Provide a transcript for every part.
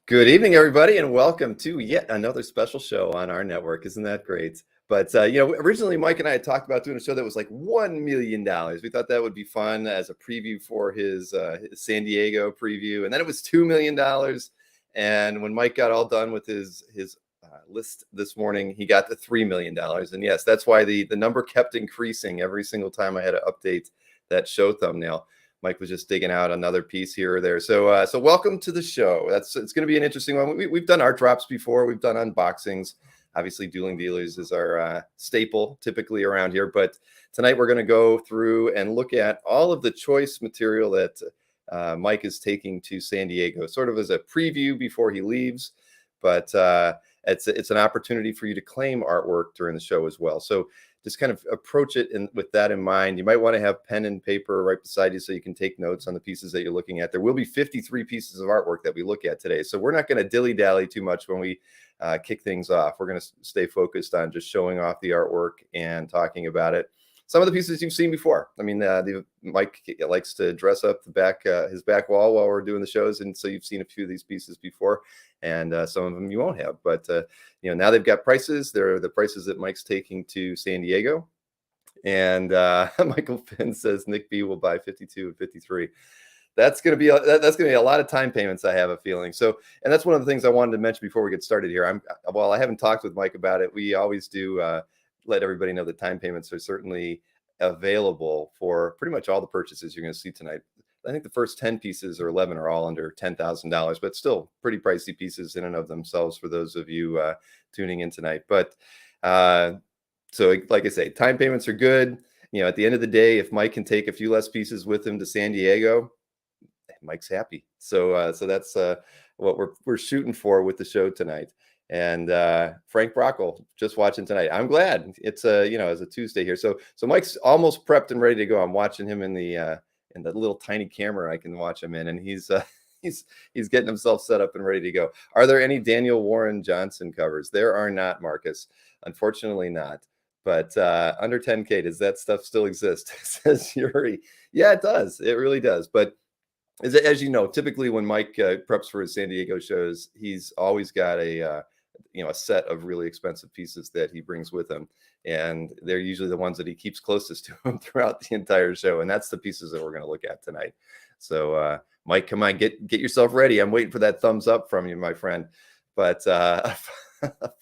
Good evening, everybody, and welcome to yet another special show on our network. Isn't that great? But, originally Mike and I had talked about doing a show that was like $1 million. We thought that would be fun as a preview for his San Diego preview. And then it was $2 million. And when Mike got all done with his list this morning, he got to $3 million. And yes, that's why the number kept increasing every single time I had to update that show thumbnail. Mike was just digging out another piece here or there. So welcome to the show. It's going to be an interesting one. We've done art drops before. We've done unboxings. Obviously, Dueling Dealers is our staple typically around here. But tonight we're going to go through and look at all of the choice material that Mike is taking to San Diego, sort of as a preview before he leaves. But it's an opportunity for you to claim artwork during the show as well. So just kind of approach it with that in mind. You might want to have pen and paper right beside you so you can take notes on the pieces that you're looking at. There will be 53 pieces of artwork that we look at today. So we're not going to dilly-dally too much when we kick things off. We're going to stay focused on just showing off the artwork and talking about it. Some of the pieces you've seen before. I mean, Mike likes to dress up his back wall while we're doing the shows, and so you've seen a few of these pieces before, and some of them you won't have. But now they've got prices. They're the prices that Mike's taking to San Diego, and Michael Finn says Nick B will buy 52 and 53. That's going to be a lot of time payments, I have a feeling. So, and that's one of the things I wanted to mention before we get started here. I haven't talked with Mike about it. We always do. Let everybody know that time payments are certainly available for pretty much all the purchases you're going to see tonight. I think the first 10 pieces or 11 are all under $10,000, but still pretty pricey pieces in and of themselves for those of you tuning in tonight. But so like I say, time payments are good. At the end of the day, if Mike can take a few less pieces with him to San Diego, Mike's happy. So that's what we're shooting for with the show tonight. And Frank Brockle just watching tonight. I'm glad it's as a Tuesday here. So Mike's almost prepped and ready to go. I'm watching him in the little tiny camera I can watch him in, and he's getting himself set up and ready to go. Are there any Daniel Warren Johnson covers? There are not, Marcus. Unfortunately not. But under 10K, does that stuff still exist? Says Yuri. Yeah, it does. It really does. But as you know, typically when Mike preps for his San Diego shows, he's always got a set of really expensive pieces that he brings with him, and they're usually the ones that he keeps closest to him throughout the entire show, and that's the pieces that we're going to look at tonight. So Mike, come on, get yourself ready. I'm waiting for that thumbs up from you, my friend. But a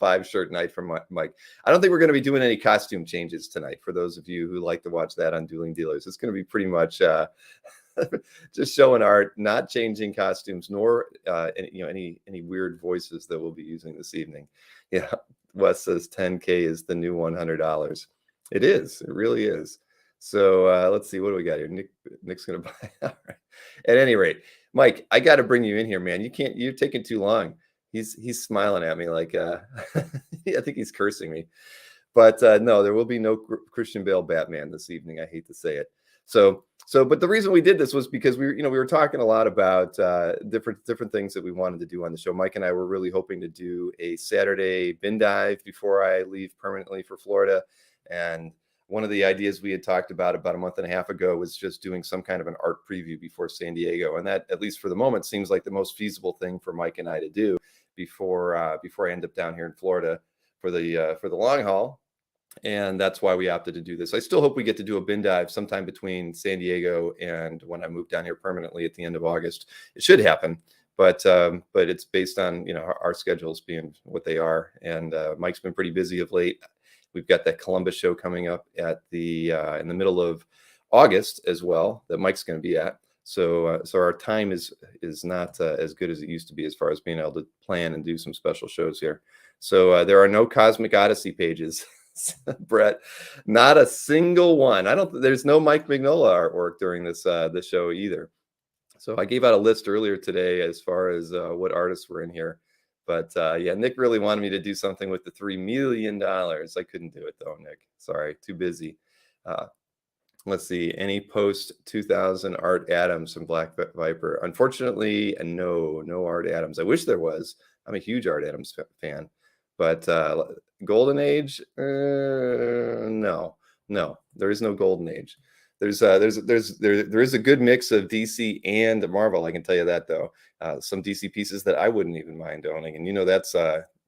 5-shirt night from Mike. I don't think we're going to be doing any costume changes tonight for those of you who like to watch that on Dueling Dealers. It's going to be pretty much just showing art, not changing costumes, nor any weird voices that we'll be using this evening. Yeah, Wes says 10K is the new $100. It is. It really is. So let's see, what do we got here? Nick's gonna buy. All right. At any rate, Mike, I got to bring you in here, man. You're taking too long. He's smiling at me like I think he's cursing me. But no, there will be no Christian Bale Batman this evening. I hate to say it. But the reason we did this was because we were talking a lot about different things that we wanted to do on the show. Mike and I were really hoping to do a Saturday bin dive before I leave permanently for Florida. And one of the ideas we had talked about a month and a half ago was just doing some kind of an art preview before San Diego. And that, at least for the moment, seems like the most feasible thing for Mike and I to do before I end up down here in Florida for the long haul. And that's why we opted to do this. I still hope we get to do a bin dive sometime between San Diego and when I move down here permanently at the end of August. It should happen, but it's based on our schedules being what they are. And Mike's been pretty busy of late. We've got that Columbus show coming up at in the middle of August as well that Mike's going to be at. So our time is not as good as it used to be as far as being able to plan and do some special shows here. So there are no Cosmic Odyssey pages. Brett, not a single one. There's no Mike Mignola artwork during this show either. So I gave out a list earlier today as far as what artists were in here. But Nick really wanted me to do something with the $3 million. I couldn't do it though, Nick. Sorry, too busy. Let's see. Any post 2000 Art Adams from Black Viper? Unfortunately, no Art Adams. I wish there was. I'm a huge Art Adams fan. But Golden Age, no, there is no Golden Age. there is a good mix of DC and Marvel. I can tell you that, though. Some DC pieces that I wouldn't even mind owning, and that's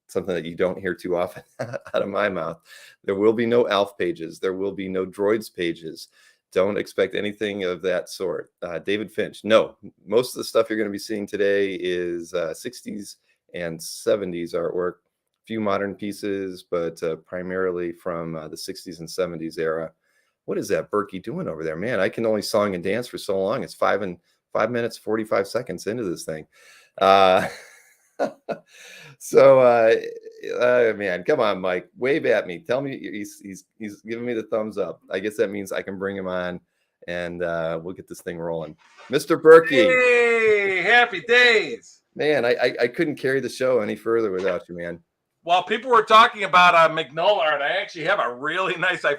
something that you don't hear too often out of my mouth. There will be no Alf pages. There will be no Droids pages. Don't expect anything of that sort. David Finch. No, most of the stuff you're going to be seeing today is 60s and 70s artwork. Few modern pieces, but primarily from the 60s and 70s era. What is that Burkey doing over there? Man, I can only song and dance for so long. It's 5 minutes, 45 seconds into this thing. Man, come on, Mike, wave at me. Tell me he's giving me the thumbs up. I guess that means I can bring him on, and we'll get this thing rolling. Mr. Burkey. Hey, happy days. Man, I couldn't carry the show any further without you, man. Well, people were talking about Magnola art. I actually have I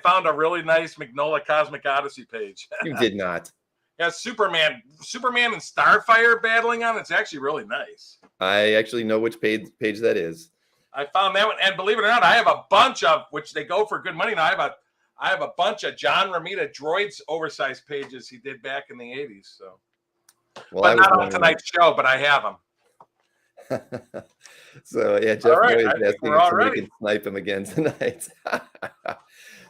found a really nice Magnola Cosmic Odyssey page. You did not. Yeah, Superman and Starfire battling on. It's actually really nice. I actually know which page that is. I found that one, and believe it or not, I have a bunch of which they go for good money. Now I have a bunch of John Romita Droids oversized pages he did back in the 80s. So, well, but not on tonight's show, but I have them. So yeah, Jeff right, asking if we can snipe him again tonight.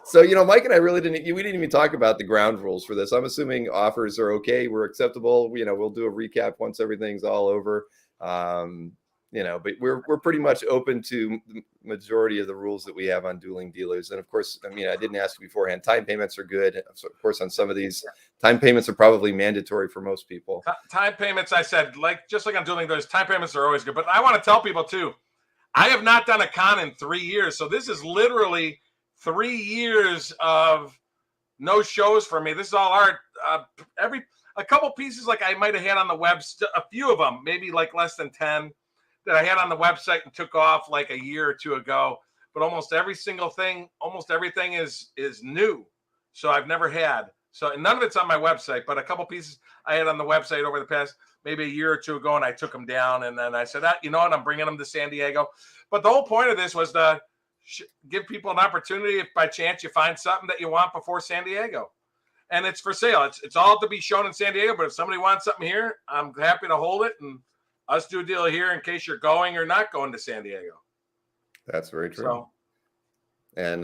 So Mike and I really we didn't even talk about the ground rules for this. I'm assuming offers are okay. We're acceptable. We'll do a recap once everything's all over. But we're pretty much open to the majority of the rules that we have on Dueling Dealers. And of course, I didn't ask you beforehand. Time payments are good. So of course, on some of these, time payments are probably mandatory for most people. Time payments, I said, just like on Dueling Dealers, time payments are always good. But I want to tell people too, I have not done a con in 3 years. So this is literally 3 years of no shows for me. This is all art. A couple pieces like I might have had on the web, a few of them, maybe like less than 10. That I had on the website and took off like a year or two ago, but almost everything is new. So I've never had. So none of it's on my website, but a couple pieces I had on the website over the past maybe a year or two ago, and I took them down. And then I said, you know what, I'm bringing them to San Diego. But the whole point of this was to give people an opportunity if by chance you find something that you want before San Diego. And it's for sale. It's all to be shown in San Diego, but if somebody wants something here, I'm happy to hold it and us do a deal here in case you're going or not going to San Diego. That's very true. So, and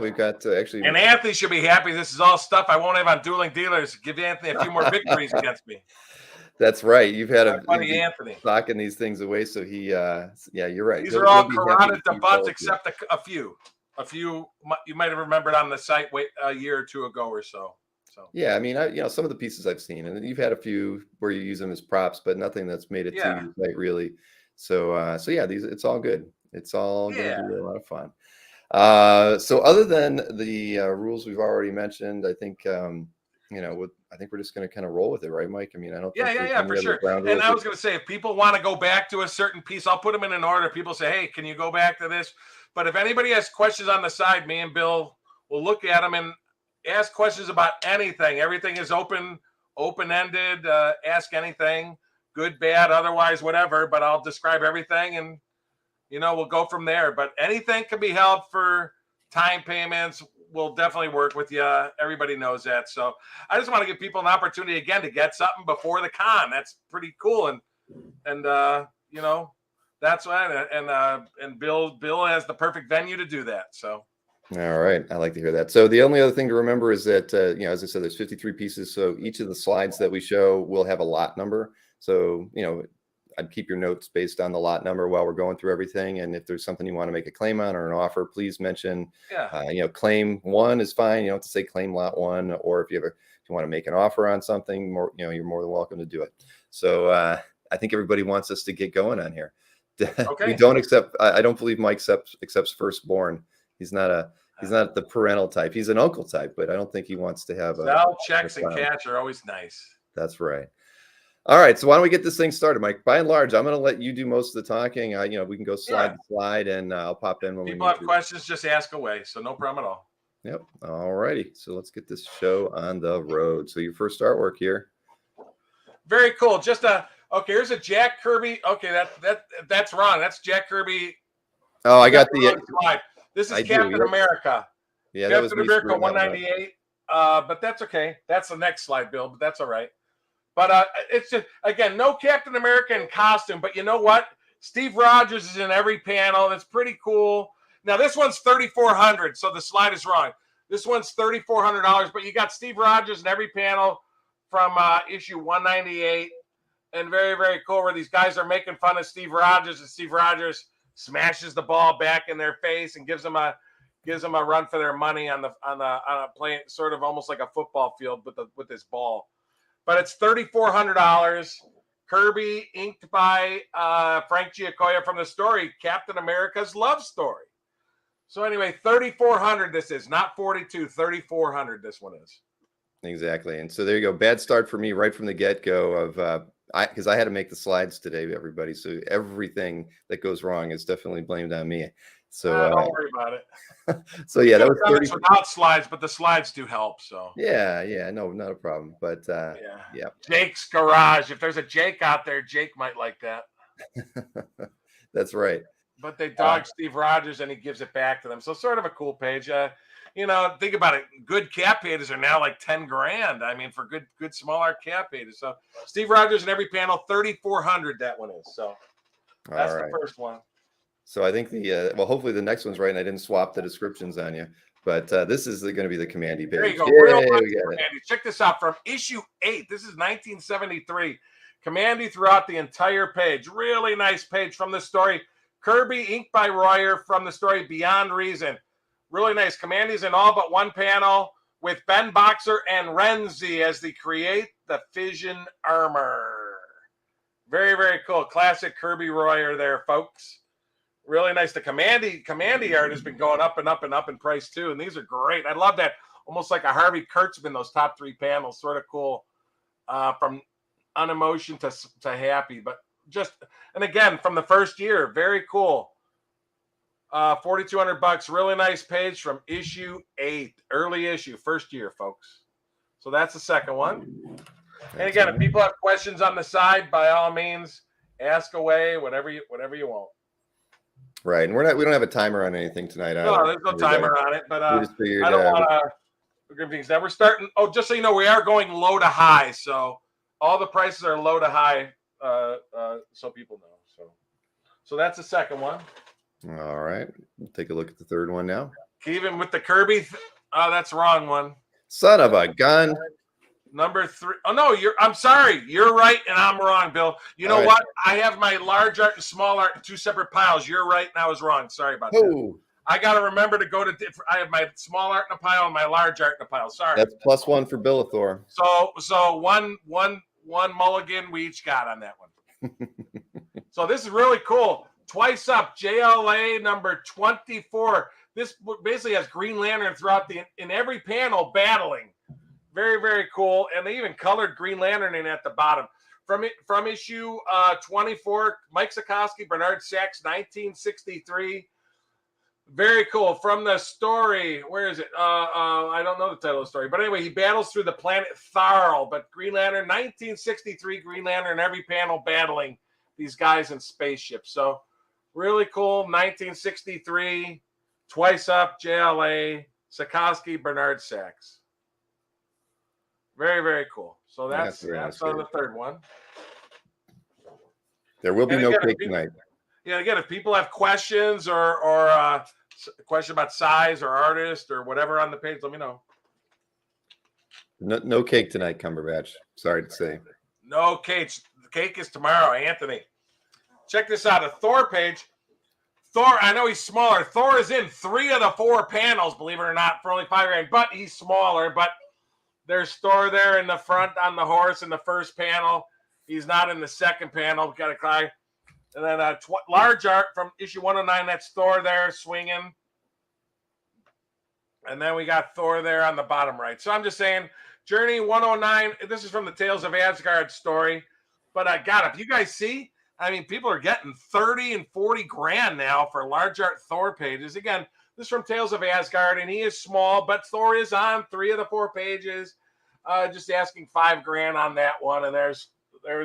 we've got actually. And Anthony should be happy. This is all stuff I won't have on Dueling Dealers. Give Anthony a few more victories against me. That's right. You've had buddy Anthony knocking these things away. So you're right. These are all carotid debuts except a few. A few you might have remembered on the site a year or two ago or so. So yeah, some of the pieces I've seen, and you've had a few where you use them as props, but nothing that's made it to you like really. So it's all good. It's all going to be a lot of fun. So other than the rules we've already mentioned, I think I think we're just going to kind of roll with it, right, Mike? I don't. Yeah, for sure. And I was going to say, if people want to go back to a certain piece, I'll put them in an order. People say, hey, can you go back to this? But if anybody has questions on the side, me and Bill will look at them and ask questions about anything. Everything is open-ended. Ask anything, good, bad, otherwise, whatever. But I'll describe everything, and we'll go from there. But anything can be held for time payments. We'll definitely work with you. Everybody knows that. So I just want to give people an opportunity again to get something before the con. That's pretty cool, and that's why. And Bill has the perfect venue to do that. So. All right. I like to hear that. So the only other thing to remember is that, as I said, there's 53 pieces. So each of the slides that we show will have a lot number. So, I'd keep your notes based on the lot number while we're going through everything. And if there's something you want to make a claim on or an offer, please mention, claim one is fine. You don't have to say claim lot one, or if you want to make an offer on something more, you're more than welcome to do it. So I think everybody wants us to get going on here. Okay. We don't accept, I don't believe Mike accepts firstborn. He's not the parental type. He's an uncle type, but I don't think he wants to have checks and cash are always nice. That's right. All right. So why don't we get this thing started, Mike? By and large, I'm going to let you do most of the talking. We can go slide to slide, and I'll pop in when people have questions. Just ask away. So no problem at all. Yep. All righty. So let's get this show on the road. So your first artwork here. Very cool. Here's a Jack Kirby. Okay, that's wrong. That's Jack Kirby. Oh, I got the slide. This is Captain America. Yeah, Captain America 198. but that's okay. That's the next slide, Bill, but that's all right. But it's just, again, no Captain America in costume, but you know what? Steve Rogers is in every panel. That's pretty cool. Now, this one's $3,400, so the slide is wrong. This one's $3,400, but you got Steve Rogers in every panel from issue 198. And very, very cool where these guys are making fun of Steve Rogers, and Steve Rogers smashes the ball back in their face and gives them a run for their money on a play, sort of almost like a football field with this ball. But it's $3,400. Kirby, inked by Frank Giacoia from the story Captain America's Love Story. So anyway, $3,400 this is, not $4,200, $3,400 this one is. Exactly. And so there you go. Bad start for me right from the get-go of because I had to make the slides today, everybody. So everything that goes wrong is definitely blamed on me. So don't worry about it. So yeah, that was 30 without slides, but the slides do help. So yeah, no, not a problem. But yeah. Jake's garage. If there's a Jake out there, Jake might like that. That's right. But they dog Steve Rogers and he gives it back to them. So sort of a cool page. Think about it. Good Cap pages are now like $10,000. I mean, for good small art Cap pages. So Steve Rogers in every panel, $3,400. That one is. So that's the first one. So I think hopefully the next one's right, and I didn't swap the descriptions on you. But this is going to be the Commandy page. There you go. Commandy. Check this out from issue 8. This is 1973. Commandy throughout the entire page. Really nice page from the story. Kirby, inked by Royer from the story Beyond Reason. Really nice. Commandy's in all but one panel with Ben Boxer and Renzi as they create the Fission armor. Very, very cool. Classic Kirby Royer there, folks. Really nice. The Commandy art has been going up and up and up in price too, and these are great. I love that. Almost like a Harvey Kurtzman, those top 3 panels, sort of cool. From unemotion to happy, but and again from the first year, very cool. $4,200. Really nice page from issue 8, early issue, first year, folks. So that's the second one. And again, if people have questions on the side, by all means, ask away, whatever you want. Right, and we don't have a timer on anything tonight. No, there's no timer on it, but I don't want to give things down. We're starting. Oh, just so you know, we are going low to high, so all the prices are low to high, so people know. So that's the second one. All right, we'll take a look at the third one now. Even with the Kirby, that's the wrong one. Son of a gun. Number 3. Oh no, I'm sorry. You're right and I'm wrong, Bill. You know what? I have my large art and small art in 2 separate piles. You're right and I was wrong. Sorry about that. I got to remember to go to I have my small art in a pile and my large art in a pile. Sorry. That's +1 for Billithor. So one mulligan we each got on that one. So this is really cool. Twice Up, JLA number 24. This basically has Green Lantern throughout in every panel battling. Very, very cool. And they even colored Green Lantern in at the bottom. From issue 24, Mike Sikorsky, Bernard Sachs, 1963. Very cool. From the story, where is it? I don't know the title of the story. But anyway, he battles through the planet Tharl. But Green Lantern, 1963, Green Lantern in every panel battling these guys in spaceships. So really cool. 1963, Twice Up, JLA, Sikorsky, Bernard Sachs. Very, very cool. So that's on the third one. There will be no cake tonight. Yeah, again, if people have questions or a question about size or artist or whatever on the page, let me know. No cake tonight, Cumberbatch. Sorry to say. No cake. The cake is tomorrow, Anthony. Check this out. A Thor page. Thor, I know he's smaller. Thor is in 3 of the 4 panels, believe it or not, for only $5,000. But he's smaller. But there's Thor there in the front on the horse in the first panel. He's not in the second panel. Got a guy. And then large art from issue 109. That's Thor there swinging. And then we got Thor there on the bottom right. So I'm just saying, Journey 109. This is from the Tales of Asgard story. But God, if you guys see, I mean, people are getting 30 and 40 grand now for large art Thor pages. Again, this is from Tales of Asgard, and he is small, but Thor is on 3 of the 4 pages. Just asking $5 grand on that one, and there's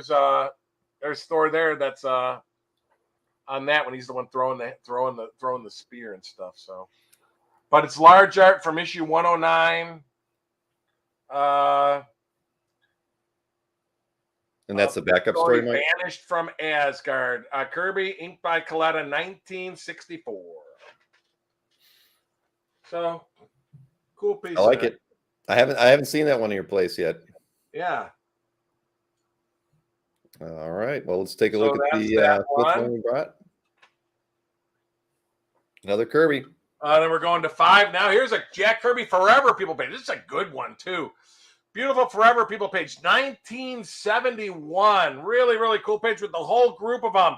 Thor there. That's on that one. He's the one throwing the spear and stuff. So, but it's large art from issue 109. And that's the backup story, Mike? Banished from Asgard. Kirby, inked by Coletta, 1964. So, cool piece. I like it. I haven't seen that one in your place yet. Yeah. All right. Well, let's take a look at the fifth one we brought. Another Kirby. Then we're going to 5 now. Here's a Jack Kirby Forever People page. This is a good one, too. Beautiful Forever People page, 1971. Really, really cool page with the whole group of them.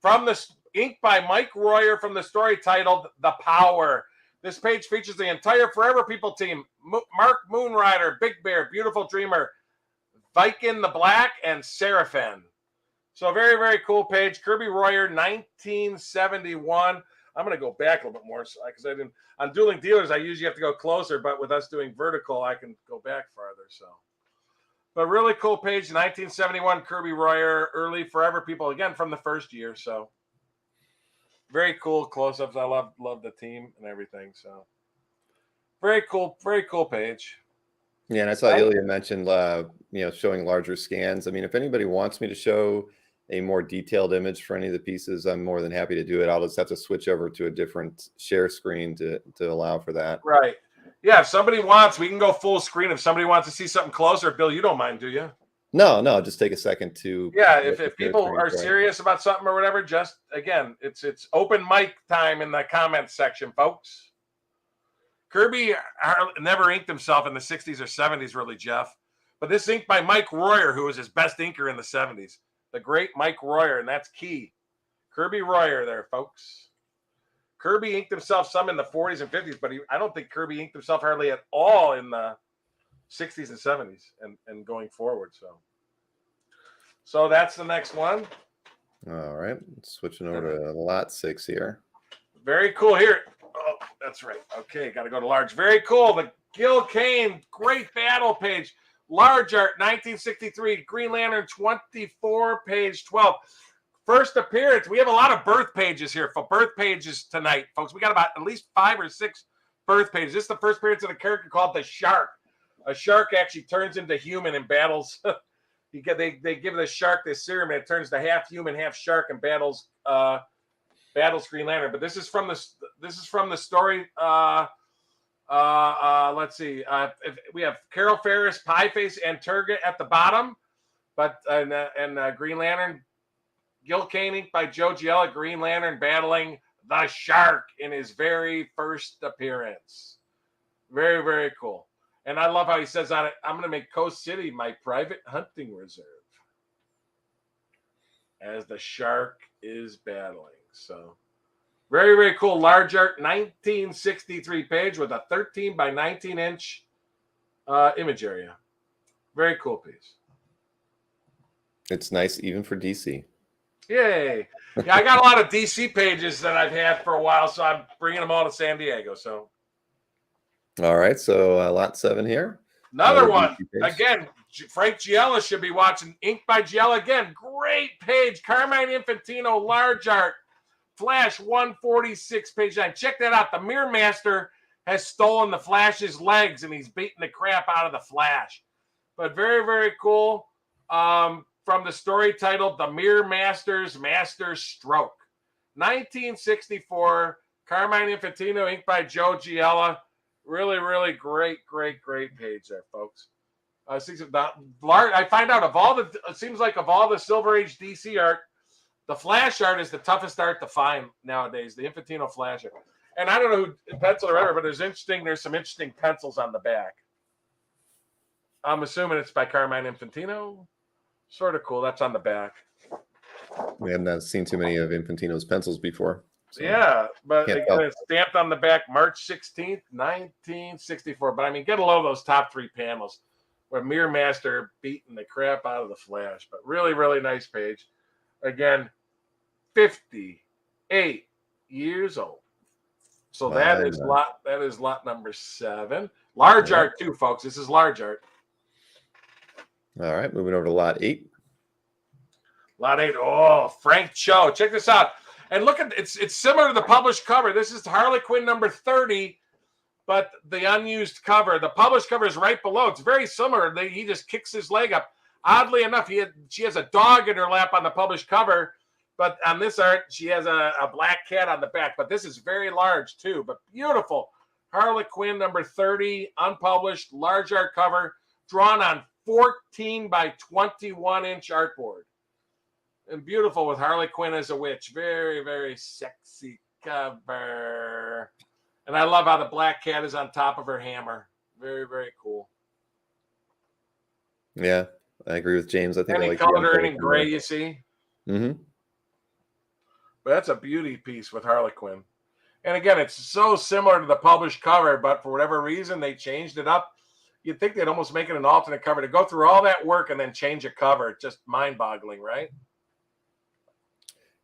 From the inked by Mike Royer from the story titled The Power. This page features the entire Forever People team. Mark Moonrider, Big Bear, Beautiful Dreamer, Viking the Black, and Seraphin. So very, very cool page. Kirby Royer, 1971. I'm going to go back a little bit more because I didn't. On Dueling Dealers, I usually have to go closer, but with us doing vertical, I can go back farther. So, but really cool page, 1971, Kirby Royer, early Forever People, again from the first year. So, very cool close-ups. I love the team and everything. So, very cool page. Yeah, and I saw Ilya mentioned, showing larger scans. I mean, if anybody wants me to show a more detailed image for any of the pieces, I'm more than happy to do it. I'll just have to switch over to a different share screen to allow for that. Right. Yeah, if somebody wants, we can go full screen. If somebody wants to see something closer, Bill, you don't mind, do you? No, just take a second to. Yeah, if people are serious about something or whatever, just, again, it's open mic time in the comments section, folks. Kirby never inked himself in the 60s or 70s, really, Jeff. But this inked by Mike Royer, who was his best inker in the 70s. The great Mike Royer, and that's key. Kirby Royer there, folks. Kirby inked himself some in the 40s and 50s, but I don't think Kirby inked himself hardly at all in the 60s and 70s and going forward. So that's the next one. All right. Switching over to lot 6 here. Very cool here. Oh, that's right. Okay, got to go to large. Very cool. The Gil Kane, great battle page. Large art, 1963, Green Lantern 24, page 12. First appearance. We have a lot of birth pages here for birth pages tonight, folks. We got about at least 5 or 6 birth pages. This is the first appearance of a character called the Shark. A shark actually turns into human in battles. They give the shark this serum, and it turns to half human, half shark, and battles Green Lantern. But this is from the story. Let's see. We have Carol Ferris, Pieface, and Turget at the bottom, but and Green Lantern, Gil Kane inked by Joe Giella. Green Lantern battling the Shark in his very first appearance. Very, very cool. And I love how he says on it, "I'm going to make Coast City my private hunting reserve," as the Shark is battling. So. Very, very cool. Large art, 1963 page with a 13 by 19 inch image area. Very cool piece. It's nice even for DC. Yay. Yeah, I got a lot of DC pages that I've had for a while, so I'm bringing them all to San Diego. So. All right. So lot 7 here. Another one. Again, Frank Giella should be watching. Inked by Giella again. Great page. Carmine Infantino, large art. Flash 146, page 9. Check that out. The Mirror Master has stolen the Flash's legs, and he's beating the crap out of the Flash. But very, very cool. From the story titled The Mirror Master's Master Stroke. 1964. Carmine Infantino, inked by Joe Giella. Really, really great page there, folks. I find out it seems like of all the Silver Age DC art, the Flash art is the toughest art to find nowadays, the Infantino Flash art. And I don't know who penciled or whatever, but there's some interesting pencils on the back. I'm assuming it's by Carmine Infantino. Sort of cool. That's on the back. We haven't seen too many of Infantino's pencils before. So yeah, but it's stamped on the back March 16th, 1964. But I mean, get a load of those top 3 panels where Mirror Master beating the crap out of the Flash. But really, really nice page. Again, 58 years old. So that is lot number 7. Large art too, folks. This is large art. All right, moving over to lot 8. Lot 8. Oh, Frank Cho. Check this out. And look at it's similar to the published cover. This is Harley Quinn number 30. but the unused cover, the published cover is right below. It's very similar. He just kicks his leg up. Oddly enough, she has a dog in her lap on the published cover, but on this art, she has a black cat on the back. But this is very large too, but beautiful. Harley Quinn number 30, unpublished, large art cover, drawn on 14 by 21 inch artboard. And beautiful with Harley Quinn as a witch. Very, very sexy cover. And I love how the black cat is on top of her hammer. Very, very cool. Yeah, I agree with James. I think and I he like colored her in gray, you see? Mm-hmm. But that's a beauty piece with Harley Quinn. And again, it's so similar to the published cover, but for whatever reason, they changed it up. You'd think they'd almost make it an alternate cover. To go through all that work and then change a cover, just mind-boggling, right?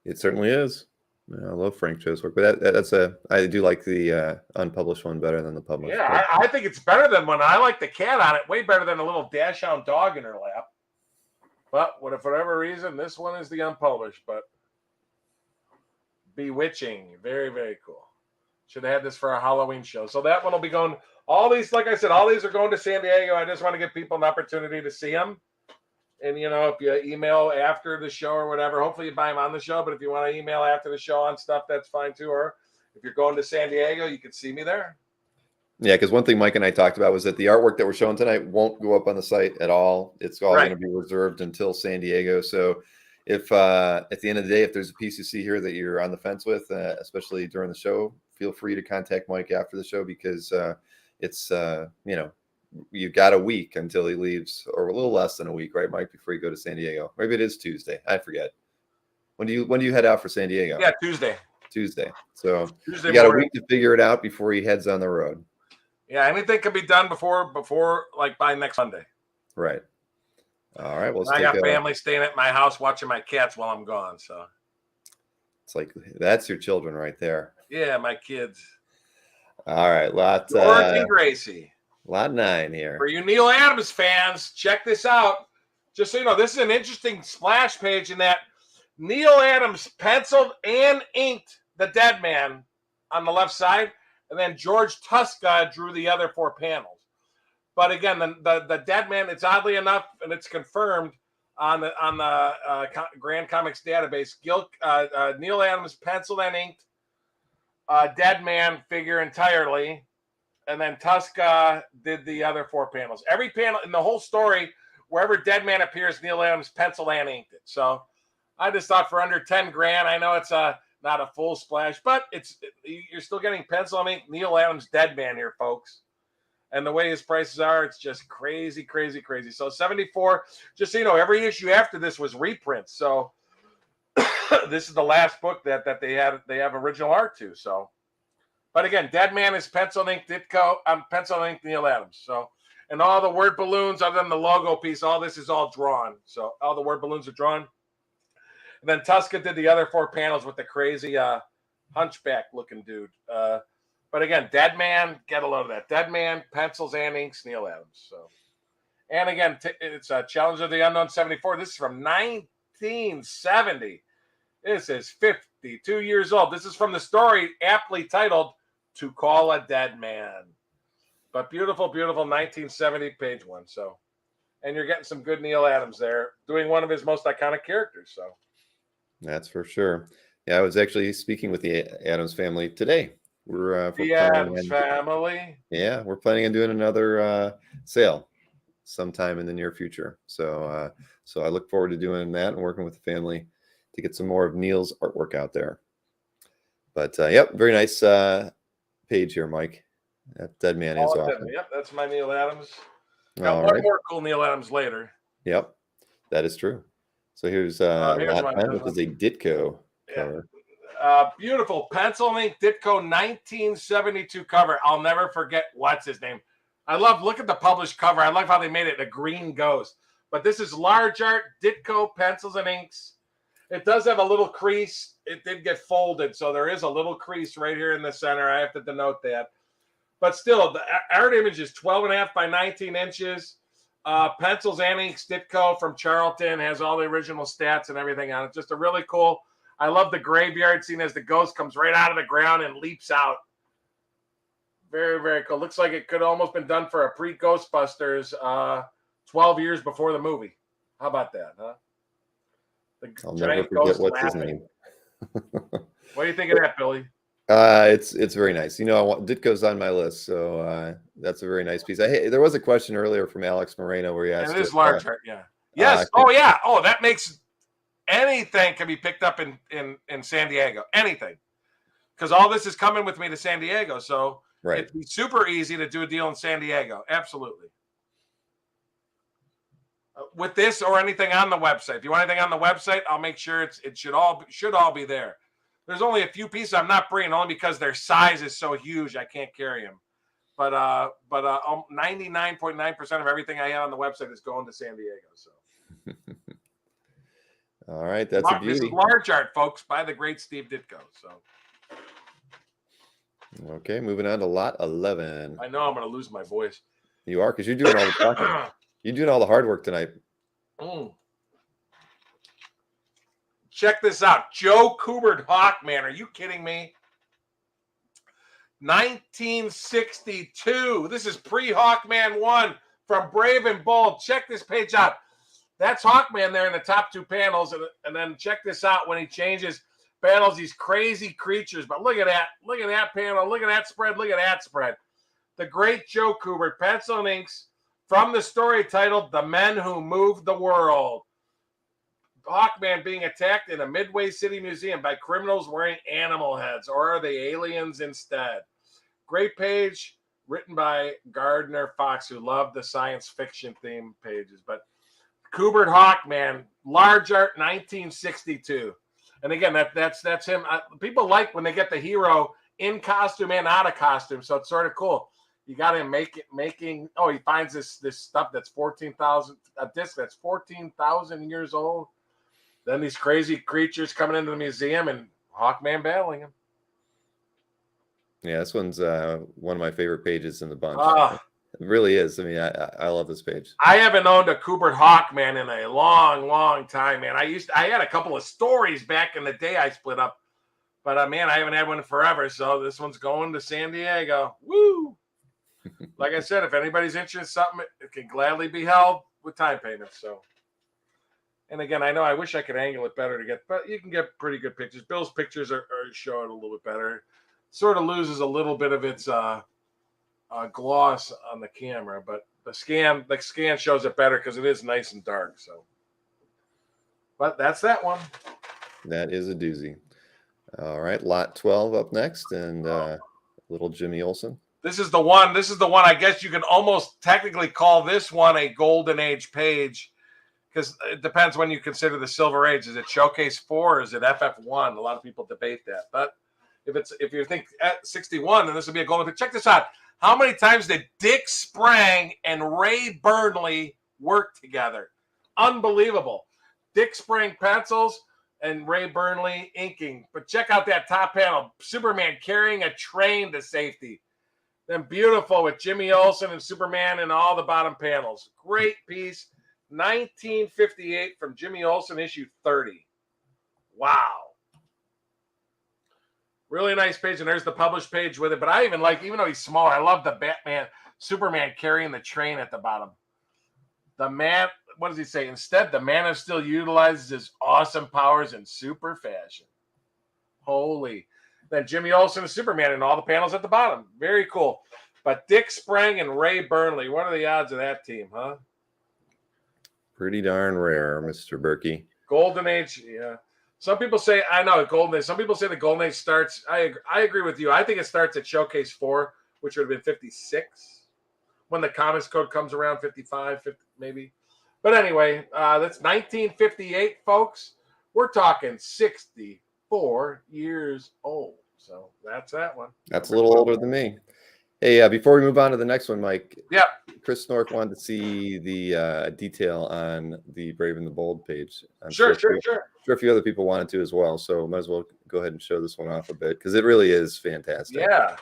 It certainly is. I love Frank Cho's work, but I do like the unpublished one better than the published. Yeah, I think it's better than one. I like the cat on it way better than a little dachshund dog in her lap. But for whatever reason, this one is the unpublished, but bewitching. Very, very cool. Should have had this for our Halloween show. So that one will be going. All these, like I said, all these are going to San Diego. I just want to give people an opportunity to see them. And, if you email after the show or whatever, hopefully you buy them on the show. But if you want to email after the show on stuff, that's fine too. Or if you're going to San Diego, you can see me there. Yeah, because one thing Mike and I talked about was that the artwork that we're showing tonight won't go up on the site at all. It's all going to be reserved until San Diego. So if at the end of the day, if there's a piece you see here that you're on the fence with, especially during the show, feel free to contact Mike after the show because it's, you've got a week until he leaves, or a little less than a week, right, Mike, before you go to San Diego. Maybe it is Tuesday. I forget. When do you head out for San Diego? Yeah, Tuesday. So Tuesday you got morning. a week to figure it out before he heads on the road. Yeah, anything can be done before like by next Monday. Right. All right. Well, I got family staying at my house watching my cats while I'm gone. So it's like that's your children right there. Yeah, my kids. All right, George and Gracie. Lot 9 here. For you Neal Adams fans, check this out. Just so you know, this is an interesting splash page in that Neal Adams penciled and inked the Dead Man on the left side, and then George Tuska drew the other 4 panels. But again, the Dead Man, it's oddly enough, and it's confirmed on the Grand Comics database. Neal Adams penciled and inked Dead Man figure entirely. And then Tuska did the other 4 panels. Every panel in the whole story, wherever Dead Man appears, Neal Adams penciled and inked it. So I just thought for under $10,000, I know it's not a full splash, but you're still getting pencil and ink Neal Adams Dead Man here, folks. And the way his prices are, it's just crazy, crazy, crazy. So 74, just so you know, every issue after this was reprints. So this is the last book that they have original art to. So. But again, Dead Man is pencil ink Ditko. Pencil ink Neal Adams. So, and all the word balloons, other than the logo piece, all this is all drawn. So all the word balloons are drawn. And then Tuska did the other 4 panels with the crazy hunchback looking dude. But again, Dead Man, get a load of that. Dead Man, pencils and inks, Neal Adams. So, and again, it's a Challenge of the Unknown 74. This is from 1970. This is 52 years old. This is from the story aptly titled To Call a Dead Man. But beautiful, beautiful 1970 page 1. So, and you're getting some good Neal Adams there, doing one of his most iconic characters. So, that's for sure. Yeah, I was actually speaking with the Adams family today. We're the Adams family. Yeah, we're planning on doing another sale sometime in the near future. So, so I look forward to doing that and working with the family to get some more of Neal's artwork out there. But yep, very nice page here, Mike. That Dead Man is awesome. Yep, that's my Neal Adams. Got one more cool Neal Adams later. Yep, that is true. So here's Lot 9, which is a Ditko cover. Beautiful pencil ink Ditko 1972 cover. I'll never forget what's his name. Look at the published cover. I love how they made it a green ghost. But this is large art, Ditko pencils and inks. It does have a little crease. It did get folded, so there is a little crease right here in the center. I have to denote that. But still, the art image is 12.5 by 19 inches. Pencils and inks Ditko from Charlton, has all the original stats and everything on it. Just a really cool. I love the graveyard scene as the ghost comes right out of the ground and leaps out. Very, very cool. Looks like it could have almost been done for a pre-Ghostbusters 12 years before the movie. How about that, huh? I'll never forget what's his name. What do you think of that, Billy? It's very nice. Ditko's on my list, so that's a very nice piece. There was a question earlier from Alex Moreno where he asked. It is large art, yeah. Yes. That makes anything can be picked up in San Diego. Anything, because all this is coming with me to San Diego, so it'd be super easy to do a deal in San Diego. Absolutely. With this or anything on the website. If you want anything on the website, I'll make sure it should all be there. There's only a few pieces I'm not bringing, only because their size is so huge I can't carry them. But 99.9% of everything I have on the website is going to San Diego. So, all right, that's a beauty. This is large art, folks, by the great Steve Ditko. So, okay, moving on to lot 11. I know I'm going to lose my voice. You are, because you're doing all the talking. You're doing all the hard work tonight. Check this out. Joe Kubert Hawkman. Are you kidding me? 1962. This is pre-Hawkman 1 from Brave and Bold. Check this page out. That's Hawkman there in the top two panels. And then check this out when he changes panels, these crazy creatures. But look at that. Look at that panel. Look at that spread. Look at that spread. The great Joe Kubert, pencil and inks, from the story titled The Men Who Moved the World. Hawkman being attacked in a Midway City museum by criminals wearing animal heads, or are they aliens instead? Great page, written by Gardner Fox, who loved the science fiction theme pages. But Kubert Hawkman, large art, 1962. And again, that's him. People like when they get the hero in costume and out of costume, so it's sort of cool. You got him making. Oh, he finds this stuff that's 14,000, a disc that's 14,000 years old. Then these crazy creatures coming into the museum and Hawkman battling him. Yeah, this one's one of my favorite pages in the bunch. It really is. I mean, I love this page. I haven't owned a Kubert Hawkman in a long, long time, man. I had a couple of stories back in the day I split up, but man, I haven't had one in forever. So this one's going to San Diego. Woo! Like I said, if anybody's interested in something, it can gladly be held with time payments. So, and again, I wish I could angle it better but you can get pretty good pictures. Bill's pictures are showing a little bit better. Sort of loses a little bit of its gloss on the camera, but the scan shows it better because it is nice and dark. So, but that's that one. That is a doozy. All right, lot 12 up next, and little Jimmy Olsen. This is the one. I guess you can almost technically call this one a golden age page, because it depends when you consider the Silver Age. Is it Showcase 4 or is it FF1? A lot of people debate that. But if you think at 61, then this would be a golden page. Check this out. How many times did Dick Sprang and Ray Burnley work together? Unbelievable. Dick Sprang pencils and Ray Burnley inking. But check out that top panel. Superman carrying a train to safety. Then beautiful with Jimmy Olsen and Superman in all the bottom panels. Great piece. 1958 from Jimmy Olsen, issue 30. Wow. Really nice page. And there's the published page with it. But I even though he's small, I love the Superman carrying the train at the bottom. The man, what does he say? Instead, the Man of Steel utilizes his awesome powers in super fashion. Holy. Then Jimmy Olsen and Superman in all the panels at the bottom. Very cool. But Dick Sprang and Ray Burnley, what are the odds of that team, huh? Pretty darn rare, Mr. Burkey. Golden Age, yeah. Some people say, I know, Golden Age. Some people say the Golden Age starts. I agree with you. I think it starts at Showcase 4, which would have been 56. When the Comics Code comes around, 55, 50, maybe. But anyway, that's 1958, folks. We're talking 64 years old. So that's that one. That's a little older than me. Hey, before we move on to the next one, Mike. Yeah. Chris Snork wanted to see the detail on the Brave and the Bold page. Sure. I'm sure a few other people wanted to as well. So might as well go ahead and show this one off a bit because it really is fantastic. Yeah.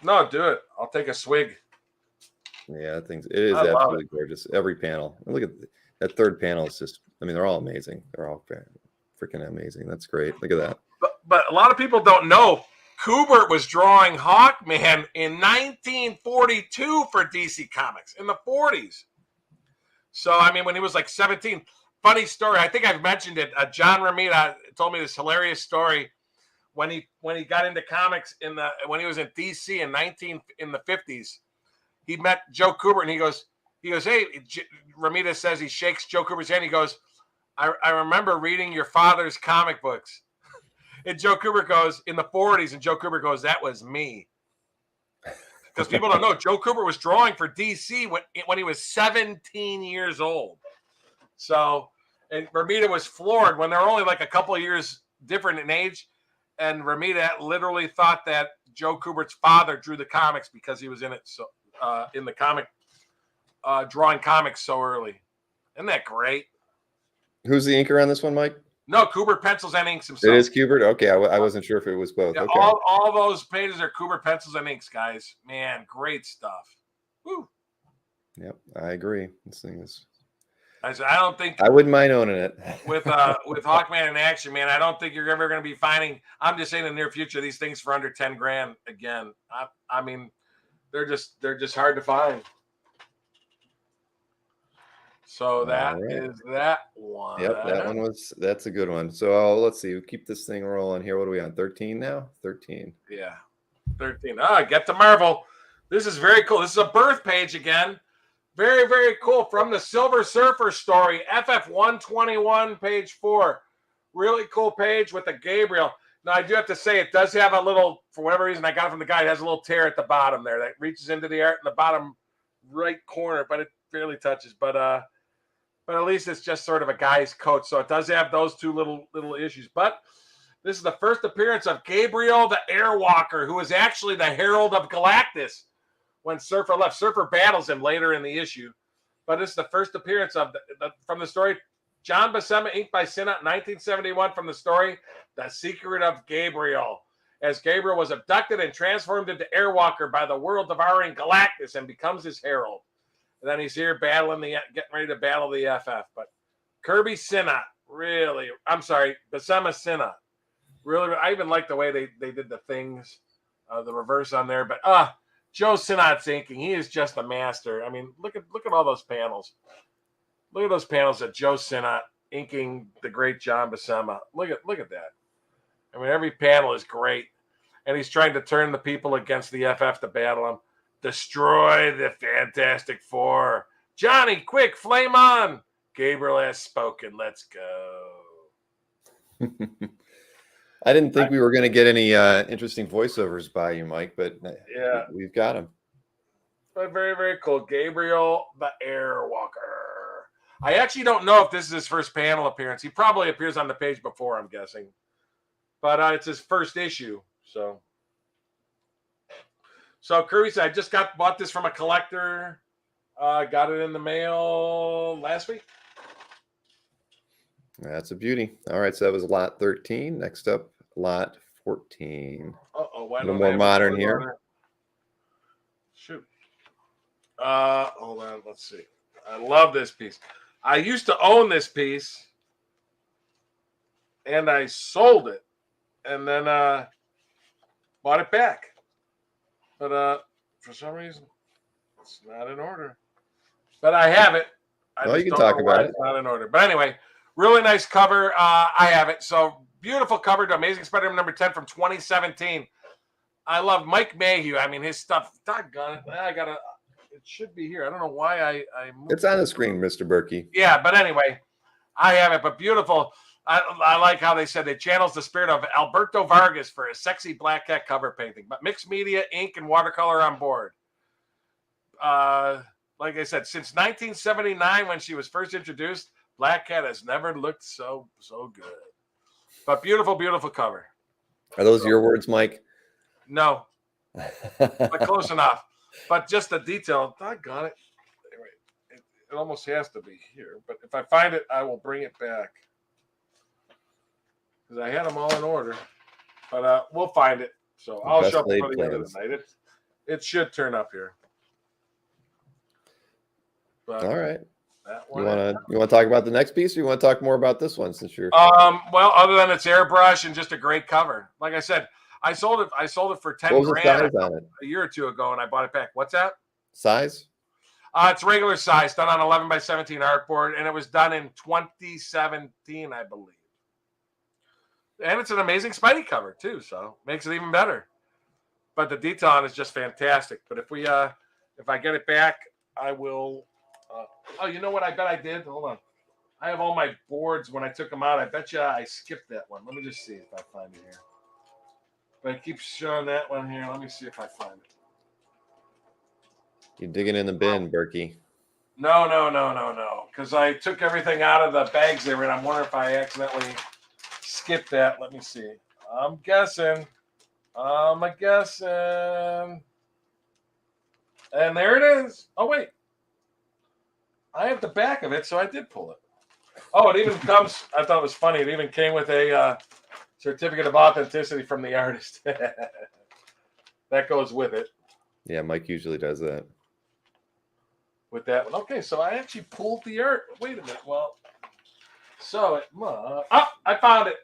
No, do it. I'll take a swig. Yeah, it is absolutely gorgeous. Every panel. And look at that third panel. It's just, I mean, they're all amazing. They're all freaking amazing. That's great. Look at that. But a lot of people don't know Kubert was drawing Hawkman in 1942 for DC Comics in the 40s. So, I mean, when he was like 17, funny story. I think I've mentioned it. John Romita told me this hilarious story when he got into comics when he was in DC in the 50s. He met Joe Kubert and he goes, hey, Romita says he shakes Joe Kubert's hand. He goes, I remember reading your father's comic books. And Joe Kubert goes, in the 40s, and Joe Kubert goes, that was me. Because people don't know, Joe Kubert was drawing for DC when he was 17 years old. So, and Romita was floored when they're only like a couple of years different in age. And Romita literally thought that Joe Kubert's father drew the comics because he was in it so in the comic, drawing comics so early. Isn't that great? Who's the inker on this one, Mike? No, Kubert pencils and inks himself. It is Kubert? Okay, I wasn't sure if it was both. Yeah, okay. All those pages are Kubert pencils and inks, guys. Man, great stuff. Woo. Yep, I agree. This thing is. I don't think I wouldn't mind owning it. with Hawkman in action, man. I don't think you're ever going to be finding. I'm just saying in the near future these things for under 10 grand again. I mean, they're just hard to find. So that is that one. Yep, that's a good one. So let's see. We keep this thing rolling here. What are we on? 13 now? 13. Yeah. 13. Get to Marvel. This is very cool. This is a birth page again. Very, very cool. From the Silver Surfer story, FF 121, page 4. Really cool page with the Gabriel. Now, I do have to say, it does have a little, for whatever reason, I got it from the guy. It has a little tear at the bottom there that reaches into the art in the bottom right corner, but it barely touches. But at least it's just sort of a guy's coat. So it does have those two little issues. But this is the first appearance of Gabriel the Airwalker, who is actually the Herald of Galactus when Surfer left. Surfer battles him later in the issue. But this is the first appearance of from the story. John Buscema, inked by Sinnott, 1971, from the story The Secret of Gabriel. As Gabriel was abducted and transformed into Airwalker by the world-devouring Galactus and becomes his herald. And then he's here getting ready to battle the FF. But Kirby Sinnott, really, I'm sorry, Buscema Sinnott. Really, I even like the way they did the things, the reverse on there. But Joe Sinnott's inking, he is just a master. I mean, look at all those panels. Look at those panels of Joe Sinnott inking the great John Buscema. Look at that. I mean, every panel is great. And he's trying to turn the people against the FF to battle him. Destroy the Fantastic Four. Johnny, quick, flame on. Gabriel has spoken. Let's go. I didn't think we were going to get any interesting voiceovers by you, Mike, but yeah, we've got them. But very, very cool. Gabriel the Airwalker. I actually don't know if this is his first panel appearance. He probably appears on the page before, I'm guessing. But it's his first issue, so Kirby said, I just bought this from a collector. Got it in the mail last week. That's a beauty. All right, so that was lot 13. Next up, lot 14. A little more modern here. Shoot. Hold on, let's see. I love this piece. I used to own this piece, and I sold it, and then bought it back. But for some reason, it's not in order. But I have it. You can talk about it. It's not in order. But anyway, really nice cover. I have it. So beautiful cover to Amazing Spider-Man number 10 from 2017. I love Mike Mayhew. I mean, his stuff. Doggone it. It should be here. I don't know why I moved it's on the screen, Mr. Burkey. Yeah, but anyway, I have it. But beautiful. I like how they said it channels the spirit of Alberto Vargas for a sexy Black Cat cover painting. But mixed media, ink, and watercolor on board. Like I said, since 1979 when she was first introduced, Black Cat has never looked so good. But beautiful, beautiful cover. Are those your words, Mike? No. But close enough. But just the detail, doggone it. Anyway, it almost has to be here. But if I find it, I will bring it back. Because I had them all in order. But we'll find it. So I'll show up before the end of the night. It should turn up here. But all right. You want to talk about the next piece, or you want to talk more about this one since you're well, other than it's airbrush and just a great cover. Like I said, I sold it for 10 What was the grand size on it? a year or two ago, and I bought it back. What's that? Size? It's regular size, done on 11 by 17 artboard, and it was done in 2017, I believe. And it's an amazing Spidey cover too, so makes it even better. But the detail on it is just fantastic. But if I get it back, I will. Oh, you know what? I bet I did. Hold on. I have all my boards when I took them out. I bet you I skipped that one. Let me just see if I find it here. But it keeps showing that one here. Let me see if I find it. You're digging in the bin, Burkey. No. Because I took everything out of the bags they were in. I'm wondering if I accidentally skipped that. Let me see. I'm guessing. And there it is. Oh, wait. I have the back of it, so I did pull it. Oh, it even comes. I thought it was funny. It even came with a certificate of authenticity from the artist. That goes with it. Yeah, Mike usually does that. With that one. Okay, so I actually pulled the art. Wait a minute. Well, so I found it.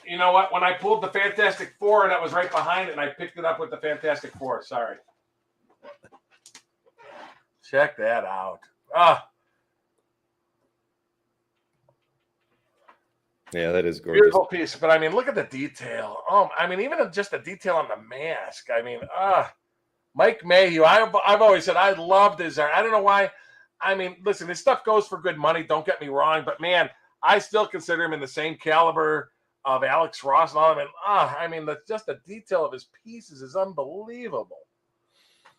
You know what? When I pulled the Fantastic Four, and that was right behind it, and I picked it up with the Fantastic Four. Sorry. Check that out. Yeah, that is gorgeous. Beautiful piece. But I mean, look at the detail. I mean, even just the detail on the mask. I mean, Mike Mayhew. I've always said I loved his art. I don't know why. I mean, listen, this stuff goes for good money. Don't get me wrong, but man, I still consider him in the same caliber of Alex Ross and all of them. I mean, just the detail of his pieces is unbelievable.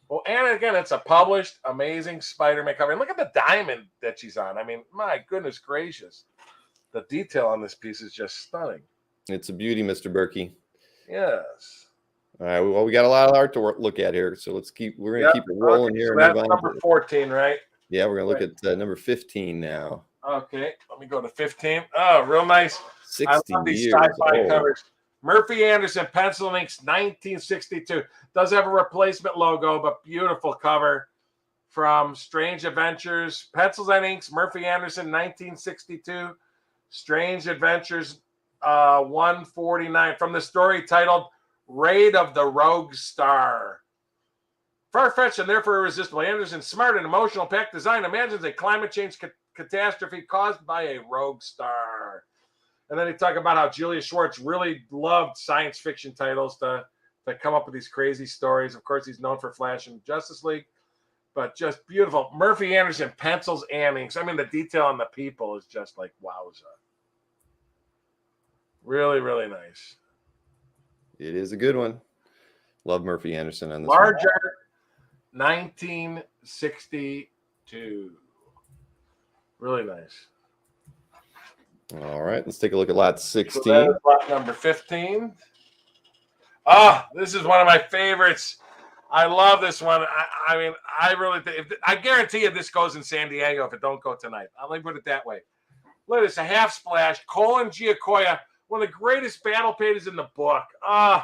Well, and again, it's a published, amazing Spider-Man cover. And look at the diamond that she's on. I mean, my goodness gracious. The detail on this piece is just stunning. It's a beauty, Mr. Burkey. Yes. All right. Well, we got a lot of art to look at here, so we're gonna keep it rolling here. So that's number 14, right? Yeah, we're gonna look at number 15 now. Okay, let me go to 15. Oh, real nice. 60 I love these years sci-fi old. covers. Murphy Anderson, Pencil and Inks, 1962. Does have a replacement logo, but beautiful cover from Strange Adventures. Pencils and Inks, Murphy Anderson, 1962. Strange Adventures, 149. From the story titled Raid of the Rogue Star. Far-fetched and therefore irresistible, Anderson's smart and emotional packed design imagines a climate change catastrophe caused by a rogue star. And then he talked about how Julius Schwartz really loved science fiction titles to come up with these crazy stories. Of course, he's known for Flash and Justice League, but just beautiful. Murphy Anderson, Pencils and Inks. I mean, the detail on the people is just like wowza. Really, really nice. It is a good one. Love Murphy Anderson on this Large art, 1962. Really nice. All right, let's take a look at lot 16. So that is lot number 15. This is one of my favorites. I love this one. I mean, I really think, I guarantee you this goes in San Diego if it don't go tonight. Let me put it that way. Look at this, a half splash. Colan Giacoya, one of the greatest battle pages in the book. I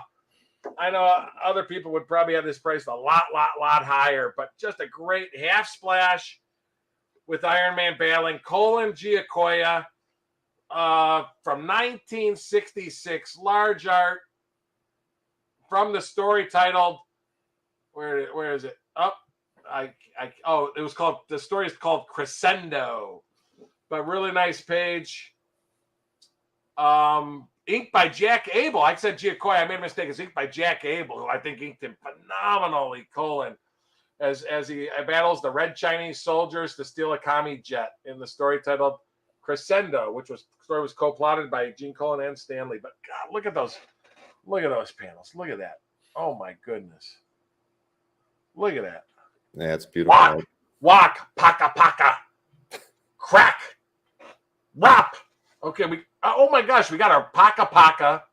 know other people would probably have this priced a lot higher, but just a great half splash with Iron Man battling. Colan Giacoya from 1966, large art from the story titled, where is it? It was called, the story is called Crescendo, but really nice page. Inked by Jack Abel. I said Giacoya. I made a mistake. It's inked by Jack Abel, who I think inked him phenomenally. Colan, as he battles the Red Chinese soldiers to steal a commie jet in the story titled Crescendo, which was co-plotted by Gene Colan and Stan Lee. But God, look at those panels. Look at that. Oh my goodness. Look at that. Yeah, it's beautiful. Walk, paka, crack, wrap. Okay, oh my gosh, we got our paka.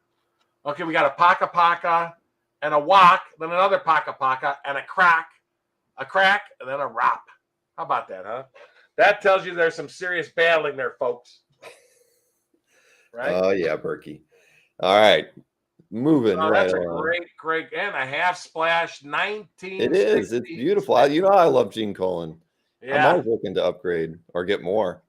Okay, we got a paka and a walk, then another paka and a crack, and then a wrap. How about that, huh? That tells you there's some serious battling there, folks. Right? Oh yeah, Burkey. All right, moving right that's along. A great, and a half splash, 19. It is. It's beautiful. You know, I love Gene Colan. Yeah. I'm always looking to upgrade or get more.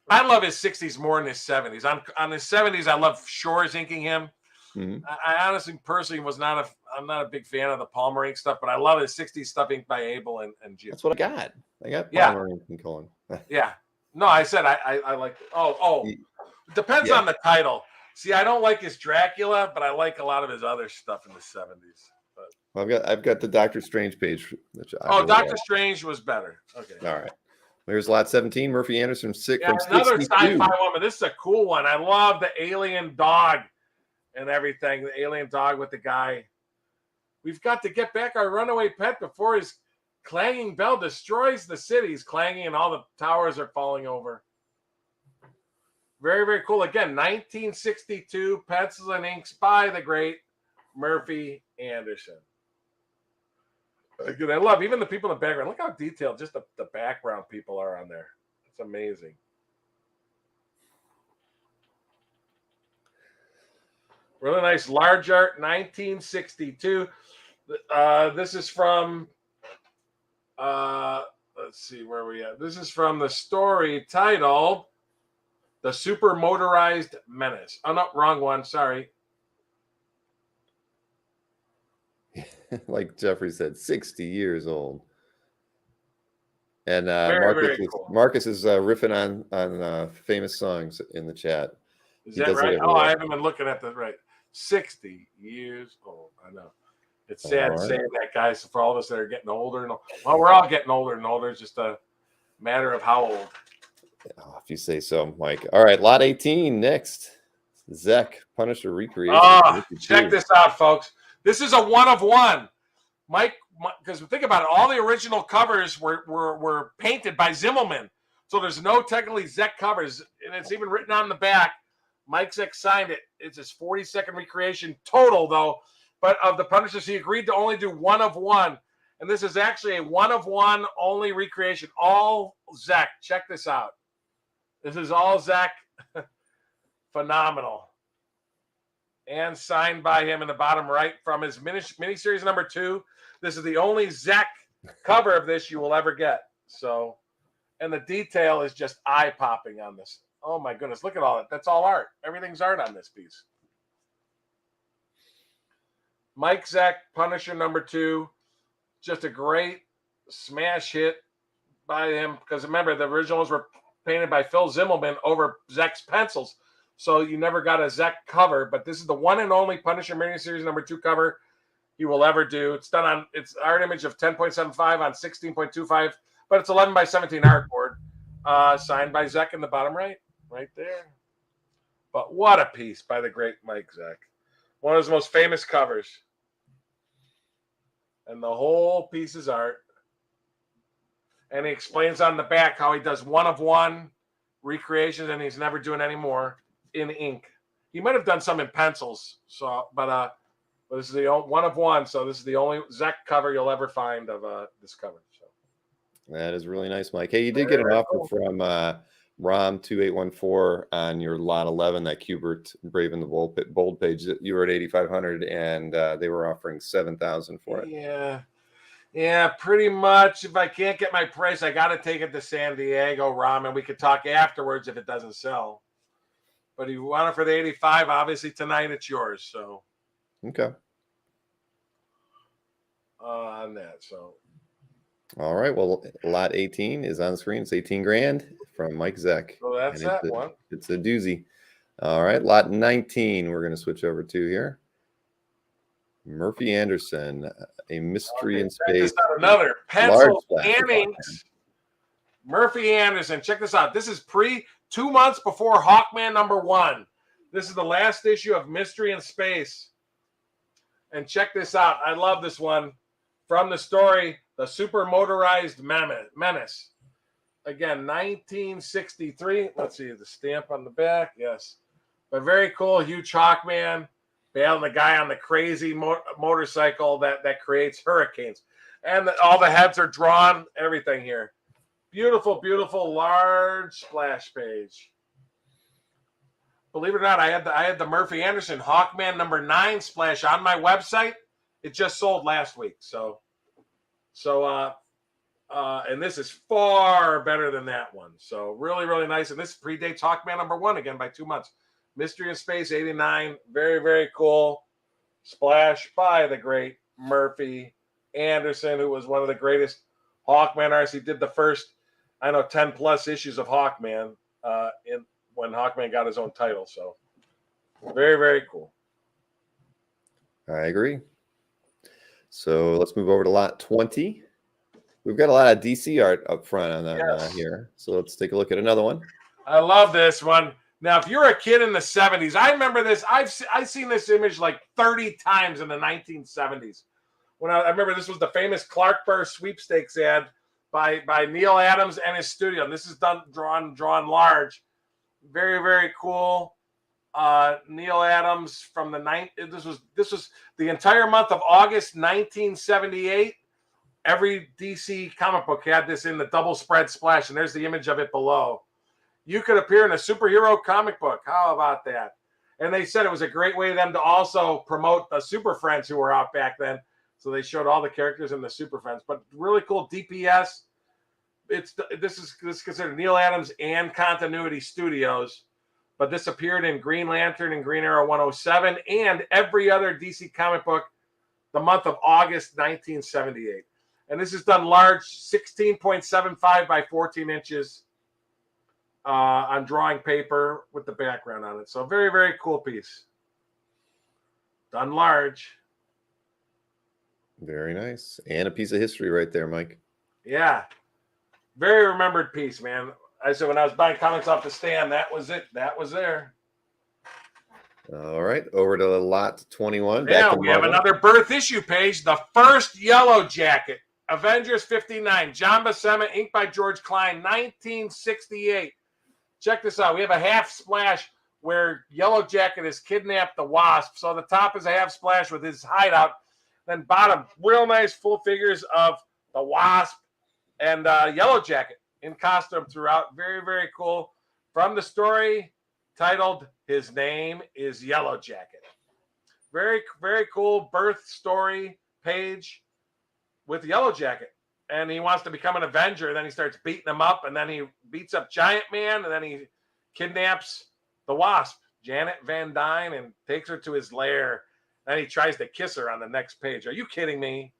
I love his 60s more than his 70s. On his 70s, I love Shores inking him. Mm-hmm. I honestly, personally, I'm not a big fan of the Palmer ink stuff, but I love his 60s stuff inked by Abel and Jim. That's what I got. I got Yeah. Palmer and Colan. Yeah. No, I said I like. Depends on the title. See, I don't like his Dracula, but I like a lot of his other stuff in the 70s. But I've got the Doctor Strange page. Which Doctor Strange was better. Okay. All right. There's lot 17. Murphy Anderson from Another 62. sci-fi woman. This is a cool one. I love the alien dog and everything. The alien dog with the guy. We've got to get back our runaway pet before his clanging bell destroys the city. He's clanging and all the towers are falling over. Very, very cool. Again, 1962, pencils and inks by the great Murphy Anderson. Again, I love even the people in the background. Look how detailed just the background people are on there. It's amazing. Really nice large art, 1962. This is from, let's see where we at. This is from the story titled The Super Motorized Menace. Oh, no, wrong one. Sorry. Like Jeffrey said, 60 years old. And Very cool. Marcus is riffing on famous songs in the chat. Is that right? Oh, I haven't been looking at the right. 60 years old. I know. It's sad saying that, guys, for all of us that are getting older. And well, we're all getting older and older. It's just a matter of how old. Oh, if you say so, Mike. All right, lot 18 next. Zek, Punisher Recreation. Check this out, folks. This is a one of one. Mike, because think about it, all the original covers were painted by Zimmelman. So there's no technically Zek covers, and it's even written on the back. Mike Zek signed it. It's his 42nd recreation total, though, but of the Punishers, he agreed to only do one of one. And this is actually a one of one only recreation. All Zek. Check this out. This is all Zek. Phenomenal. And signed by him in the bottom right from his miniseries number 2. This is the only Zek cover of this you will ever get. So, and the detail is just eye-popping on this. Oh my goodness, look at all that. That's all art. Everything's art on this piece. Mike Zek, Punisher number 2. Just a great smash hit by him. Because remember, the originals were painted by Phil Zimmelman over Zek's pencils. So you never got a Zek cover, but this is the one and only Punisher miniseries number 2 cover he will ever do. It's done on, it's art image of 10.75 on 16.25, but it's 11 by 17 artboard, signed by Zek in the bottom right there. But what a piece by the great Mike Zek. One of his most famous covers. And the whole piece is art. And he explains on the back how he does one of one recreations and he's never doing any more in ink. He might have done some in pencils, so but this is the one of one. So this is the only Zek cover you'll ever find of this cover. So that is really nice, Mike. Hey, you did get an offer from Rom 2814 on your lot 11, that Kubert Brave in the Bold page. That you were at 8,500, and they were offering 7,000 for it. Yeah, pretty much. If I can't get my price, I got to take it to San Diego, Rom, and we could talk afterwards if it doesn't sell. But if you want it for the 85, obviously tonight it's yours. So okay. On that, so all right. Well, lot 18 is on screen. It's 18 grand from Mike Zek. So that's that one. It's a doozy. All right, lot 19. We're going to switch over to here. Murphy Anderson, A Mystery in Space. Another pencil and inks. Murphy Anderson. Check this out. This is 2 months before Hawkman number 1. This is the last issue of Mystery in Space. And check this out. I love this one. From the story, The Super Motorized Menace. Again, 1963. Let's see the stamp on the back. Yes. But very cool. Huge Hawkman battling the guy on the crazy motorcycle that creates hurricanes. And all the heads are drawn. Everything here. Beautiful, beautiful, large splash page. Believe it or not, I had the Murphy Anderson Hawkman number 9 splash on my website. It just sold last week. So And this is far better than that one. So really, really nice. And this predates Hawkman #1 again by 2 months. Mystery in Space 89. Very, very cool. Splash by the great Murphy Anderson, who was one of the greatest Hawkman artists. He did the first, 10 plus issues of Hawkman when Hawkman got his own title. So very, very cool. I agree. So let's move over to lot 20. We've got a lot of DC art up front on that here. So let's take a look at another one. I love this one. Now, if you're a kid in the 70s, I remember this. I've seen this image like 30 times in the 1970s. When I remember this was the famous Clark Burr sweepstakes ad by Neal Adams and his studio. And this is drawn large. Very, very cool. Neal Adams from the this was the entire month of August 1978. Every DC comic book had this in the double spread splash, and there's the image of it below. You could appear in a superhero comic book. How about that? And they said it was a great way for them to also promote the Super Friends who were out back then. So they showed all the characters in the Super Friends. But really cool DPS. This is considered Neal Adams and Continuity Studios. But this appeared in Green Lantern and Green Arrow 107 and every other DC comic book the month of August 1978. And this is done large, 16.75 by 14 inches on drawing paper with the background on it. So very, very cool piece. Done large. Very nice. And a piece of history right there, Mike. Yeah. Very remembered piece, man. I said when I was buying comics off the stand, that was it. That was there. All right. Over to lot 21. Yeah, we have another birth issue page. The first Yellowjacket. Avengers 59, John Buscema, inked by George Klein, 1968. Check this out. We have a half splash where Yellowjacket has kidnapped the Wasp. So the top is a half splash with his hideout. Then bottom, real nice full figures of the Wasp and Yellowjacket in costume throughout. Very, very cool. From the story titled His Name is Yellowjacket. Very, very cool birth story page with Yellowjacket, and he wants to become an Avenger, and then he starts beating him up, and then he beats up Giant Man, and then he kidnaps the Wasp, Janet Van Dyne, and takes her to his lair. Then he tries to kiss her on the next page. Are you kidding me?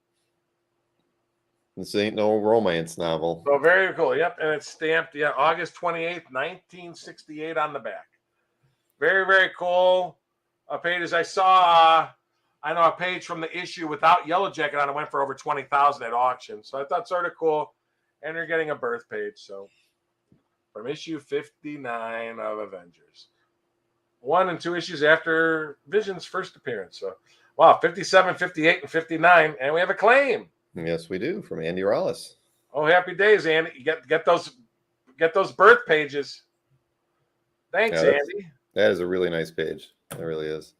This ain't no romance novel. So very cool. Yep, and it's stamped, August 28th, 1968 on the back. Very, very cool pages. I saw... I know a page from the issue without Yellowjacket on it went for over 20,000 at auction. So I thought sort of cool. And you're getting a birth page. So from issue 59 of Avengers. 1 and 2 issues after Vision's first appearance. So wow, 57, 58, and 59. And we have a claim. Yes, we do, from Andy Rollis. Oh, happy days, Andy. You get those birth pages. Thanks, Andy. That is a really nice page. It really is.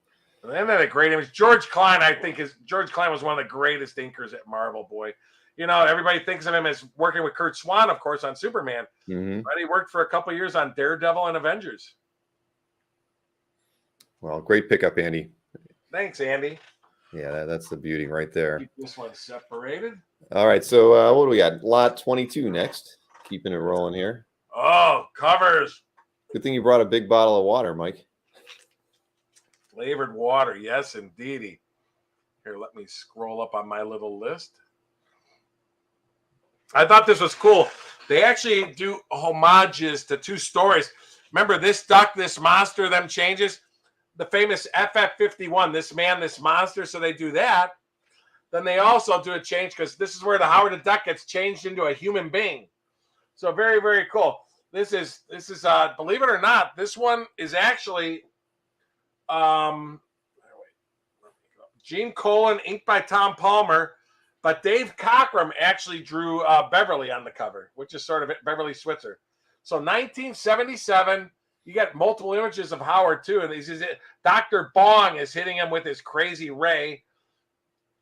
And then a great image. George Klein, George Klein was one of the greatest inkers at Marvel, boy. Everybody thinks of him as working with Kurt Swan, of course, on Superman. Mm-hmm. But he worked for a couple of years on Daredevil and Avengers. Well, great pickup, Andy. Thanks, Andy. Yeah, that's the beauty right there. Keep this one separated. All right, so what do we got? Lot 22 next. Keeping it rolling here. Oh, covers. Good thing you brought a big bottle of water, Mike. Flavored water, yes, indeedy. Here, let me scroll up on my little list. I thought this was cool. They actually do homages to 2 stories. Remember this duck, this monster, them changes? The famous FF51, this man, this monster. So they do that. Then they also do a change because this is where the Howard the Duck gets changed into a human being. So very, very cool. This is believe it or not, this one is actually Gene Colan, inked by Tom Palmer, but Dave Cockrum actually drew Beverly on the cover, which is sort of Beverly Switzer. So 1977, you got multiple images of Howard too, and Dr. Bong is hitting him with his crazy ray.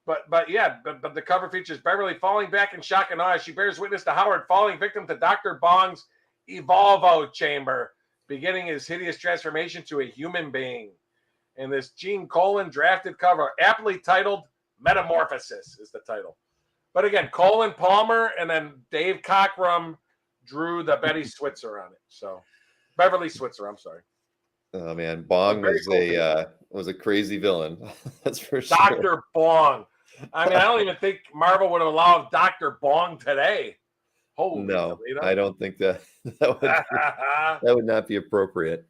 But the cover features Beverly falling back in shock and awe as she bears witness to Howard falling victim to Dr. Bong's Evolvo chamber, beginning his hideous transformation to a human being. And this Gene Colan drafted cover, aptly titled Metamorphosis, is the title. But again, Colan Palmer and then Dave Cockrum drew the Betty Switzer on it. So Beverly Switzer, I'm sorry. Oh man, Bong was a crazy villain. That's for sure. Dr. Bong. I mean, I don't even think Marvel would allow Dr. Bong today. Holy no, Toledo. I don't think that would not be appropriate.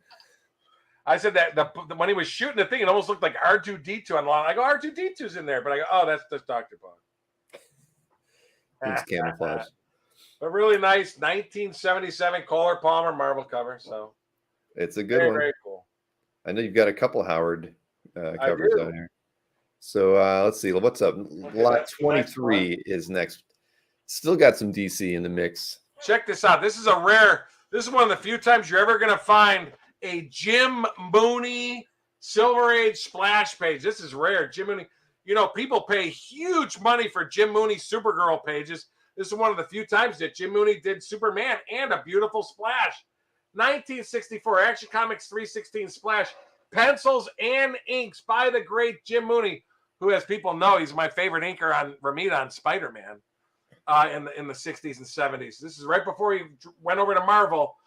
I said that when he was shooting the thing, it almost looked like R2D2 on the line. I go, R2D2's in there, but I go, oh, that's just Dr. Bong. It's camouflage. But really nice 1977 Kohler Palmer Marvel cover. So it's a good one. Very cool. I know you've got a couple Howard covers on here. So let's see. What's up? Lot 23 is next. Still got some DC in the mix. Check this out. This is one of the few times you're ever going to find a Jim Mooney Silver Age splash page. This is rare. Jim Mooney. You know, people pay huge money for Jim Mooney Supergirl pages. This is one of the few times that Jim Mooney did Superman and a beautiful splash. 1964 Action Comics 316 splash. Pencils and inks by the great Jim Mooney, who, as people know, he's my favorite inker on Romita on Spider-Man in the 60s and 70s. This is right before he went over to Marvel.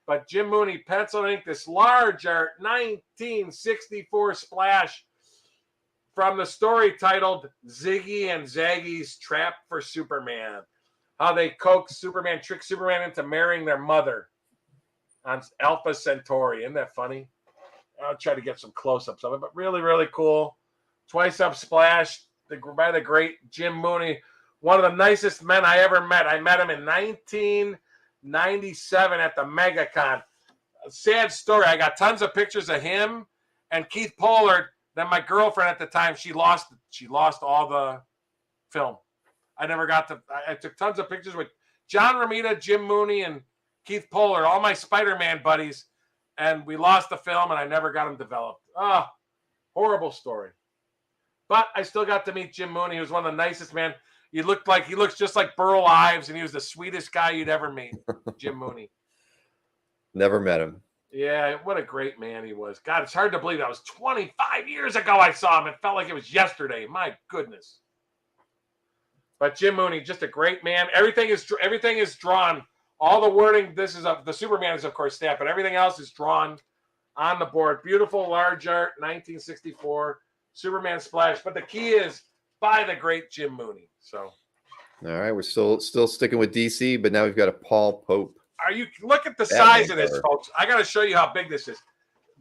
But Jim Mooney pencil and ink this large art 1964 splash from the story titled Ziggy and Zaggy's Trap for Superman. How they trick Superman into marrying their mother on Alpha Centauri. Isn't that funny? I'll try to get some close-ups of it, but really, really cool. Twice up splash by the great Jim Mooney. One of the nicest men I ever met. I met him in 1997 at the MegaCon. A sad story. I got tons of pictures of him and Keith Pollard. Then my girlfriend at the time, she lost all the film. I took tons of pictures with John Romita, Jim Mooney, and Keith Pollard, all my Spider-Man buddies, and we lost the film, and I never got them developed. Horrible story. But I still got to meet Jim Mooney. He was one of the nicest men. He looks just like Burl Ives, and he was the sweetest guy you'd ever meet, Jim Mooney. Never met him. Yeah, what a great man he was. God, it's hard to believe that was 25 years ago I saw him. It felt like it was yesterday. My goodness. But Jim Mooney, just a great man. Everything is drawn. All the wording, the Superman is, of course, stamped, but everything else is drawn on the board. Beautiful, large art, 1964, Superman splash. But the key is by the great Jim Mooney. So, all right, we're still sticking with DC, but now we've got a Paul Pope. Look at the size of this, folks. I got to show you how big this is.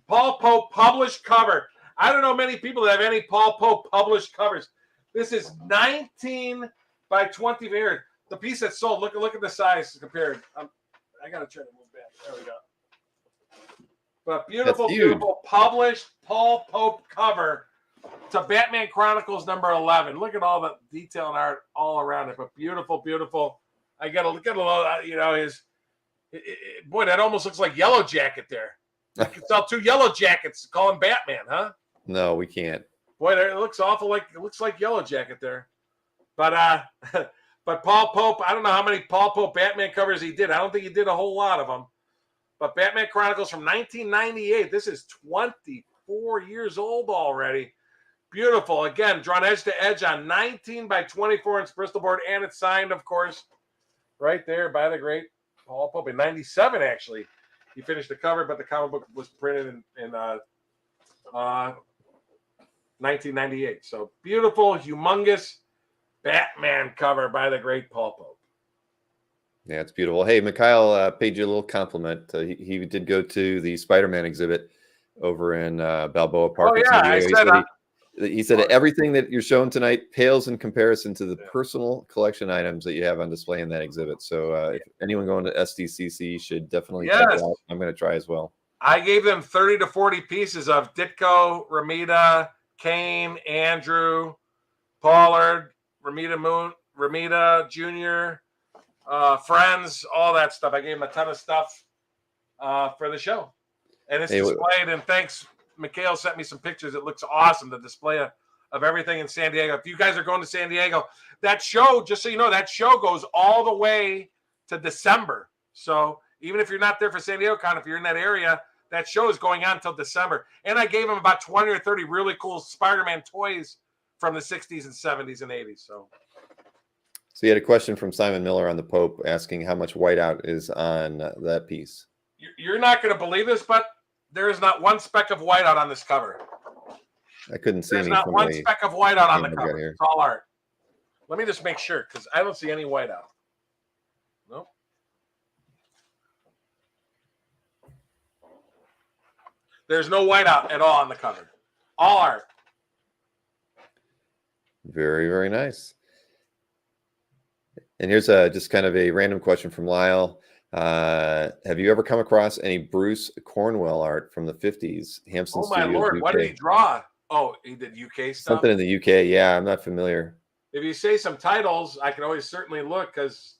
Paul Pope published cover. I don't know many people that have any Paul Pope published covers. This is 19 by 20 here. The piece that's sold, look at the size compared. I got to try to move back. There we go. But beautiful published Paul Pope cover to Batman Chronicles number 11. Look at all the detail and art all around it. But beautiful. I got to look at a little, boy, that almost looks like Yellowjacket there. You can sell 2 Yellowjackets, call him Batman, huh? No, we can't. Boy, it looks like Yellowjacket there. But but Paul Pope, I don't know how many Paul Pope Batman covers he did. I don't think he did a whole lot of them. But Batman Chronicles from 1998. This is 24 years old already. Beautiful. Again, drawn edge to edge on 19 by 24 inch Bristol board, and it's signed, of course, right there by the great Paul Pope. In 97, actually, he finished the cover, but the comic book was printed in 1998. So beautiful, humongous Batman cover by the great Paul Pope. Yeah, it's beautiful. Hey, Mikhail paid you a little compliment. He did go to the Spider-Man exhibit over in Balboa Park. Oh, yeah. He said everything that you're showing tonight pales in comparison to the personal collection items that you have on display in that exhibit. So if anyone going to SDCC should definitely check it out. I'm going to try as well. I gave them 30 to 40 pieces of Ditko, Romita, Kane, Andrew, Pollard, Romita Jr., Friends, all that stuff. I gave them a ton of stuff for the show. And it's displayed, and thanks, Mikhail sent me some pictures. It looks awesome, the display of everything in San Diego. If you guys are going to San Diego, that show, just so you know, that show goes all the way to December. So even if you're not there for San Diego Con, if you're in that area, that show is going on until December. And I gave them about 20 or 30 really cool Spider-Man toys from the 60s and 70s and 80s. So So you had a question from Simon Miller on the Pope asking how much whiteout is on that piece. You're not going to believe this, but there is not one speck of whiteout on this cover. I couldn't see There's any. not one speck of whiteout on the cover. Here. It's all art. Let me just make sure, because I don't see any whiteout. Nope. There's no whiteout at all on the cover. All art. Very, very nice. And here's just kind of a random question from Lyle. Have you ever come across any Bruce Cornwell art from the 50s? Hampson Oh, my Studios, Lord. UK. What did he draw? Oh, he did UK stuff? Something in the UK. Yeah, I'm not familiar. If you say some titles, I can always certainly look, because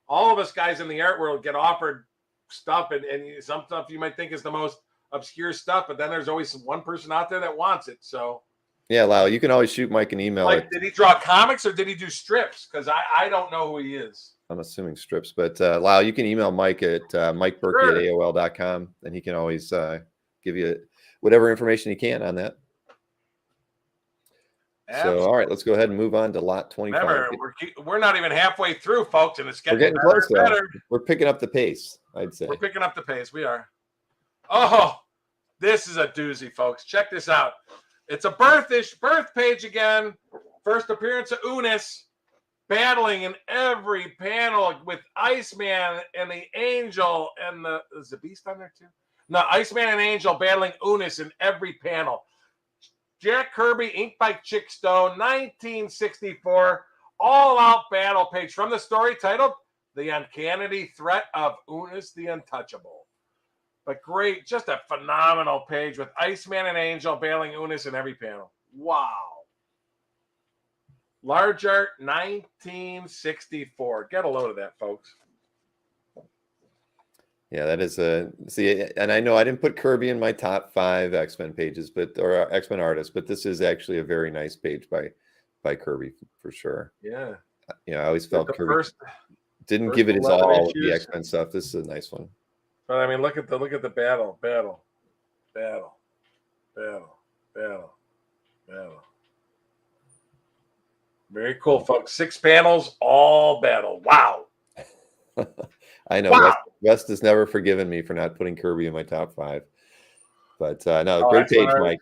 all of us guys in the art world get offered stuff, and some stuff you might think is the most obscure stuff, but then there's always one person out there that wants it. So yeah, Lyle, you can always shoot Mike an email. Like, did he draw comics or did he do strips? Because I don't know who he is. I'm assuming strips, but Lyle, you can email Mike at MikeBurkey@AOL.com, and he can always give you whatever information he can on that. Absolutely. So, all right, let's go ahead and move on to lot 25. Remember, we're not even halfway through, folks, and it's getting close. Better. We're picking up the pace, I'd say. We're picking up the pace. We are. Oh, this is a doozy, folks. Check this out. It's a birth page again. First appearance of Unis battling in every panel with Iceman and the Angel and is the Beast on there too? No, Iceman and Angel battling Unis in every panel. Jack Kirby, inked by Chick Stone, 1964, all-out battle page from the story titled The Uncanny Threat of Unis the Untouchable. But great, just a phenomenal page with Iceman and Angel battling Unis in every panel. Wow. Large art, 1964. Get a load of that, folks. Yeah, that is see, and I know I didn't put Kirby in my top 5 X-Men pages, or X-Men artists, but this is actually a very nice page by Kirby for sure. Yeah. You know, I always felt Kirby didn't give it his all with the X-Men stuff. This is a nice one. But I mean, look at the battle. Very cool, folks. 6 panels, all battle. Wow. I know. Wow. West has never forgiven me for not putting Kirby in my top 5. But no, great page, Mike.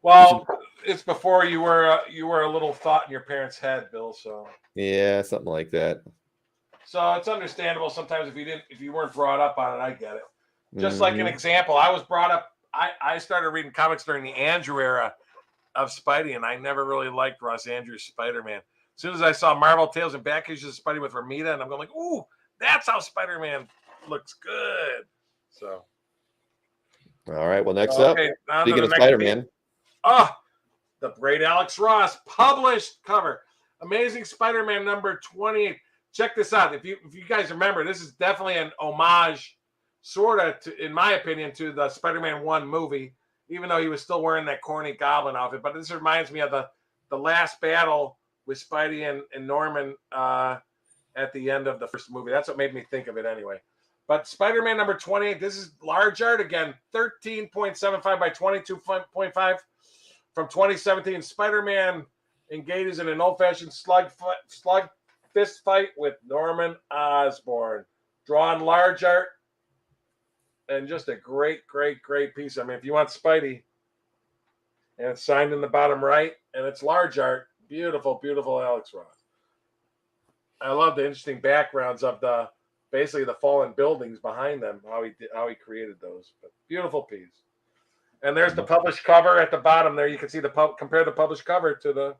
Well, it's before you were a little thought in your parents' head, Bill. So yeah, something like that. So it's understandable sometimes if you weren't brought up on it. I get it. Just like an example, I was brought up. I started reading comics during the Andrew era of Spidey, and I never really liked Ross Andrews' Spider-Man. As soon as I saw Marvel Tales and Back Issues of Spidey with Romita, and I'm going like, ooh, that's how Spider-Man looks good. So, all right. Well, next up, speaking of Spider-Man, the great Alex Ross published cover, Amazing Spider-Man number 28. Check this out. If you guys remember, this is definitely an homage, sort of, in my opinion, to the Spider-Man 1 movie, even though he was still wearing that corny Goblin outfit. But this reminds me of the last battle with Spidey and Norman at the end of the first movie. That's what made me think of it anyway. But Spider-Man number 28, this is large art again, 13.75 by 22.5 from 2017. Spider-Man engages in an old-fashioned slug fist fight with Norman Osborn. Drawn large art and just a great piece. I mean, if you want Spidey, and it's signed in the bottom right, and it's large art, beautiful Alex Ross. I love the interesting backgrounds of basically the fallen buildings behind them, how he created those. But beautiful piece. And there's the published cover at the bottom there. You can see compare the published cover to the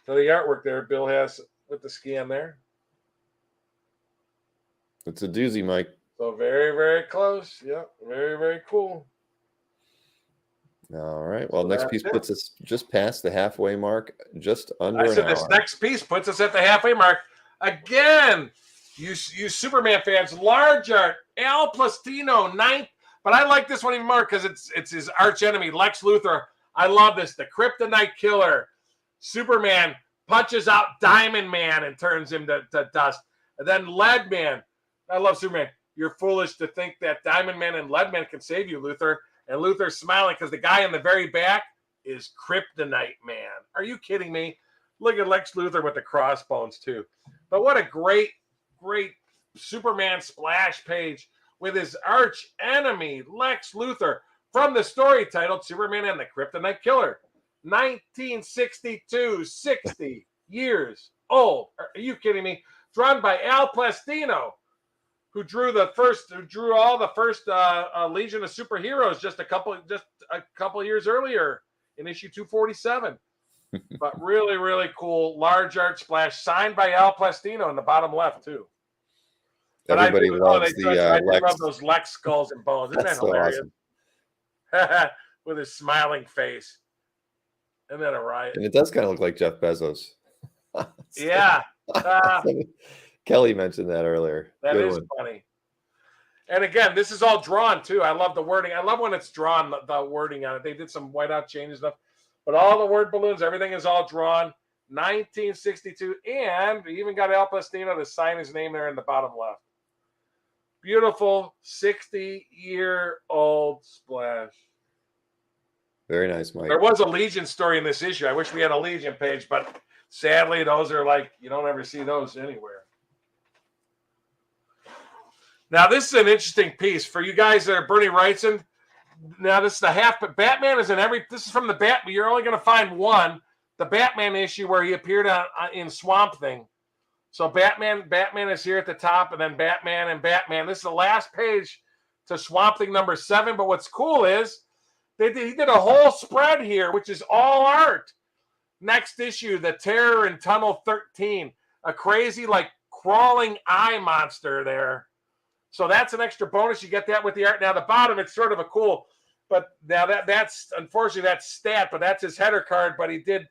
artwork there Bill has with the scan there. It's a doozy, Mike. So very close. Yeah, very cool. All right. Well, next piece puts us just past the halfway mark, just under an hour. This next piece puts us at the halfway mark. Again, you Superman fans, large art, Al Plastino, 9th. But I like this one even more because it's his arch enemy, Lex Luthor. I love this. The Kryptonite Killer. Superman punches out Diamond Man and turns him to dust. And then Lead Man. I love Superman. You're foolish to think that Diamond Man and Lead Man can save you, Luthor. And Luthor's smiling because the guy in the very back is Kryptonite Man. Are you kidding me? Look at Lex Luthor with the crossbones too. But what a great Superman splash page with his arch enemy Lex Luthor from the story titled Superman and the Kryptonite Killer. 1962, 60 years old. Are you kidding me? Drawn by Al Plastino, who drew all the first Legion of Superheroes just a couple years earlier in issue 247. But really, really cool, large art splash signed by Al Plastino in the bottom left too. But Everybody loves I Lex. love those Lex skulls and bones. Isn't that hilarious? Awesome. With his smiling face. Isn't that a riot? And it does kind of look like Jeff Bezos. Yeah. Kelly mentioned that earlier. That Good is one. funny. And again, this is all drawn too. I love the wording. I love when it's drawn, the wording on it. They did some whiteout changes stuff. But all the word balloons, everything is all drawn. 1962. And we even got Al Plastino to sign his name there in the bottom left. Beautiful 60-year-old splash. Very nice, Mike. There was a Legion story in this issue. I wish we had a Legion page, but sadly, those are like, you don't ever see those anywhere. Now, this is an interesting piece for you guys that are Bernie Wrightson. Now, this is the half, but Batman is in every, this is from the Batman. You're only going to find one, the Batman issue where he appeared in Swamp Thing. So Batman is here at the top, and then Batman and Batman. This is the last page to Swamp Thing number 7. But what's cool is he did a whole spread here, which is all art. Next issue, the Terror in Tunnel 13, a crazy like crawling eye monster there. So that's an extra bonus. You get that with the art. Now the bottom, it's sort of a cool, but now that's unfortunately that's stat, but that's his header card. But he did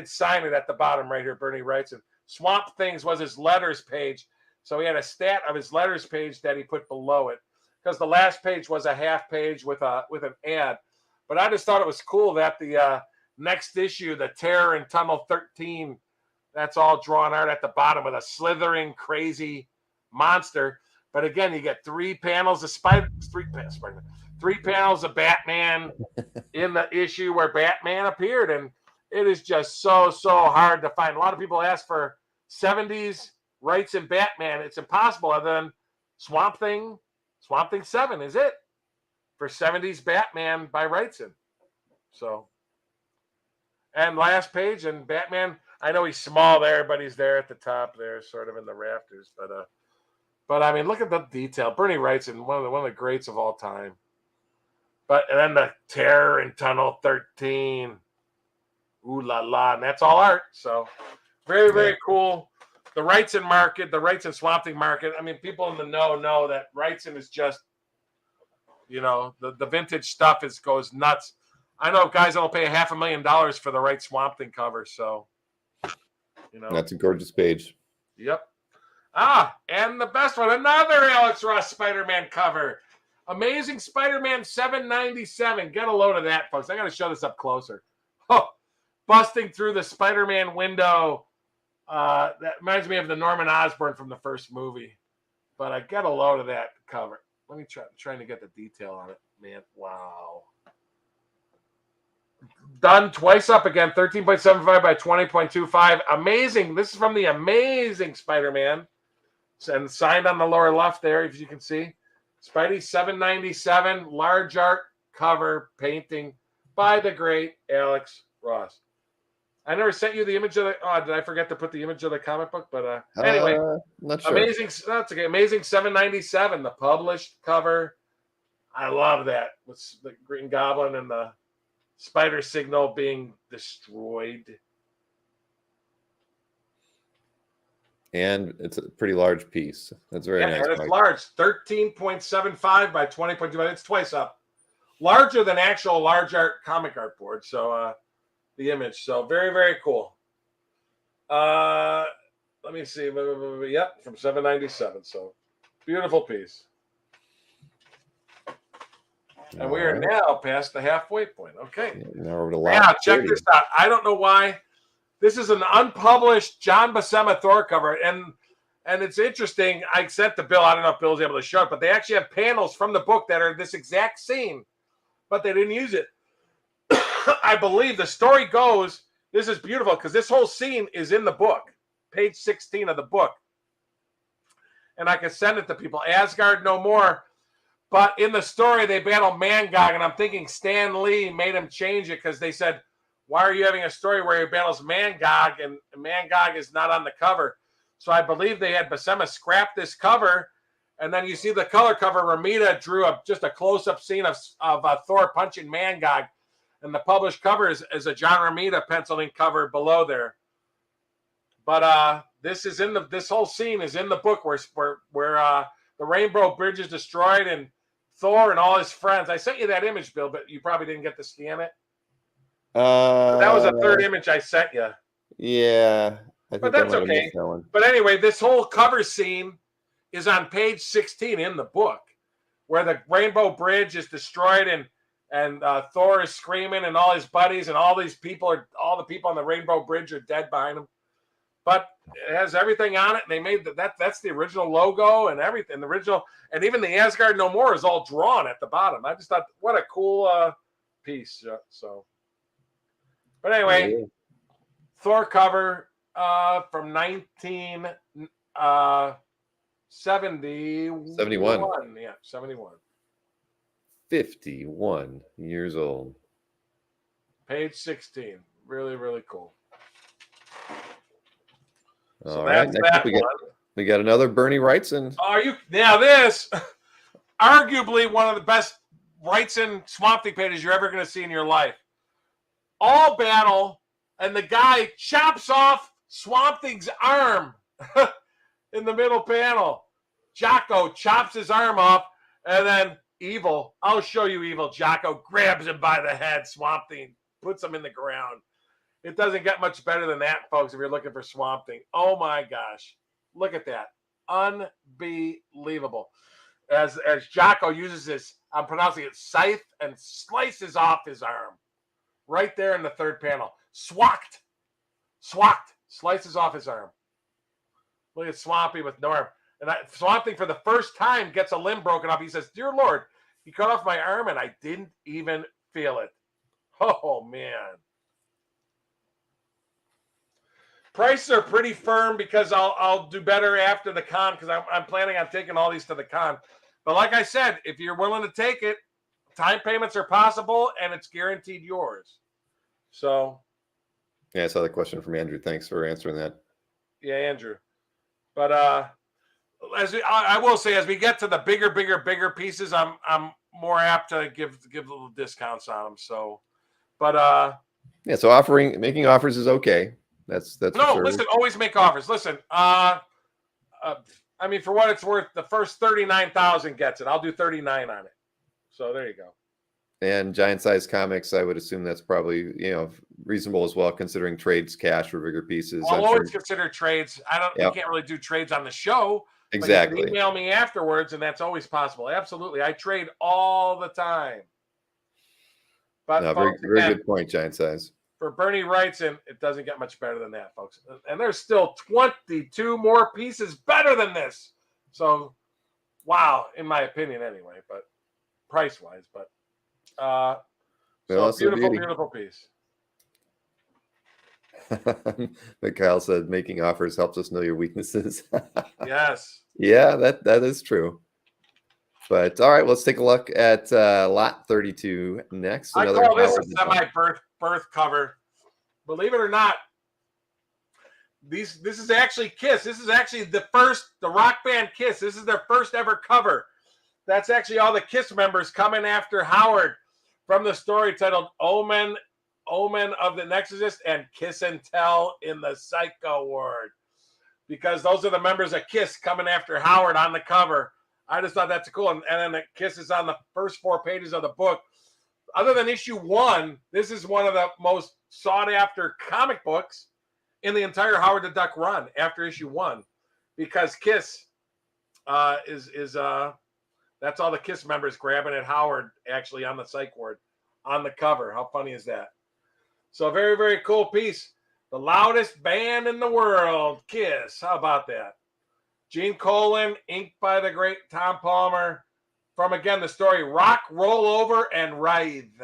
sign it at the bottom right here. Bernie Wrightson. Swamp Things was his letters page, so he had a stat of his letters page that he put below it because the last page was a half page with an ad. But I just thought it was cool that the next issue, the Terror in Tunnel 13, that's all drawn art at the bottom with a slithering crazy monster. But again, you get 3 panels of three panels of Batman in the issue where Batman appeared, and it is just so hard to find. A lot of people ask for 70s Wrightson Batman. It's impossible other than Swamp Thing 7 is it for 70s Batman by Wrightson. So, and last page, and Batman, I know he's small there, but he's there at the top there, sort of in the rafters. But I mean, look at the detail. Bernie Wrightson, one of the greats of all time. But and then the Terror in Tunnel 13. Ooh la la, and that's all art. So very cool. The Wrightson market, the Wrightson Swamp Thing market. I mean, people in the know that Wrightson is just, the vintage stuff goes nuts. I know guys that'll pay $500,000 for the right Swamp Thing cover. So, that's a gorgeous page. Yep. And the best one, another Alex Ross Spider-Man cover. Amazing Spider-Man 797. Get a load of that, folks. I got to show this up closer. Oh, busting through the Spider-Man window. That reminds me of the Norman Osborn from the first movie. But I get a load of that cover. Let me trying to get the detail on it. Man, wow. Done twice up again. 13.75 by 20.25. Amazing. This is from the Amazing Spider-Man. And signed on the lower left there, if you can see. Spidey 797, large art cover painting by the great Alex Ross. I never sent you the image of the. Oh, did I forget to put the image of the comic book? But anyway, not sure. Amazing. That's okay. Amazing 797, the published cover. I love that with the Green Goblin and the Spider Signal being destroyed. And it's a pretty large piece. That's very nice. And it's large, 13.75 by 20.25. It's twice up. Larger than actual large art comic art board. So the image. So very cool. Let me see. Yep, from 797. So beautiful piece. And we are now past the halfway point. Okay. Now we're to now check this out. I don't know why. This is an unpublished John Buscema Thor cover, and it's interesting. I sent the Bill. I don't know if Bill's able to show it, but they actually have panels from the book that are this exact scene, but they didn't use it. I believe the story goes This is beautiful because this whole scene is in the book, page 16 of the book. And I can send it to people. Asgard no more. But in the story, they battle Mangog, and I'm thinking Stan Lee made him change it because they said, why are you having a story where he battles Mangog, and Mangog is not on the cover? So I believe they had Buscema scrap this cover, and then you see the color cover. Romita drew just a close-up scene of Thor punching Mangog, and the published cover is a John Romita penciled in cover below there. But this whole scene is in the book where the Rainbow Bridge is destroyed and Thor and all his friends. I sent you that image, Bill, but you probably didn't get to scan it. That was a third image I sent you. Yeah. But that's okay. But anyway, this whole cover scene is on page 16 in the book, where the Rainbow Bridge is destroyed and Thor is screaming and all his buddies and all the people on the Rainbow Bridge are dead behind him. But it has everything on it. And they made that's the original logo and everything. The original, and even the Asgard No More is all drawn at the bottom. I just thought, what a cool piece. So, but anyway, yeah. Thor cover from 1971. Yeah, 71. 51 years old. Page 16. Really, really cool. All right, next up we got another Bernie Wrightson. Now this, arguably one of the best Wrightson Swamp Thing pages you're ever going to see in your life. All battle, and the guy chops off Swamp Thing's arm in the middle panel. Jocko chops his arm off, and then Evil, I'll show you Evil, Jocko grabs him by the head, Swamp Thing, puts him in the ground. It doesn't get much better than that, folks, if you're looking for Swamp Thing. Oh, my gosh. Look at that. Unbelievable. As Jocko uses this, I'm pronouncing it, scythe, and slices off his arm. Right there in the third panel. Swacked. Slices off his arm. Look at Swampy with no arm. And Swamp Thing, for the first time, gets a limb broken off. He says, "Dear Lord, he cut off my arm, and I didn't even feel it." Oh, man. Prices are pretty firm because I'll do better after the con because I'm planning on taking all these to the con. But like I said, if you're willing to take it, time payments are possible and it's guaranteed yours. So. Yeah, I saw the question from Andrew. Thanks for answering that. Yeah, Andrew. But I will say, as we get to the bigger pieces, I'm more apt to give little discounts on them. So, but yeah. So making offers is okay. That's no. Sure. Listen, always make offers. Listen, I mean, for what it's worth, the first 39,000 gets it. I'll do 39 on it. So there you go. And giant size comics, I would assume that's probably reasonable as well, considering trades cash for bigger pieces. I'll always consider trades. You can't really do trades on the show. Exactly. But you can email me afterwards, and that's always possible. Absolutely, I trade all the time. But no, folks, very good point, giant size. For Bernie Wrightson, it doesn't get much better than that, folks. And there's still 22 more pieces better than this. So, wow, in my opinion, anyway. But price-wise, but beautiful piece. But Kyle said, making offers helps us know your weaknesses. Yes. Yeah, that is true. But all right, let's take a look at lot 32 next. I call this a semi-birth cover. Believe it or not, this is actually Kiss. This is actually the rock band Kiss. This is their first ever cover. That's actually all the Kiss members coming after Howard from the story titled Omen of the Nexus and Kiss and Tell in the Psycho Ward. Because those are the members of Kiss coming after Howard on the cover. I just thought that's cool. And then the Kiss is on the first 4 pages of the book. Other than issue 1, this is one of the most sought-after comic books in the entire Howard the Duck run after issue 1. Because Kiss is that's all the Kiss members grabbing at Howard actually on the psych ward on the cover. How funny is that? So very, very cool piece. The loudest band in the world, Kiss. How about that? Gene Colan, inked by the great Tom Palmer. From, again, the story Rock, Roll Over, and Writhe.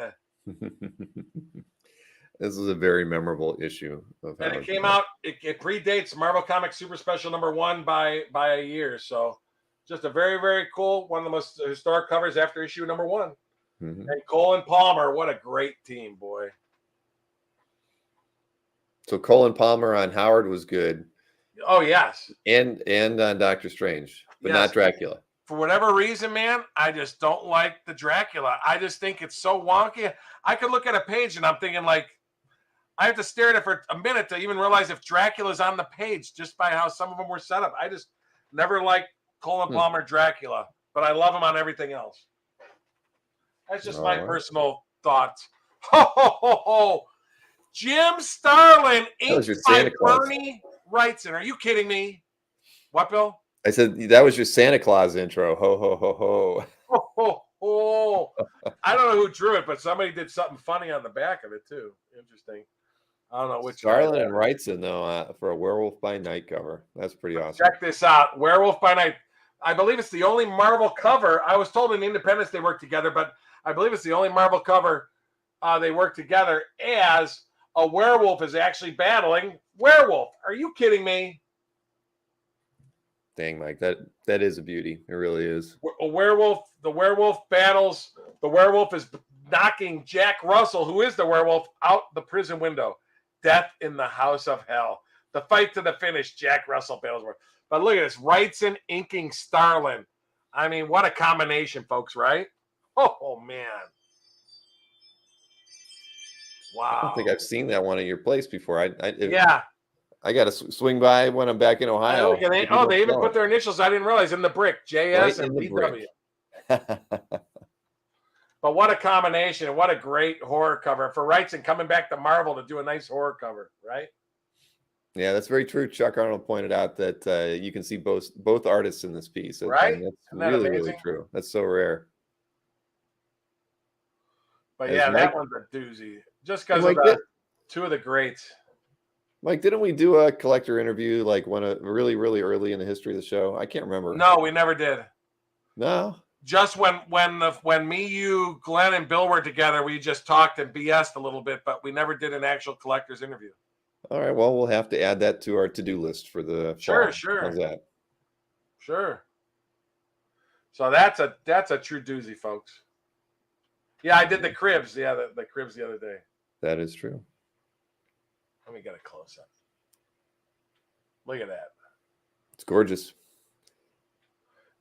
This was a very memorable issue of And Howard. it came out, it predates Marvel Comics Super Special #1 by a year. So just a very, very cool, one of the most historic covers after issue #1. Mm-hmm. And Colan Palmer, what a great team, boy. So Colan Palmer on Howard was good. Oh, yes. And on Doctor Strange, but not Dracula. For whatever reason, man, I just don't like the Dracula. I just think it's so wonky. I could look at a page and I'm thinking, like, I have to stare at it for a minute to even realize if Dracula's on the page just by how some of them were set up. I just never liked Colan Palmer Dracula, but I love him on everything else. That's just my personal thoughts. Ho, ho, ho, ho. Jim Starlin, inked by Bernie Wrightson. Are you kidding me? What, Bill? I said that was your Santa Claus intro. Ho, ho, ho, ho. Ho, ho, ho. I don't know who drew it, but somebody did something funny on the back of it, too. Interesting. I don't know which. Starlin and Wrightson, though, for a Werewolf by Night cover. That's pretty awesome. Check this out. Werewolf by Night. I believe it's the only Marvel cover. I was told in Independence they work together, but I believe it's the only Marvel cover they work together as a werewolf is actually battling werewolf. Are you kidding me? Dang, Mike, that is a beauty. It really is. A werewolf. The werewolf battles. The werewolf is knocking Jack Russell, who is the werewolf, out the prison window. Death in the House of Hell. The fight to the finish. Jack Russell battles. But look at this. Wrightson inking Starlin. I mean, what a combination, folks, right? Oh man. Wow. I don't think I've seen that one at your place before. Yeah. I got to swing by when I'm back in Ohio. They even put their initials. I didn't realize in the brick, JS right and BW. But what a combination! What a great horror cover for Wrightson coming back to Marvel to do a nice horror cover, right? Yeah, that's very true. Chuck Arnold pointed out that you can see both artists in this piece. Right? And that's really true. That's so rare. But yeah, that one's a doozy. Just because of two of the greats. Mike, didn't we do a collector interview like really, really early in the history of the show? I can't remember. No, we never did. No. Just when me, you, Glenn, and Bill were together, we just talked and BS'd a little bit, but we never did an actual collector's interview. All right. Well, we'll have to add that to our to-do list for the fall. Sure. How's that? Sure. So that's a true doozy, folks. Yeah, I did the cribs. Yeah, the cribs the other day. That is true. Let me get a close up. Look at that. It's gorgeous.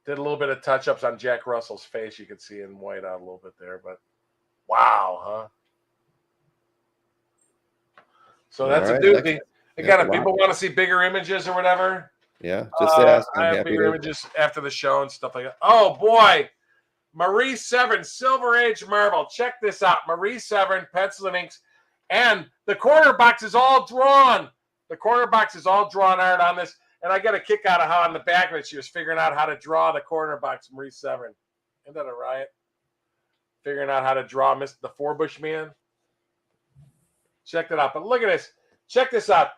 Did a little bit of touch-ups on Jack Russell's face. You could see in white out a little bit there, but wow, huh? So that's a doozy. Again, if people want to see bigger images or whatever, yeah, just ask. I have bigger images after the show and stuff like that. Oh boy, Marie Severin, Silver Age Marvel. Check this out, Marie Severin, pencil and inks, and the corner box is all drawn. The corner box is all drawn art on this, and I get a kick out of how on the back of it she was figuring out how to draw the corner box. Marie Severin, isn't that a riot? Figuring out how to draw the Four-Bush Man. Check that out. But look at this. Check this out.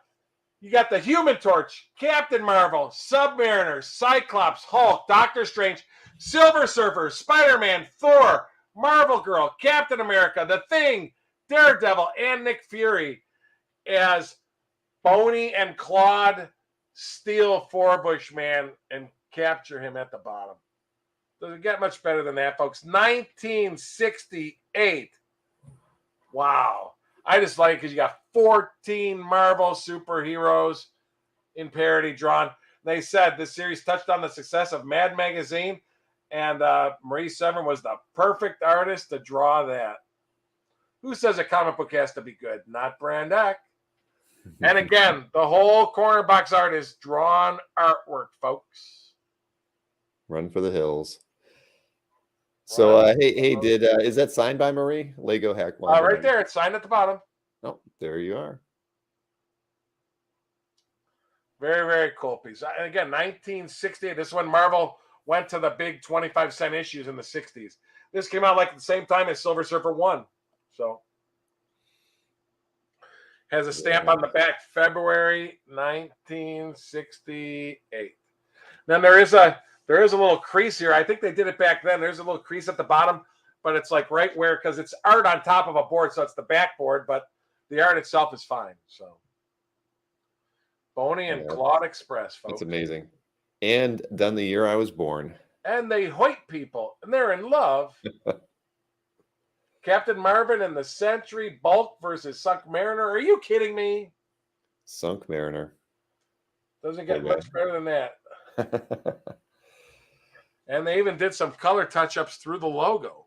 You got the Human Torch, Captain Marvel, Submariner, Cyclops, Hulk, Doctor Strange, Silver Surfer, Spider-Man, Thor, Marvel Girl, Captain America, The Thing, Daredevil, and Nick Fury as Boney and Claude steal Four-Bush Man and capture him at the bottom. Doesn't get much better than that, folks. 1968. Wow. I just like it because you got 14 Marvel superheroes in parody drawn. They said this series touched on the success of Mad Magazine, and Marie Severin was the perfect artist to draw that. Who says a comic book has to be good? Not Brand X. And again, the whole corner box art is drawn artwork, folks. Run for the hills. So, is that signed by Marie? Lego Hack One. Right there. It's signed at the bottom. Oh, there you are. Very, very cool piece. And again, 1968. This is when Marvel went to the big 25-cent issues in the 60s. This came out like at the same time as Silver Surfer 1. So, has a stamp on the back, February 1968. Then there is a little crease here. I think they did it back then. There's a little crease at the bottom, but it's like right where, because it's art on top of a board, so it's the backboard, but the art itself is fine. So Boney and Claude Express, folks. It's amazing. And done the year I was born. And they Hoyt people, and they're in love. Captain Marvin and the Century, Bulk versus Sunk Mariner. Are you kidding me? Sunk Mariner. Doesn't get much better than that. And they even did some color touch-ups through the logo.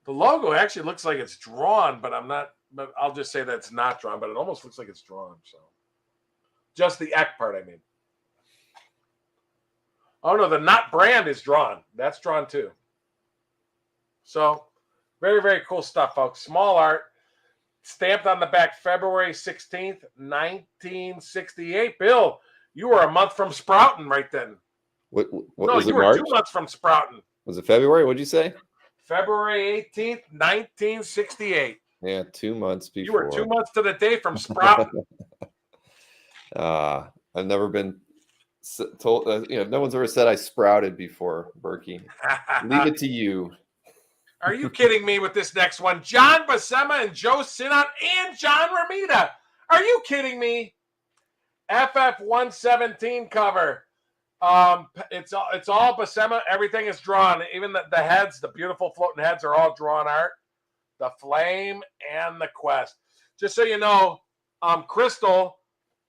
The logo actually looks like it's drawn, but I'll just say that it's not drawn, but it almost looks like it's drawn. So just the Eck part, I mean. Oh no, the Not brand is drawn. That's drawn too. So very, very cool stuff, folks. Small art. Stamped on the back February 16th, 1968. Bill, you were a month from sprouting right then. What no, was you it, were March? 2 months from sprouting. Was it February? What'd you say? February 18th, 1968. Yeah, 2 months before. You were 2 months to the day from sprouting. I've never been told, no one's ever said I sprouted before, Burkey. Leave it to you. Are you kidding me with this next one? John Buscema and Joe Sinnott and John Romita. Are you kidding me? FF 117 cover. It's all Buscema. Everything is drawn. Even the heads, the beautiful floating heads, are all drawn art. The flame and the quest. Just so you know, Crystal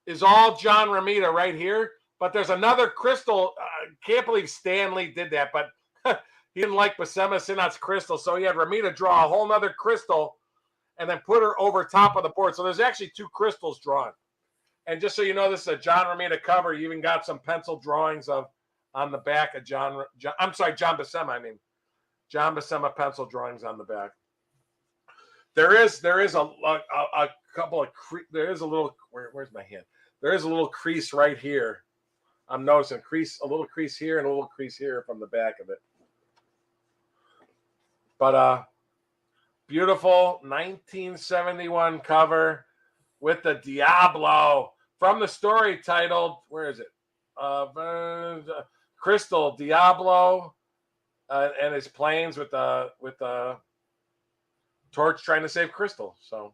is all John Romita right here. But there's another Crystal. Can't believe Stan Lee did that, but he didn't like Buscema Sinnott's Crystal, so he had Romita draw a whole nother Crystal and then put her over top of the board. So there's actually 2 crystals drawn. And just so you know, this is a John Romita cover. You even got some pencil drawings on the back of John Buscema. I mean, John Buscema pencil drawings on the back. There is a couple of there is a little where's my hand? There is a little crease right here. I'm noticing a little crease here and a little crease here from the back of it. But beautiful 1971 cover with the Diablo from the story titled, where is it? Crystal Diablo and his planes with the torch trying to save Crystal. So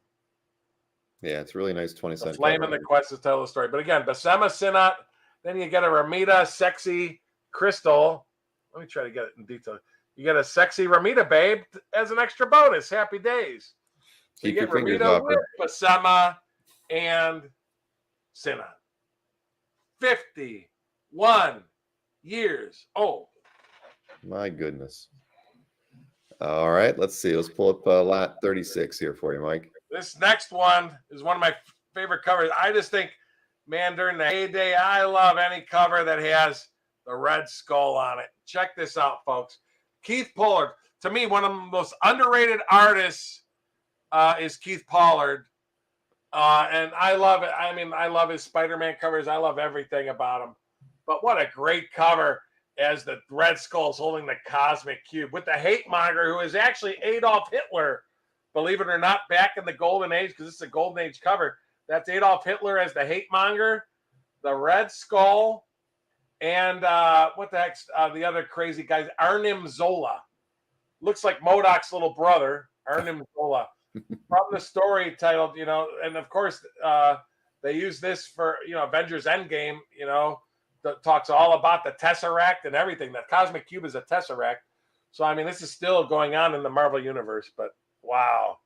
yeah, it's really nice 20 cent. The flame and the quest to tell the story. But again, Buscema Sinnott. Then you get a Romita sexy Crystal. Let me try to get it in detail. You get a sexy Romita babe as an extra bonus. Happy days. So you get Romita with Buscema and Sinnott. 51 years old. My goodness. All right, let's see. Let's pull up lot 36 here for you, Mike. This next one is one of my favorite covers. I just think, man, during the heyday, I love any cover that has the Red Skull on it. Check this out, folks. Keith Pollard, to me, one of the most underrated artists is Keith Pollard. And I love it. I mean, I love his Spider-Man covers. I love everything about him. But what a great cover as the Red Skull's holding the Cosmic Cube with the hate monger, who is actually Adolf Hitler, believe it or not, back in the Golden Age, because this is a Golden Age cover. That's Adolf Hitler as the hate monger, the Red Skull, and what the heck's the other crazy guys? Arnim Zola. Looks like MODOK's little brother, Arnim Zola. From the story titled, and of course they use this for, Avengers Endgame, that talks all about the Tesseract and everything. The Cosmic Cube is a Tesseract. So, I mean, this is still going on in the Marvel Universe, but wow.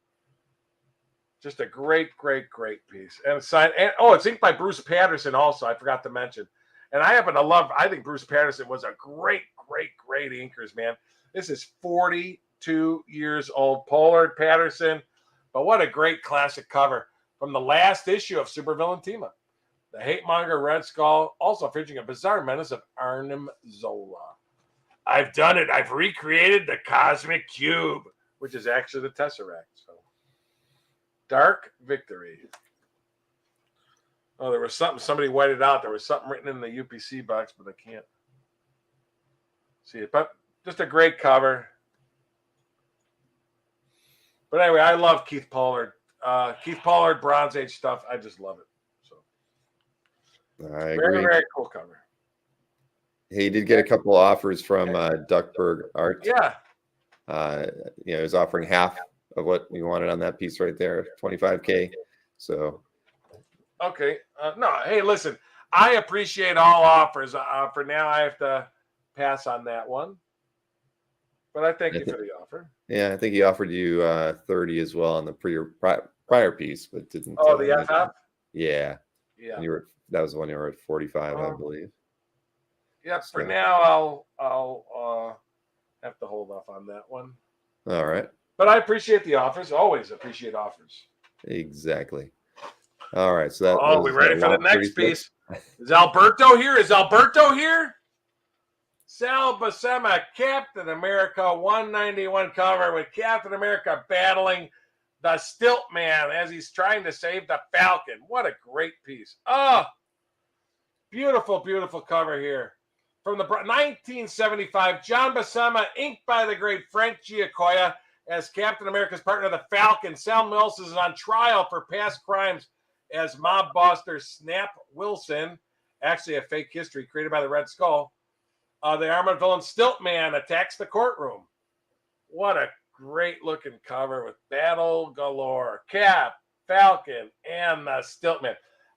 Just a great, great, great piece. And it's inked by Bruce Patterson also, I forgot to mention. And I think Bruce Patterson was a great, great, great inkers, man. This is 42 years old. Pollard, Patterson. But what a great classic cover from the last issue of Supervillain Team Up. The hate monger Red Skull, also featuring a bizarre menace of Arnim Zola. I've done it. I've recreated the Cosmic Cube, which is actually the Tesseract. So, Dark Victory. Oh, there was something. Somebody whited out. There was something written in the UPC box, but I can't see it. But just a great cover. But anyway, I love Keith Pollard. Keith Pollard, Bronze Age stuff. I just love it. So, I agree. Very, very cool cover. He did get a couple offers from Duckburg Art. Yeah. He was offering half of what you wanted on that piece right there, 25K. So Okay. No, hey, listen, I appreciate all offers. For now, I have to pass on that one. But I thank you for the offer. Yeah, I think he offered you 30 as well on the prior piece, but didn't. Oh, the FF? Yeah. Yeah. That was the one you were at 45, I believe. Yep. For now, I'll have to hold off on that one. All right. But I appreciate the offers. Always appreciate offers. Exactly. All right. So that. Oh, we ready for the next piece? Is Alberto here? Sal Buscema, Captain America 191 cover with Captain America battling the Stilt Man as he's trying to save the Falcon. What a great piece. Oh, beautiful, beautiful cover here. From the 1975, John Buscema, inked by the great Frank Giacoia as Captain America's partner, the Falcon. Sal Mills is on trial for past crimes as mob bosser Snap Wilson, actually a fake history created by the Red Skull. The armored villain Stilt Man attacks the courtroom. What a great looking cover with battle galore. Cap, Falcon, and the Stilt Man.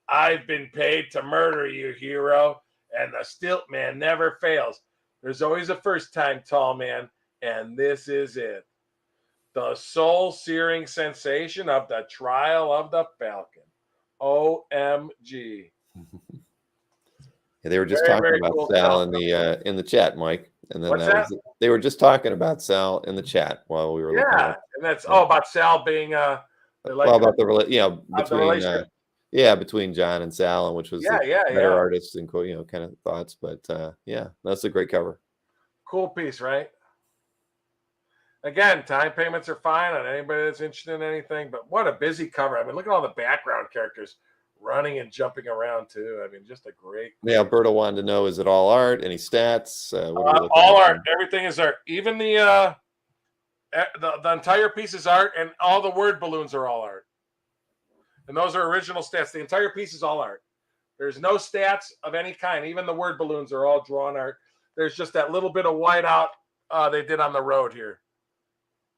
I've been paid to murder you, hero, and the Stilt Man never fails. There's always a first time, tall man, and this is it. The soul-searing sensation of the trial of the Falcon. OMG. Yeah, they were just talking about cool Sal in the chat, Mike, and then they were just talking about Sal in the chat while we were looking at it. And that's about Sal being about the between John and Sal, and which was better artists and kind of thoughts, but that's a great cover. Cool piece, right? Again, time payments are fine on anybody that's interested in anything, but what a busy cover. I mean, look at all the background characters running and jumping around too. I mean, just a great. Yeah, Alberto wanted to know: is it all art? Any stats? All art. Everything is art. Even the entire piece is art, and all the word balloons are all art. And those are original stats. The entire piece is all art. There's no stats of any kind. Even the word balloons are all drawn art. There's just that little bit of whiteout they did on the road here.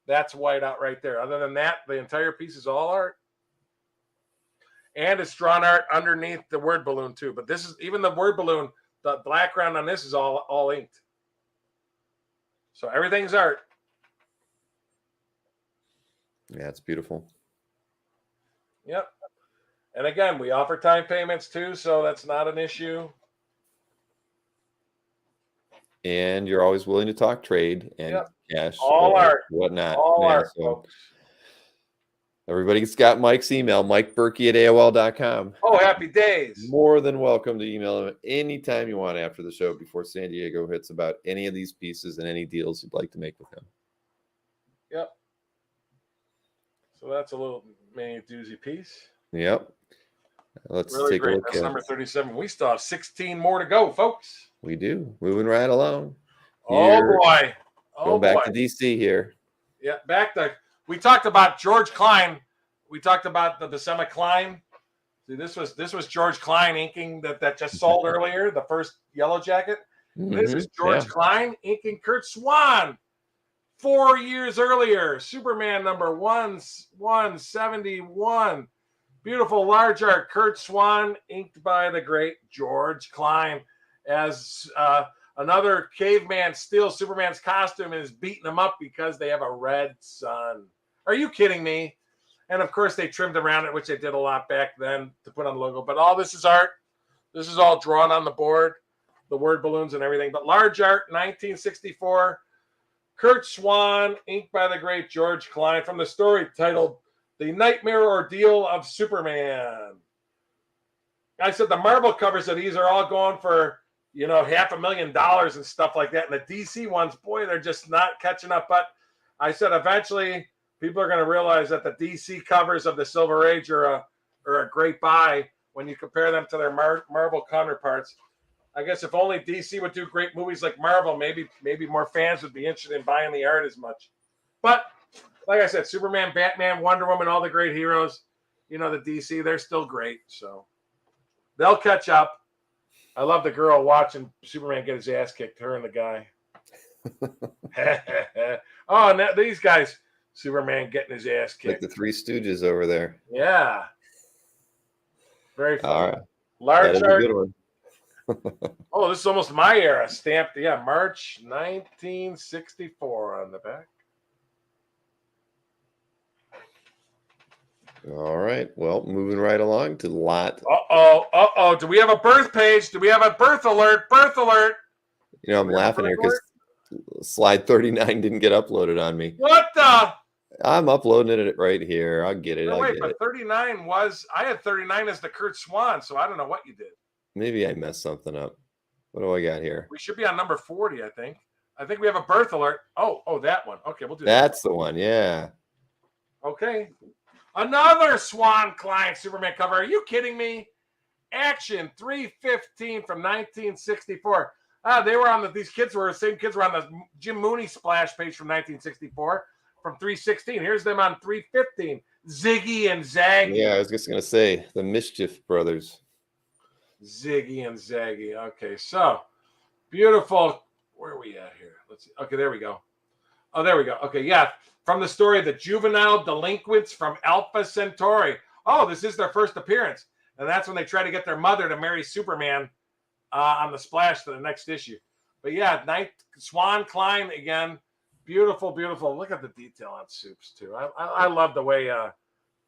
That's whiteout right there. Other than that, the entire piece is all art. And it's drawn art underneath the word balloon too. But this is even the word balloon, the background on this is all inked. So everything's art. Yeah, it's beautiful. Yep. And again, we offer time payments too, so that's not an issue. And you're always willing to talk trade and cash. All art. Whatnot. All art, folks. Everybody's got Mike's email, MikeBurkey@AOL.com. Oh, happy days. More than welcome to email him anytime you want after the show before San Diego hits about any of these pieces and any deals you'd like to make with him. Yep. So that's a little mini doozy piece. Yep. Let's really take great. a look That's at number 37. We still have 16 more to go, folks. We do. Moving right along. Oh, boy. Going back to DC here. Yeah, we talked about George Klein. We talked about the Buscema Klein. See, this was George Klein inking that just sold earlier, the first Yellowjacket. This is George Klein inking Kurt Swan 4 years earlier. Superman number 171. Beautiful large art. Kurt Swan inked by the great George Klein as another caveman steals Superman's costume and is beating him up because they have a red sun. Are you kidding me? And of course, they trimmed around it, which they did a lot back then to put on the logo. But all this is art. This is all drawn on the board, the word balloons and everything. But large art, 1964. Kurt Swan, inked by the great George Klein, from the story titled The Nightmare Ordeal of Superman. I said the Marvel covers of these are all going for, $500,000 and stuff like that. And the DC ones, boy, they're just not catching up. But I said eventually people are going to realize that the DC covers of the Silver Age are a great buy when you compare them to their Marvel counterparts. I guess if only DC would do great movies like Marvel, maybe more fans would be interested in buying the art as much. But like I said, Superman, Batman, Wonder Woman, all the great heroes, the DC, they're still great. So they'll catch up. I love the girl watching Superman get his ass kicked, her and the guy. Oh, and these guys. Superman getting his ass Like kicked. the Three Stooges over there. Yeah. Very funny. All right. Large That is a art. good one. Oh, this is almost my era. Stamped, yeah, March 1964 on the back. All right. Well, moving right along to lot. Uh-oh. Do we have a birth page? Do we have a birth alert? Birth alert. You know, I'm laughing here because slide 39 didn't get uploaded on me. What the? I'm uploading it right here. I'll get it. No, wait, but it. 39 was, I had 39 as the Kurt Swan, so I don't know what you did. Maybe I messed something up. What do I got here? We should be on number 40, I think. I think we have a birth alert. Oh, that one. Okay, we'll do that. That's the one, yeah. Okay. Another Swan Klein Superman cover. Are you kidding me? Action 315 from 1964. They were on these kids were the same kids were on the Jim Mooney splash page from 1964 from 316. Here's them on 315. Ziggy and Zaggy. Yeah, I was just gonna say the Mischief Brothers. Ziggy and Zaggy. Okay, so beautiful. Where are we at here? Let's see. Okay, there we go. Oh, there we go. Okay, yeah. From the story, The Juvenile Delinquents from Alpha Centauri. Oh, this is their first appearance. And that's when they try to get their mother to marry Superman on the splash for the next issue. But yeah, Swan Klein again. Beautiful, beautiful. Look at the detail on Supes, too. I love the way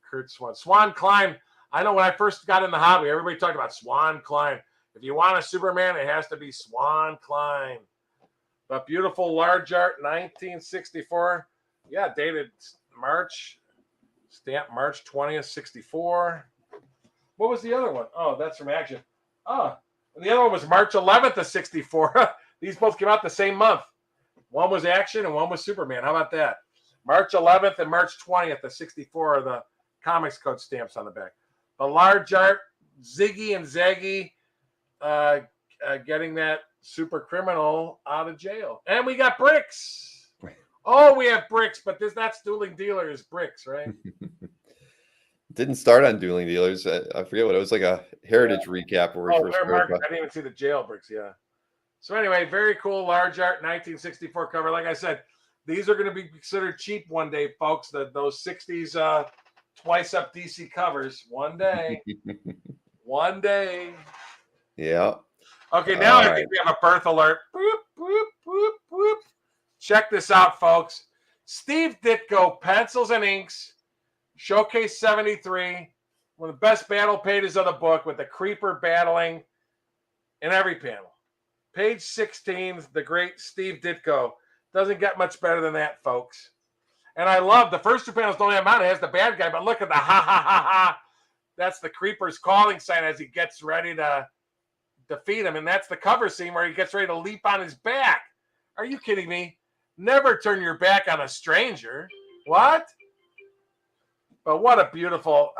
Kurt Swan Klein. I know when I first got in the hobby, everybody talked about Swan Klein. If you want a Superman, it has to be Swan Klein. But beautiful large art, 1964. Yeah, dated March. Stamp March 20th, 64. What was the other one? Oh, that's from Action. Oh, and the other one was March 11th of 64. These both came out the same month. One was Action and one was Superman. How about that? March 11th and March 20th of 64 are the Comics Code stamps on the back. The large art, Ziggy and Zaggy getting that super criminal out of jail. And we got bricks. Oh, we have bricks, but that's Dueling Dealers bricks, right? Didn't start on Dueling Dealers. I forget what it was, like a Heritage recap where we first I didn't even see the jail bricks, yeah. So anyway, very cool large art 1964 cover. Like I said, these are going to be considered cheap one day, folks. Those 60s twice up DC covers. One day. One day. Yeah. Okay, now I think we have a birth alert. Boop, boop, boop, boop. Check this out, folks. Steve Ditko, pencils and inks, Showcase 73, one of the best battle pages of the book with the Creeper battling in every panel. Page 16, the great Steve Ditko. Doesn't get much better than that, folks. And I love the first two panels don't have on. It has the bad guy, but look at the ha, ha, ha, ha. That's the Creeper's calling sign as he gets ready to defeat him. And that's the cover scene where he gets ready to leap on his back. Are you kidding me? Never turn your back on a stranger. What? But what a beautiful,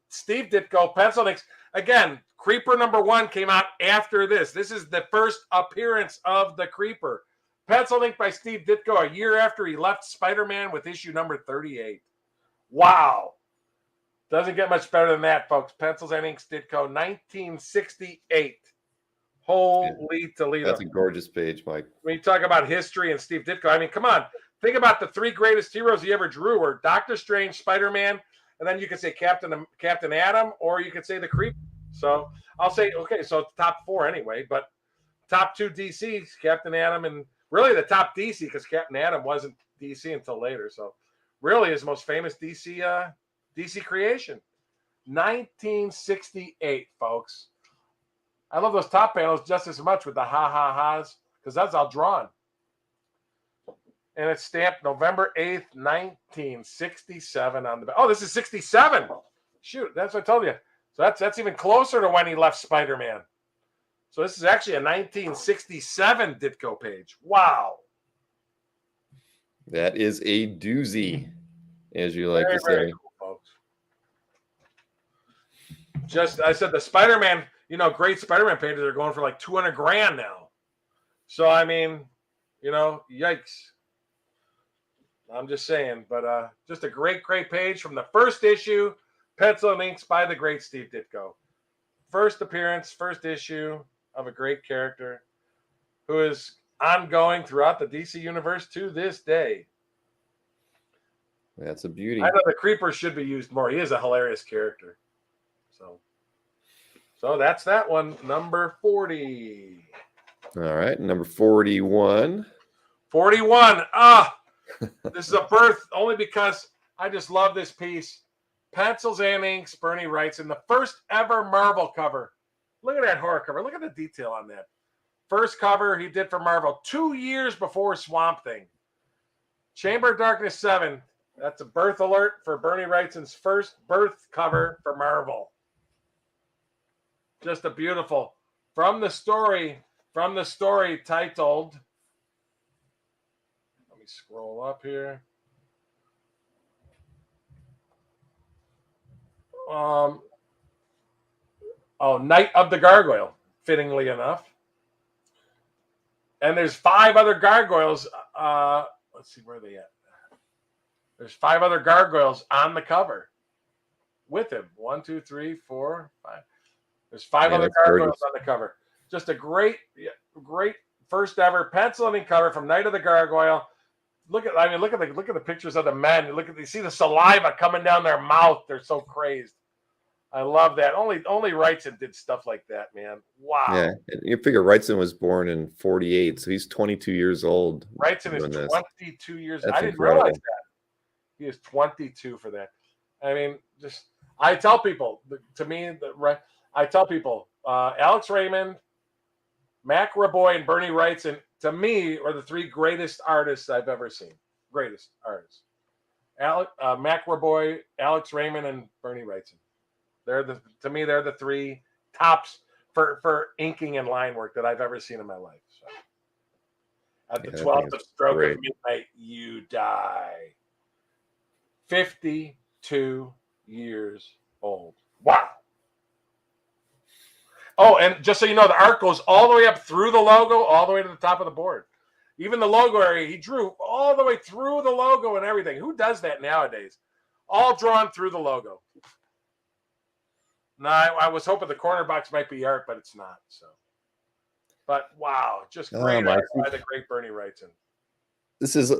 Steve Ditko, pencil inks. Again, Creeper #1 came out after this. This is the first appearance of the Creeper. Pencil ink by Steve Ditko a year after he left Spider-Man with issue number 38. Wow. Doesn't get much better than that, folks. Pencils and inks, Ditko, 1968. Holy Toledo. That's a gorgeous page, Mike. When you talk about history and Steve Ditko, come on. Think about the three greatest heroes he ever drew were Doctor Strange, Spider-Man, and then you could say Captain Adam, or you could say the Creeper. So I'll say, okay, so it's top four anyway, but top two DCs, Captain Adam, and really the top DC because Captain Adam wasn't DC until later. So really his most famous DC creation. 1968, folks. I love those top panels just as much with the ha-ha-has because that's all drawn. And it's stamped November 8th, 1967 on the back. Oh, this is 67. Shoot, that's what I told you. So that's even closer to when he left Spider-Man. So this is actually a 1967 Ditko page. Wow. That is a doozy, as you like to say. Very cool, folks. I said the Spider-Man, great Spider-Man pages are going for like $200,000 now. So, yikes. I'm just saying, but just a great page from the first issue, pencil and inks by the great Steve Ditko. First appearance, first issue of a great character who is ongoing throughout the DC universe to this day. That's a beauty. I know the Creeper should be used more. He is a hilarious character. So that's that one. Number 40. All right, number 41. 41. This is a birth only because I just love this piece. Pencils and inks, Bernie Wrightson, the first ever Marvel cover. Look at that horror cover. Look at the detail on that. First cover he did for Marvel 2 years before Swamp Thing. Chamber of Darkness 7. That's a birth alert for Bernie Wrightson's first birth cover for Marvel. Just a beautiful. From the story titled, let me scroll up here. Night of the Gargoyle, fittingly enough. And there's 5 other gargoyles. Let's see, where are they at? There's 5 other gargoyles on the cover with him. 1, 2, 3, 4, 5. There's 5 other gargoyles on the cover. Just a great first ever pencil and ink cover from Night of the Gargoyle. Look at the pictures of the men. You see the saliva coming down their mouth. They're so crazed. I love that. Only Wrightson did stuff like that, man. Wow. Yeah, you figure Wrightson was born in 48, so he's 22 years old. Wrightson is 22 years old. I didn't realize that. He is 22 for that. I mean, I tell people, Alex Raymond, Mac Raboy, and Bernie Wrightson, to me, are the 3 greatest artists I've ever seen. Greatest artists. Mac Raboy, Alex Raymond, and Bernie Wrightson. They're the 3 tops for inking and line work that I've ever seen in my life. So, at the 12th stroke of midnight, you die. 52 years old. Wow. Oh, and just so you know, the art goes all the way up through the logo, all the way to the top of the board. Even the logo area, he drew all the way through the logo and everything. Who does that nowadays? All drawn through the logo. No, I was hoping the corner box might be art, but it's not. So, but wow, just great art by the great Bernie Wrightson. This is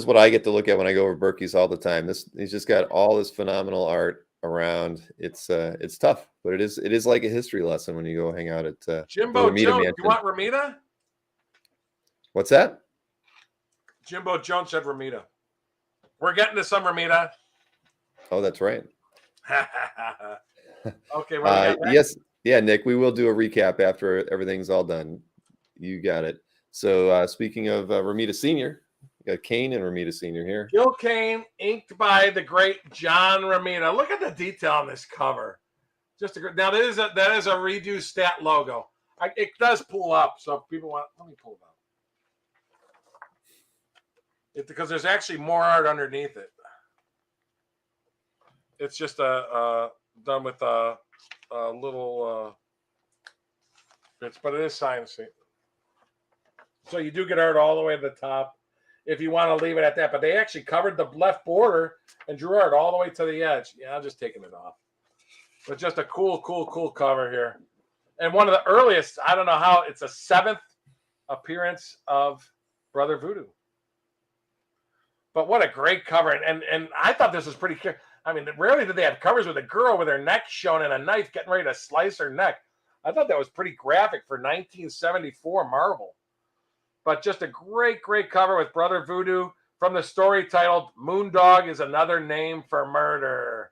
what I get to look at when I go over Burkey's all the time. He's just got all this phenomenal art around. It's tough, but it is like a history lesson when you go hang out at Jimbo Jones. You want Romita? What's that? Jimbo Jones said Romita. We're getting to some Romita. Oh, that's right. Okay. Yes. Yeah, Nick, we will do a recap after everything's all done. You got it. So speaking of Romita Sr., we got Kane and Romita Sr. here. Gil Kane, inked by the great John Romita. Look at the detail on this cover. Now that is a redo stat logo. It does pull up, so if people want, let me pull it up. Because there's actually more art underneath it. It's just done with a little bits, but it is science. So you do get art all the way to the top if you want to leave it at that. But they actually covered the left border and drew art all the way to the edge. Yeah, I'm just taking it off. But just a cool cover here. And one of the earliest, I don't know how, it's a 7th appearance of Brother Voodoo. But what a great cover. And I thought this was pretty clear. I mean, rarely did they have covers with a girl with her neck shown and a knife getting ready to slice her neck. I thought that was pretty graphic for 1974 Marvel. But just a great cover with Brother Voodoo from the story titled Moondog is Another Name for Murder.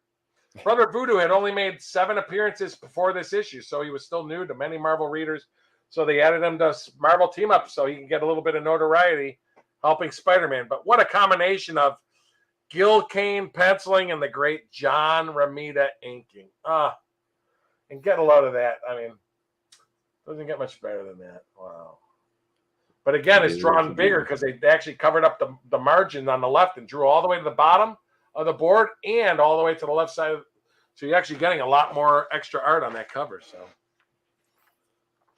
Brother Voodoo had only made 7 appearances before this issue, so he was still new to many Marvel readers. So they added him to Marvel Team Up so he can get a little bit of notoriety helping Spider-Man. But what a combination of Gil Kane penciling and the great John Romita inking. And get a load of that. I mean, doesn't get much better than that. Wow. But again, it's drawn bigger because they actually covered up the margin on the left and drew all the way to the bottom of the board and all the way to the left side. So you're actually getting a lot more extra art on that cover. So,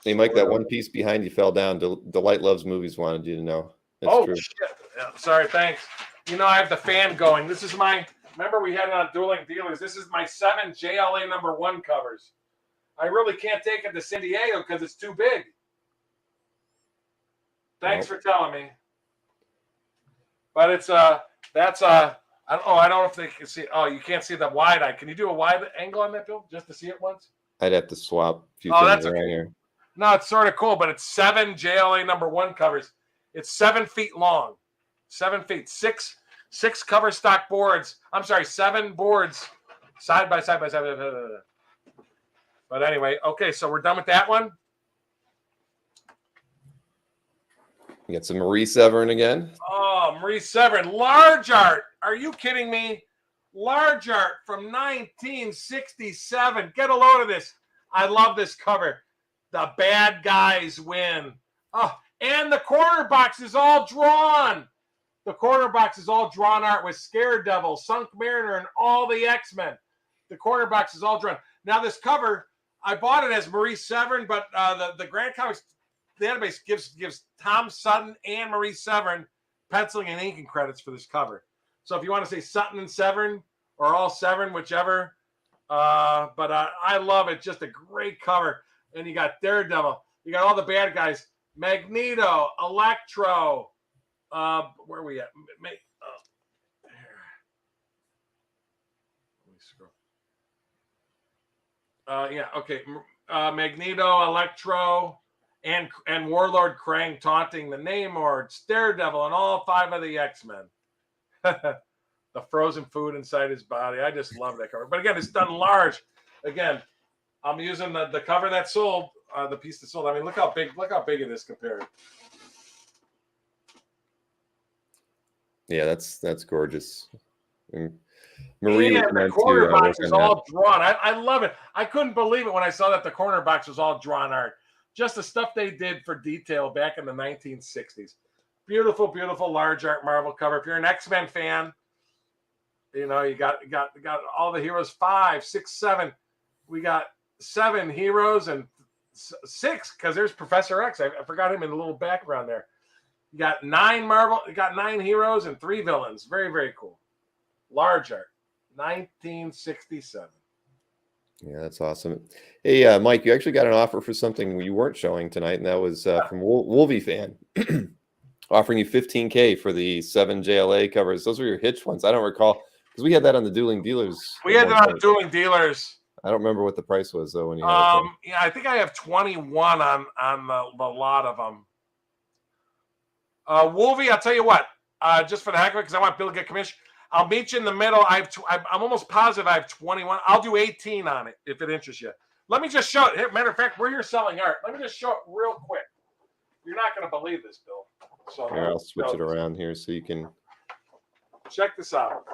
hey, Mike, that one piece behind you fell down. Delight Loves Movies wanted you to know. That's true. Shit. Yeah, sorry, thanks. You know, I have the fan going. This is remember we had it on Dueling Dealers. This is my 7 JLA #1 covers. I really can't take it to San Diego because it's too big. Thanks for telling me. But it's that's I don't know if they can see. Oh, you can't see the wide eye. Can you do a wide angle on that, Bill, just to see it once? I'd have to swap a few Oh, things that's around okay. here. No, it's sort of cool, but it's 7 JLA #1 covers. It's 7 feet long. 7 feet. Six cover stock boards. I'm sorry, 7 boards side by side. But anyway, okay, so we're done with that one. You got some Marie Severin again. Oh, Marie Severin. Large art. Are you kidding me? Large art from 1967. Get a load of this. I love this cover. The bad guys win. Oh, and the corner box is all drawn. The corner box is all drawn art with Scaredevil, Sunk Mariner, and all the X-Men. The corner box is all drawn. Now, this cover, I bought it as Marie Severin, but the Grand Comics database gives Tom Sutton and Marie Severin penciling and inking credits for this cover. So if you want to say Sutton and Severin or all Severin, whichever. But I love it. Just a great cover. And you got Daredevil. You got all the bad guys. Magneto, Electro. Where are we at? Let me scroll. Yeah, okay. Magneto, Electro, and Warlord Krang taunting the Namor, Daredevil, and all 5 of the X-Men. The frozen food inside his body. I just love that cover. But again, it's done large. Again, I'm using the cover that sold, the piece that sold. I mean, look how big it is compared. Yeah, that's gorgeous. And the corner box is all drawn. I love it. I couldn't believe it when I saw that the corner box was all drawn art. Just the stuff they did for detail back in the 1960s. Beautiful, beautiful large art Marvel cover. If you're an X-Men fan, you know, you got all the heroes, 5, 6, 7. We got 7 heroes and 6 because there's Professor X. I forgot him in the little background there. You got 9 Marvel. You got 9 heroes and 3 villains. Very, very cool. Large art, 1967. Yeah, that's awesome. Hey, Mike, you actually got an offer for something you weren't showing tonight, and that was from Wolvie fan, offering you $15K for the 7 JLA covers. Those were your Hitch ones. I don't recall because we had that on the Dueling Dealers. We had that on Dueling Dealers. I don't remember what the price was though when you had it. Yeah, I think I have 21 on the lot of them. Wolvie, I'll tell you what. Just for the heck of it, because I want Bill to get commission. I'll meet you in the middle. I'm almost positive I have 21. I'll do 18 on it if it interests you. Let me just show it. Here, matter of fact, we're here selling art. Let me just show it real quick. You're not going to believe this, Bill. So here, I'll switch it around here so you can check this out.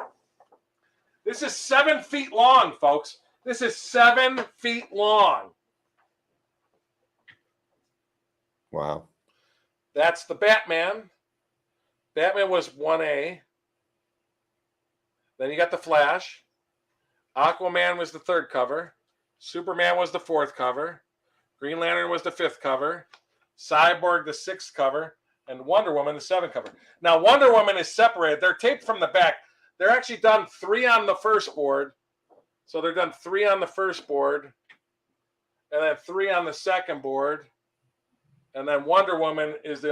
This is 7 feet long, folks. This is 7 feet long. Wow. That's the Batman. Batman was 1A. Then you got the Flash. Aquaman was the 3rd cover. Superman was the 4th cover. Green Lantern was the 5th cover. Cyborg the 6th cover. And Wonder Woman the 7th cover. Now, Wonder Woman is separated. They're taped from the back. They're actually done 3 on the first board. So they're done 3 on the first board. And then 3 on the second board. And then Wonder Woman is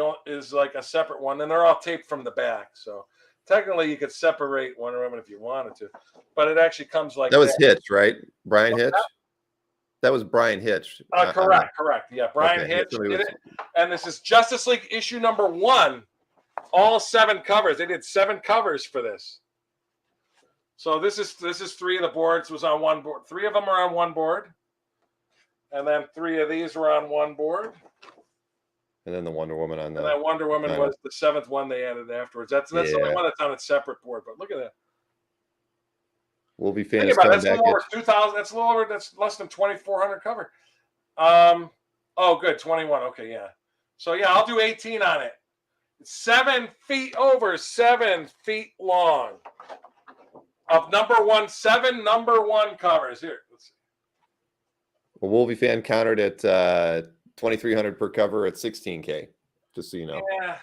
like a separate one. And they're all taped from the back. So technically, you could separate Wonder Woman if you wanted to, but it actually comes like that. Was Hitch, right? Brian Hitch? That was Brian Hitch. Correct. Yeah, Brian Hitch did it. And this is Justice League issue number 1. All 7 covers. They did 7 covers for this. So this is 3 of the boards was on one board. 3 of them are on one board. And then 3 of these were on one board. And then the Wonder Woman on that. And then Wonder Woman was the 7th one they added afterwards. That's the only one that's on a separate board. But look at that. Wolvie fans. That's a little over 2,000. That's a little over. That's less than 2,400 cover. Oh, good. 21. Okay, yeah. So yeah, I'll do 18 on it. It's 7 feet over 7 feet long. Of seven number one covers. Here, let's see. Well, Wolvie fan countered at 2,300 per cover at 16K. Just so you know. Yeah.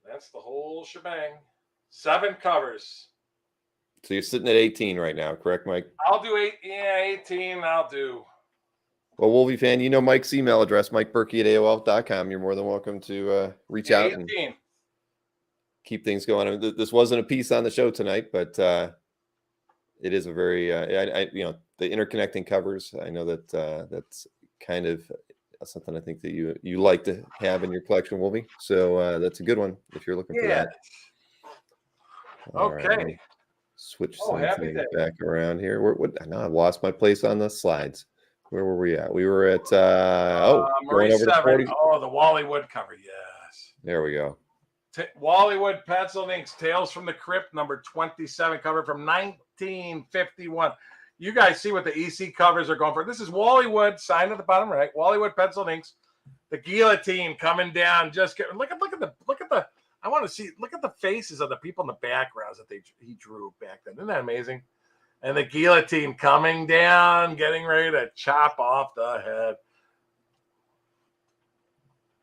That's the whole shebang. 7 covers. So you're sitting at 18 right now, correct, Mike? I'll do 8. Yeah, 18. I'll do. Well, Wolvie fan, you know Mike's email address, MikeBurkey@AOL.com. You're more than welcome to reach out. 18. keep things going. I mean, this wasn't a piece on the show tonight, but it is a very, the interconnecting covers. I know that that's kind of something I think that you like to have in your collection, Wolby. So that's a good one if you're looking for that. All Okay. right, switch some happy things day. back around here. Now I've lost my place on the slides. Where were we at? We were at Marie going over to 7. 40. Oh, the Wally Wood cover. Yes. There we go. Wally Wood pencil inks, Tales from the Crypt, number 27, cover from 1951. You guys see what the EC covers are going for. This is Wally Wood, sign at the bottom right. Wally Wood pencil inks, the guillotine coming down. Look at the. I want to see. Look at the faces of the people in the backgrounds that he drew back then. Isn't that amazing? And the guillotine coming down, getting ready to chop off the head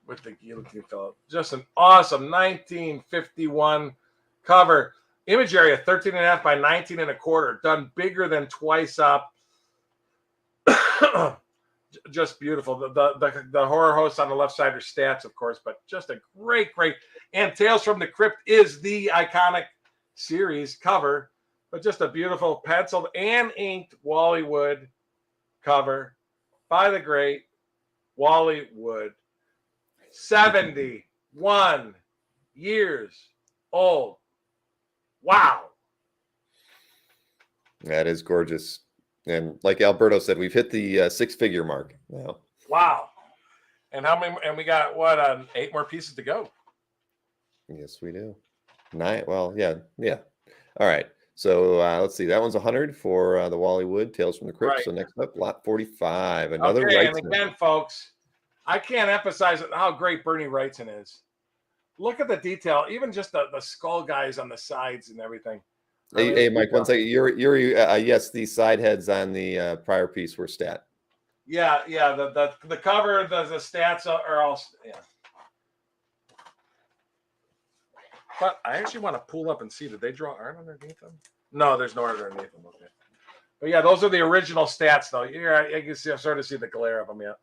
with the guillotine fellow. Just an awesome 1951 cover. Image area 13.5 by 19.25, done bigger than twice up. Just beautiful. The horror hosts on the left side are stats, of course, but just a great. And Tales from the Crypt is the iconic series cover, but just a beautiful penciled and inked Wally Wood cover by the great Wally Wood. 71 years old. Wow. That is gorgeous. And like Alberto said, we've hit the 6-figure mark now. Wow. And how many? And we got 8 more pieces to go. Yes, we do. 9. Well, yeah. All right. So let's see. That one's 100 for the Wally Wood Tales from the Crypt. Right. So next up, lot 45. Another okay, Wrightson. And again, folks, I can't emphasize how great Bernie Wrightson is. Look at the detail, even just the skull guys on the sides and everything. Hey, Mike, one second. You're yes, the side heads on the prior piece were stat. Yeah. The cover, the stats are all But I actually want to pull up and see. Did they draw art underneath them? No, there's no art underneath them. Okay. But yeah, those are the original stats, though. I can sort of see the glare of them yet.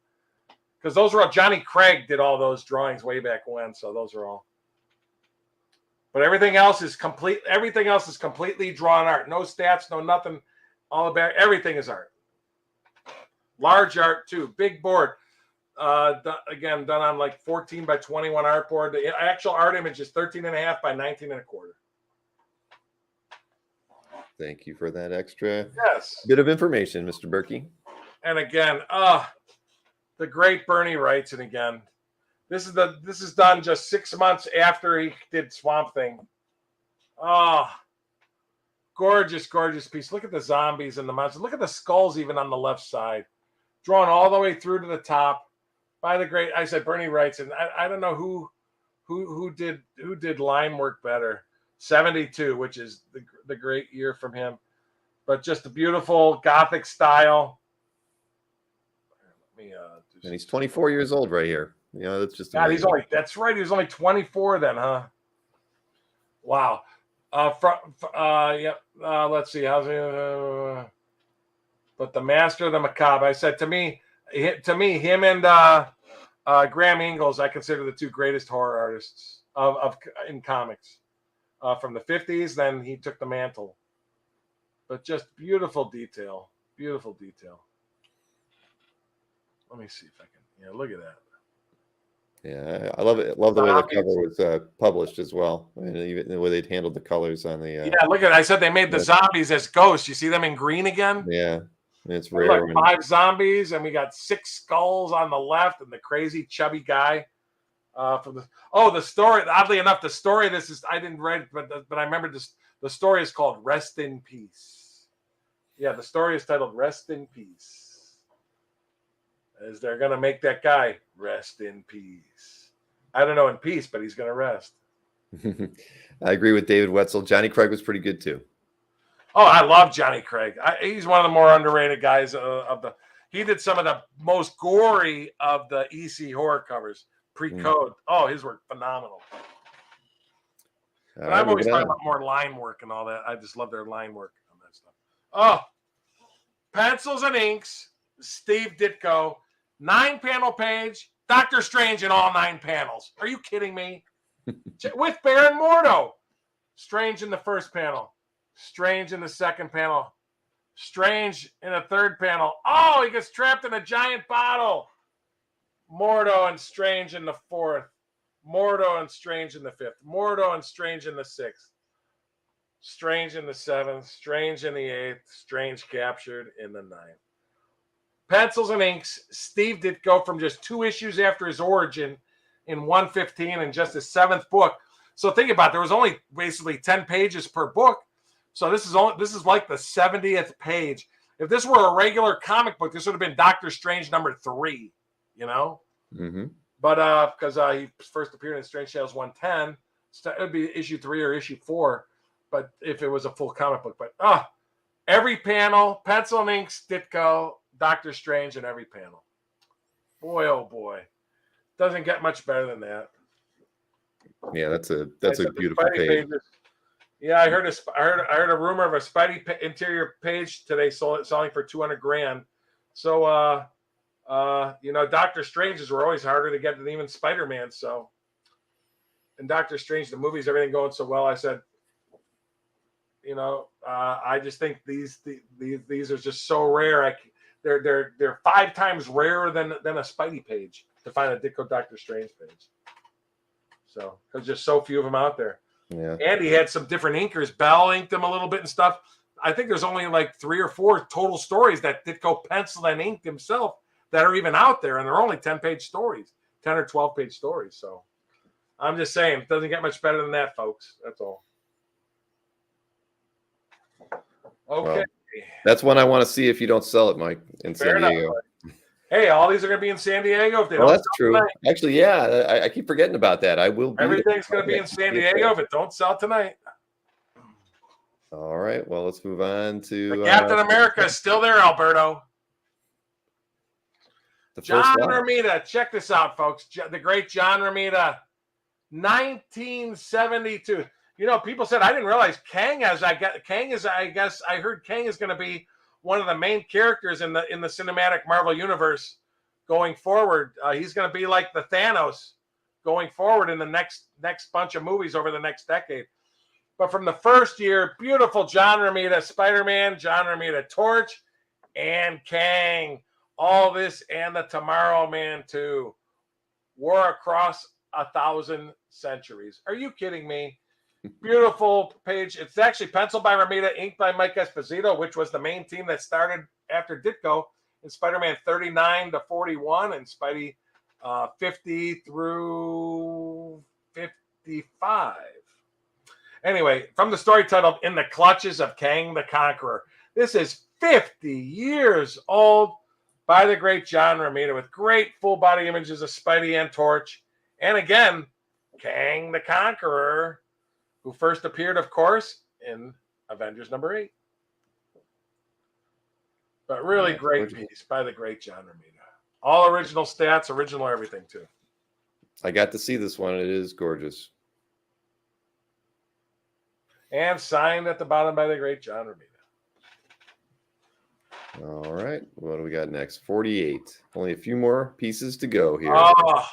Because those were all Johnny Craig did all those drawings way back when, so those are all. But everything else is complete. Everything else is completely drawn art. No stats, no nothing. All about everything is art. Large art too. Big board. Again, done on like 14 by 21 art board. The actual art image is 13.5 by 19.25. Thank you for that extra Yes. bit of information, Mr. Burkey. And again, the great Bernie Wrightson again. This is done just 6 months after he did Swamp Thing. Oh, gorgeous piece. Look at the zombies and the monsters. Look at the skulls even on the left side. Drawn all the way through to the top by the great, I said Bernie Wrightson. I don't know who did line work better. 72, which is the great year from him. But just a beautiful Gothic style. Let me And he's 24 years old right here. You know, that's just God, that's right. He was only 24 then, huh? Wow. Let's see. How's but the Master of the Macabre. I said to me, him and Graham Ingalls, I consider the two greatest horror artists in comics from the 50s. Then he took the mantle. But just beautiful detail. Beautiful detail. Let me see if I can. Yeah, look at that. Yeah, I love it. Love the way the cover was published as well. And even the way they'd handled the colors on the. Yeah, look at it. I said they made the zombies as ghosts. You see them in green again? Yeah, it's rare. Like 5 zombies, and we got 6 skulls on the left, and the crazy chubby guy. The story. Oddly enough, the story. I didn't read, but I remember this. The story is called "Rest in Peace." Yeah, the story is titled "Rest in Peace." As they're going to make that guy rest in peace. I don't know in peace, but he's going to rest. I agree with David Wetzel. Johnny Craig was pretty good too. Oh, I love Johnny Craig. He's one of the more underrated guys he did some of the most gory of the EC horror covers pre-code. Oh, his work phenomenal. But I've always thought about more line work and all that. I just love their line work on that stuff. Oh, pencils and inks, Steve Ditko. 9-panel page, Doctor Strange in all 9 panels. Are you kidding me? with Baron Mordo. Strange in the first panel. Strange in the second panel. Strange in the third panel. Oh, he gets trapped in a giant bottle. Mordo and Strange in the fourth. Mordo and Strange in the fifth. Mordo and Strange in the sixth. Strange in the seventh. Strange in the eighth. Strange captured in the ninth. Pencils and inks. Steve Ditko from just 2 issues after his origin in 115 and just his 7th book. So think about it. There was only basically 10 pages per book. So this is like the 70th page. If this were a regular comic book, this would have been Doctor Strange number 3, you know? Mm-hmm. But because he first appeared in Strange Tales 110, it would be issue 3 or issue 4. But if it was a full comic book, but every panel, pencil and inks, Ditko, Doctor Strange in every panel. Boy, oh boy, doesn't get much better than that. Yeah, that's a beautiful page. Pages. Yeah, I heard a rumor of a Spidey interior page today selling for $200,000. So Doctor Strange's were always harder to get than even Spider-Man. So, and Doctor Strange, the movies, everything going so well. I said, I just think these are just so rare. They're 5 times rarer than a Spidey page to find a Ditko Doctor Strange page. So there's just so few of them out there. Yeah. And he had some different inkers. Bell inked them a little bit and stuff. I think there's only like 3 or 4 total stories that Ditko penciled and inked himself that are even out there, and they're only 10-page stories, 10 or 12-page stories. So I'm just saying, it doesn't get much better than that, folks. That's all. Okay. Well, that's one I want to see if you don't sell it, Mike, in San Diego. Hey, all these are going to be in San Diego. If they don't that's sell true. Tonight. Actually, yeah, I keep forgetting about that. I will. Everything's going to be in San Diego if it don't sell tonight. All right. Well, let's move on to the Captain America is still there, Alberto. John Romita. Check this out, folks. The great John Romita, 1972. People said, I didn't realize Kang is, I guess I heard Kang is going to be one of the main characters in the cinematic Marvel universe going forward. He's going to be like the Thanos going forward in the next bunch of movies over the next decade. But from the first year, beautiful John Romita Spider-Man, John Romita Torch, and Kang. All this and the Tomorrow Man too. War across 1,000 centuries. Are you kidding me? Beautiful page. It's actually penciled by Romita, inked by Mike Esposito, which was the main team that started after Ditko in Spider-Man 39 to 41 and Spidey 50 through 55. Anyway, from the story titled In the Clutches of Kang the Conqueror. This is 50 years old by the great John Romita with great full-body images of Spidey and Torch. And again, Kang the Conqueror, who first appeared, of course, in Avengers number 8. But really great piece by the great John Romita. All original stats, original everything, too. I got to see this one. It is gorgeous. And signed at the bottom by the great John Romita. All right. What do we got next? 48. Only a few more pieces to go here. Oh,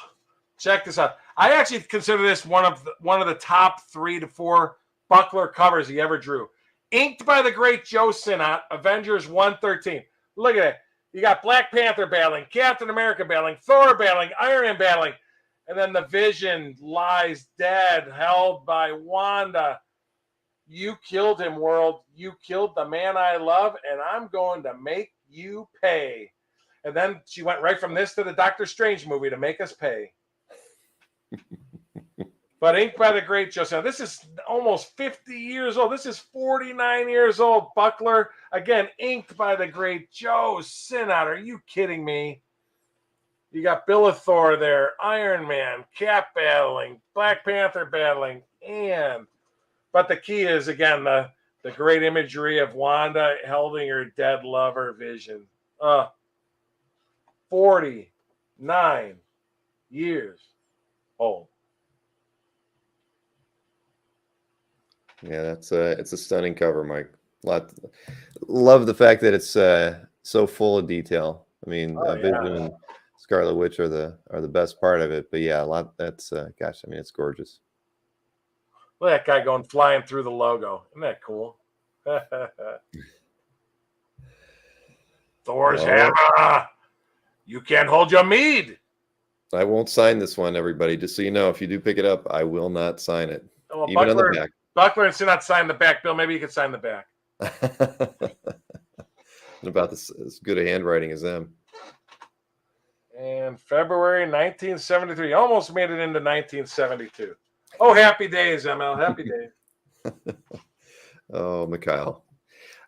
check this out. I actually consider this one of the top 3 to 4 Buckler covers he ever drew. Inked by the great Joe Sinnott, Avengers 113. Look at it. You got Black Panther battling, Captain America battling, Thor battling, Iron Man battling, and then the Vision lies dead, held by Wanda. You killed him, world. You killed the man I love, and I'm going to make you pay. And then she went right from this to the Doctor Strange movie to make us pay. But inked by the great Joseph. This is almost 50 years old. This is 49 years old. Buckler, again, inked by the great Joe Sinnott. Are you kidding me? You got Thor there, Iron Man, Cap battling, Black Panther battling, but the key is, again, the great imagery of Wanda holding her dead lover Vision. 49 years old. Yeah, it's a stunning cover, Mike. Love the fact that it's so full of detail. I mean, Vision and Scarlet Witch are the best part of it, but yeah, a lot. That's gosh, I mean, it's gorgeous. Look at that guy going flying through the logo. Isn't that cool? Thor's hammer. You can't hold your mead. I won't sign this one, everybody. Just so you know, if you do pick it up, I will not sign it. Oh, well, even on the back. Buckler and not sign the back. Bill, maybe you could sign the back. About as good a handwriting as them. And February 1973. Almost made it into 1972. Oh, happy days, ML. Happy days. Oh, Mikhail.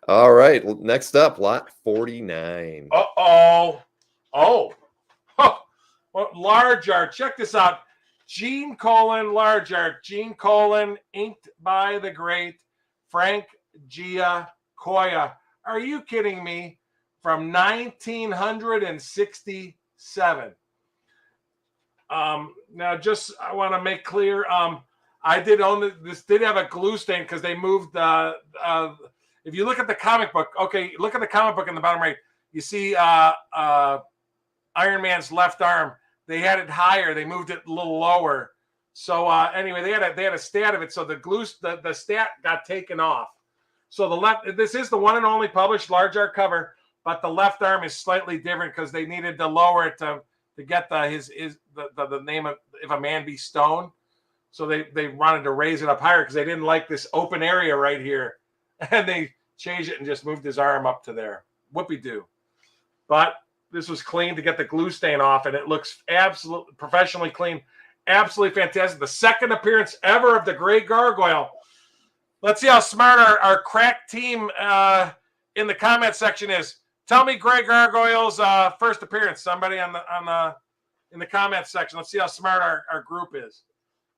All right. Well, next up, lot 49. Uh-oh. Oh. Huh. Well, large art. Check this out. Gene Colan, large art. Gene Colan, inked by the great Frank Giacoia. Are you kidding me? From 1967. Now, just I want to make clear. I did own this. Did have a glue stain because they moved. If you look at the comic book, okay, look at the comic book in the bottom right. You see Iron Man's left arm. They had it higher. They moved it a little lower. So anyway, they had a stat of it. So the stat got taken off. So the left. This is the one and only published large art cover, but the left arm is slightly different because they needed to lower it to get the name of If a Man Be Stone. So they wanted to raise it up higher because they didn't like this open area right here, and they changed it and just moved his arm up to there. Whoopie-doo. But this was clean to get the glue stain off, and it looks absolutely professionally clean. Absolutely fantastic. The second appearance ever of the Gray Gargoyle. Let's see how smart our crack team in the comment section is. Tell me Gray Gargoyle's first appearance. Somebody in the comment section. Let's see how smart our group is.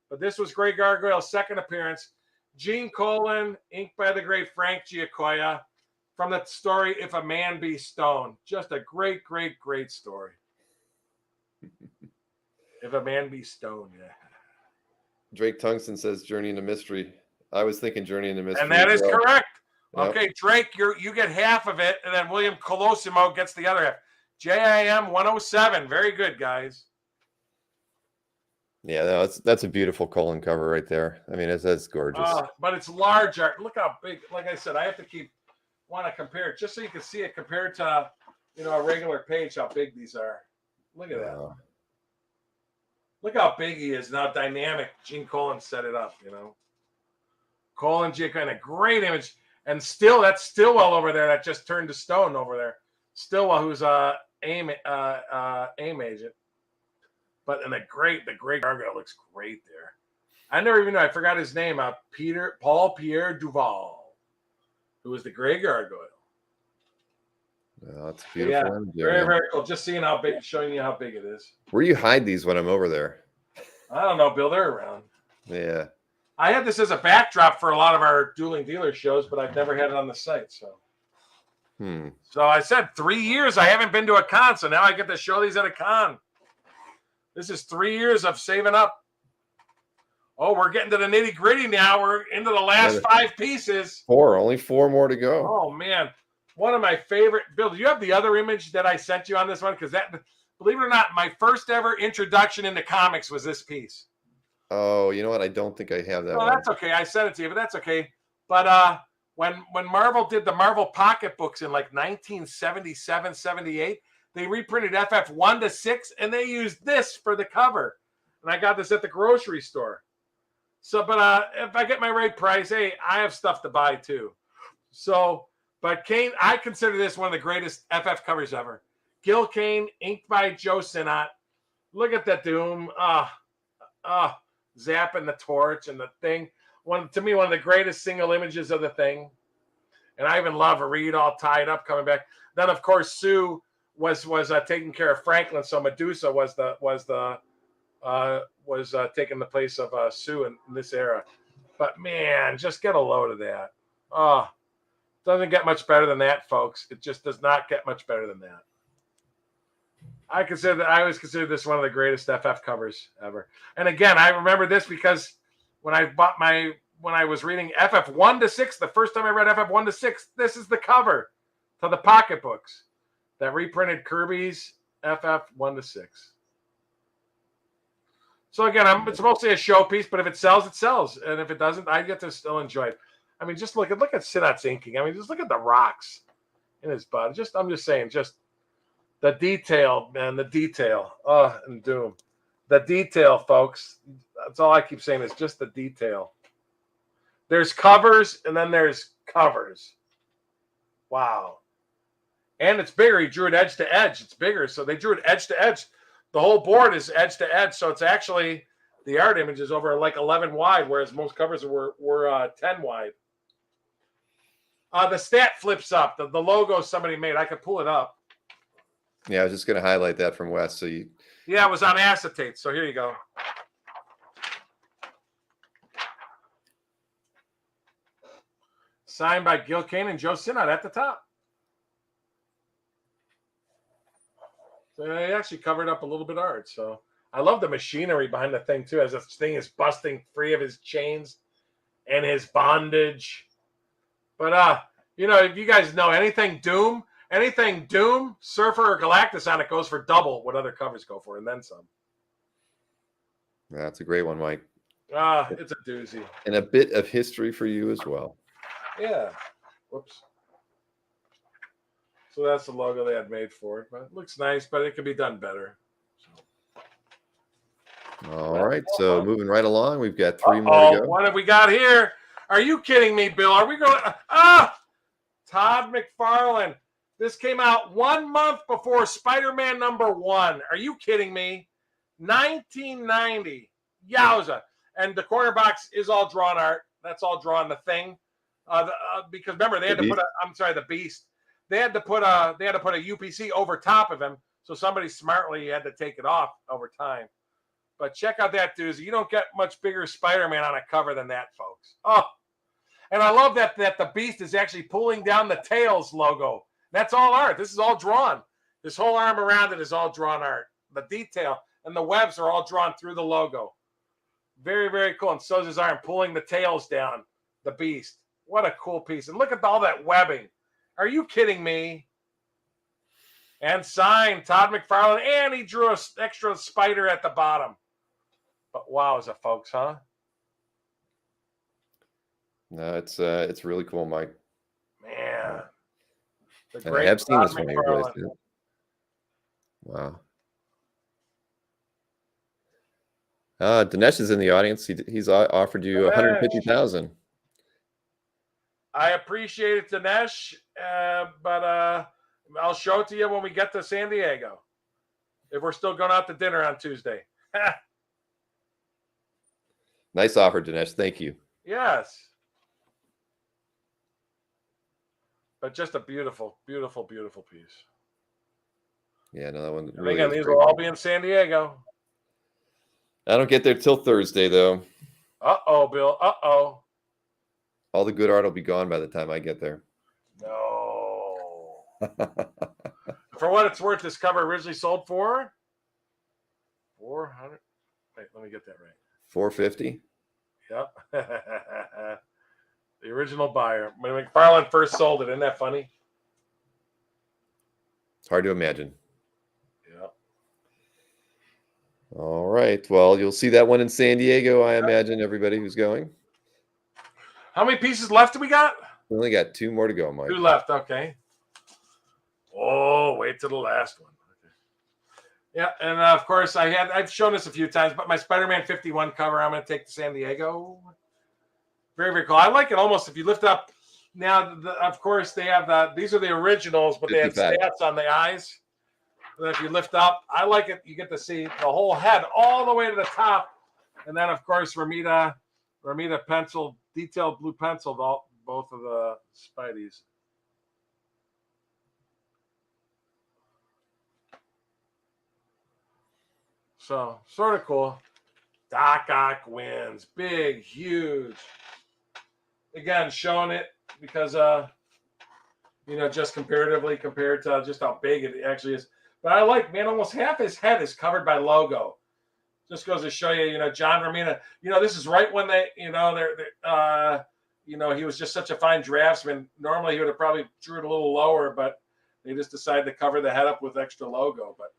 But this was Gray Gargoyle's second appearance. Gene Colan, inked by the great Frank Giacoia, from the story If a Man Be Stone. Just a great, great, great story. If a Man Be Stone, yeah. Drake Tungsten says Journey into Mystery. I was thinking Journey into Mystery. And that is correct. Yep. Okay, Drake, you get half of it, and then William Colosimo gets the other half. JIM 107. Very good, guys. Yeah, no, that's a beautiful Colan cover right there. I mean, that's gorgeous. But it's large art. Look how big. Like I said, I have to want to compare it just so you can see it compared to a regular page. How big these are. Look at that. Look how big he is now. Dynamic. Gene Colan set it up. Colan Giacoia, a great image. And that's Stillwell over there that just turned to stone over there. Stillwell, who's AIM agent. But the great Gargoyle looks great there. I never even know. I forgot his name. Paul Pierre Duval, who was the Gray Gargoyle. Oh, that's beautiful. Yeah, very, very cool. Just seeing how big, showing you how big it is. Where do you hide these when I'm over there? I don't know, Bill. They're around. Yeah. I had this as a backdrop for a lot of our Dueling Dealer shows, but I've never had it on the site. So I said 3 years I haven't been to a con, so now I get to show these at a con. This is 3 years of saving up. Oh, we're getting to the nitty gritty now. We're into the last 5 pieces. Only 4 more to go. Oh man, one of my favorite. Bill, do you have the other image that I sent you on this one? Because that, believe it or not, my first ever introduction into comics was this piece. Oh, you know what? I don't think I have that. Oh, that's okay. I sent it to you, but that's okay. But when Marvel did the Marvel pocketbooks in like 1977, 78, they reprinted FF 1 to 6, and they used this for the cover. And I got this at the grocery store. So, but if I get my right price, hey, I have stuff to buy too. So, but Kane, I consider this one of the greatest FF covers ever. Gil Kane, inked by Joe Sinnott. Look at that Doom. Zapping the torch and the Thing. To me, one of the greatest single images of the Thing. And I even love Reed all tied up coming back. Then, of course, Sue was taking care of Franklin, so Medusa was taking the place of Sue in this era. But man, just get a load of that. Doesn't get much better than that, folks. It just does not get much better than that. I always consider this one of the greatest FF covers ever. And again, I remember this because when I was reading FF 1 to 6, the first time I read FF 1 to 6, this is the cover to the pocketbooks that reprinted Kirby's FF 1 to 6. So again, it's mostly a showpiece, but if it sells, it sells, and if it doesn't, I get to still enjoy it. I mean, just look at Sinat's inking. I mean, just look at the rocks in his butt. I'm just saying, just the detail, man, the detail. And Doom, the detail, folks. That's all I keep saying is just the detail. There's covers, and then there's covers. Wow. And it's bigger. He drew it edge to edge. It's bigger, so they drew it edge to edge. The whole board is edge to edge, so it's actually the art image is over like 11 wide, whereas most covers were 10 wide. The stat flips up. The logo somebody made. I could pull it up. Yeah, I was just going to highlight that from Wes. So you. Yeah, it was on acetate. So here you go. Signed by Gil Kane and Joe Sinat at the top. So they actually covered up a little bit of art. So I love the machinery behind the thing too, as this thing is busting free of his chains and his bondage. But if you guys know anything Doom, Surfer or Galactus on it goes for double what other covers go for, and then some. That's a great one, Mike. It's a doozy. And a bit of history for you as well. Yeah. Whoops. So that's the logo they had made for it. But it looks nice, but it could be done better. All right. So moving right along, we've got 3 more to go. What have we got here? Are you kidding me, Bill? Are we going? Todd McFarlane. This came out 1 month before Spider-Man #1. Are you kidding me? 1990. Yowza. And the corner box is all drawn art. That's all drawn the thing. Because remember, they had to put the Beast. They had to put a UPC over top of him, so somebody smartly had to take it off over time. But check out that doozy. You don't get much bigger Spider-Man on a cover than that, folks. Oh, and I love that the Beast is actually pulling down the Tails logo. That's all art. This is all drawn. This whole arm around it is all drawn art. The detail and the webs are all drawn through the logo. Very, very cool. And so is his arm pulling the tails down, the Beast. What a cool piece. And look at all that webbing. Are you kidding me? And signed Todd McFarlane, and he drew an extra spider at the bottom. But wowza, folks, huh? No, it's really cool, Mike. Man. And I have seen this one here, guys. Wow. Dinesh is in the audience. He's offered you $150,000. I appreciate it, Dinesh, but I'll show it to you when we get to San Diego. If we're still going out to dinner on Tuesday. Nice offer, Dinesh. Thank you. Yes. But just a beautiful, beautiful, beautiful piece. Yeah, no, that one. Really again, these will all be in San Diego. I don't get there till Thursday, though. Uh-oh, Bill. Uh-oh. All the good art will be gone by the time I get there. No. For what it's worth, this cover originally sold for 400. Wait, let me get that right. 450. Yep. The original buyer. When McFarlane first sold it, isn't that funny? It's hard to imagine. Yep. All right. Well, you'll see that one in San Diego, I imagine, everybody who's going. How many pieces left do we got? We only got 2 more to go, Mike. 2 left. Okay. Oh, wait till the last one. Okay. Yeah, and of course, I've shown this a few times, but my Spider-Man 51 cover, I'm going to take to San Diego. Very, very cool. I like it almost if you lift up. Now, of course, they have these are the originals, but 55. They have stats on the eyes. And if you lift up, I like it. You get to see the whole head all the way to the top. And then, of course, Romita pencil, detailed blue pencil, both of the Spideys. So, sort of cool. Doc Ock wins. Big, huge. Again, showing it because, just comparatively compared to just how big it actually is. But I like, man, almost half his head is covered by logo. Just goes to show you, John Romita, this is right when they, he was just such a fine draftsman. Normally he would have probably drew it a little lower, but they just decided to cover the head up with extra logo. But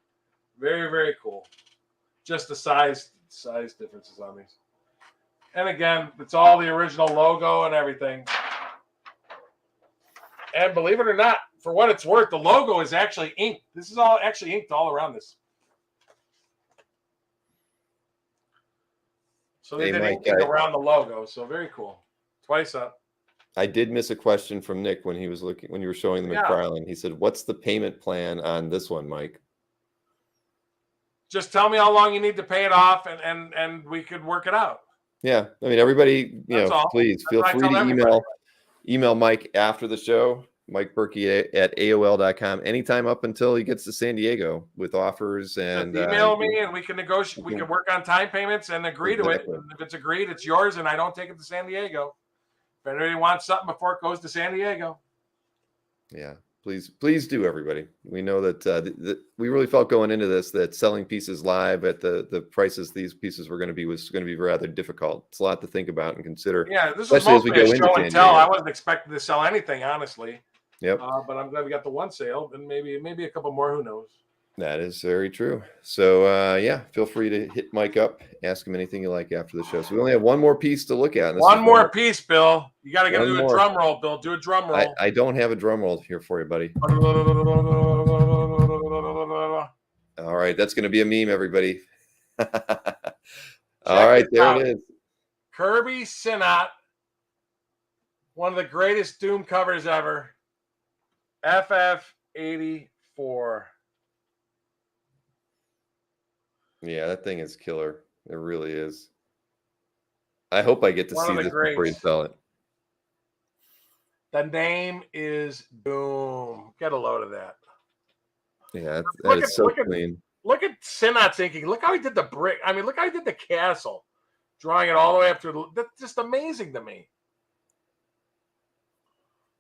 very, very cool. Just the size size differences on these. And again, it's all the original logo and everything. And believe it or not, for what it's worth, the logo is actually inked. This is all actually inked all around this. So they did inking around the logo. So very cool. Twice up. I did miss a question from Nick when he was looking, when you were showing the McFarlane. He said, "What's the payment plan on this one, Mike?" Just tell me how long you need to pay it off, and we could work it out. Yeah, I mean, everybody, please feel free to email Mike after the show, Mike Burkey at AOL.com, anytime up until he gets to San Diego with offers. And just email me, and we can negotiate. We can work on time payments and agree to it. And if it's agreed, it's yours, and I don't take it to San Diego. If anybody wants something before it goes to San Diego. Yeah, please do, everybody. We know that we really felt going into this that selling pieces live at the prices these pieces were going to be was going to be rather difficult. It's a lot to think about and consider. Yeah, this is mostly a show and tell. I wasn't expecting to sell anything, honestly. Yep. But I'm glad we got the one sale, and maybe a couple more. Who knows? That is very true. So feel free to hit Mike up, ask him anything you like after the show. So we only have one more piece to look at. One more piece, Bill. You got to do a drum roll, Bill. Do a drum roll. I don't have a drum roll here for you, buddy. All right, that's going to be a meme, everybody. All right, there it is. Kirby Sinnott, one of the greatest Doom covers ever. FF84. Yeah, that thing is killer. It really is. I hope I get to see this before you sell it. The name is Doom. Get a load of that. Yeah, that is so clean. Look at Sinnott's inking. Look how he did the brick. I mean, look how he did the castle. Drawing it all the way up through. That's just amazing to me.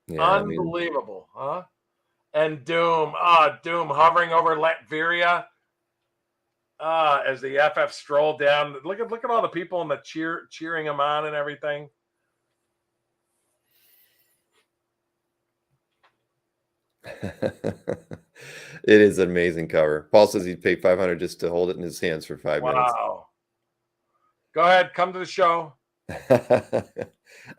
Yeah, unbelievable, huh? And Doom. Doom hovering over Latveria. As the FF strolled down, look at all the people in the cheering him on and everything. It is an amazing cover. Paul says he'd pay $500 just to hold it in his hands for 5 minutes. Wow. Go ahead, come to the show. I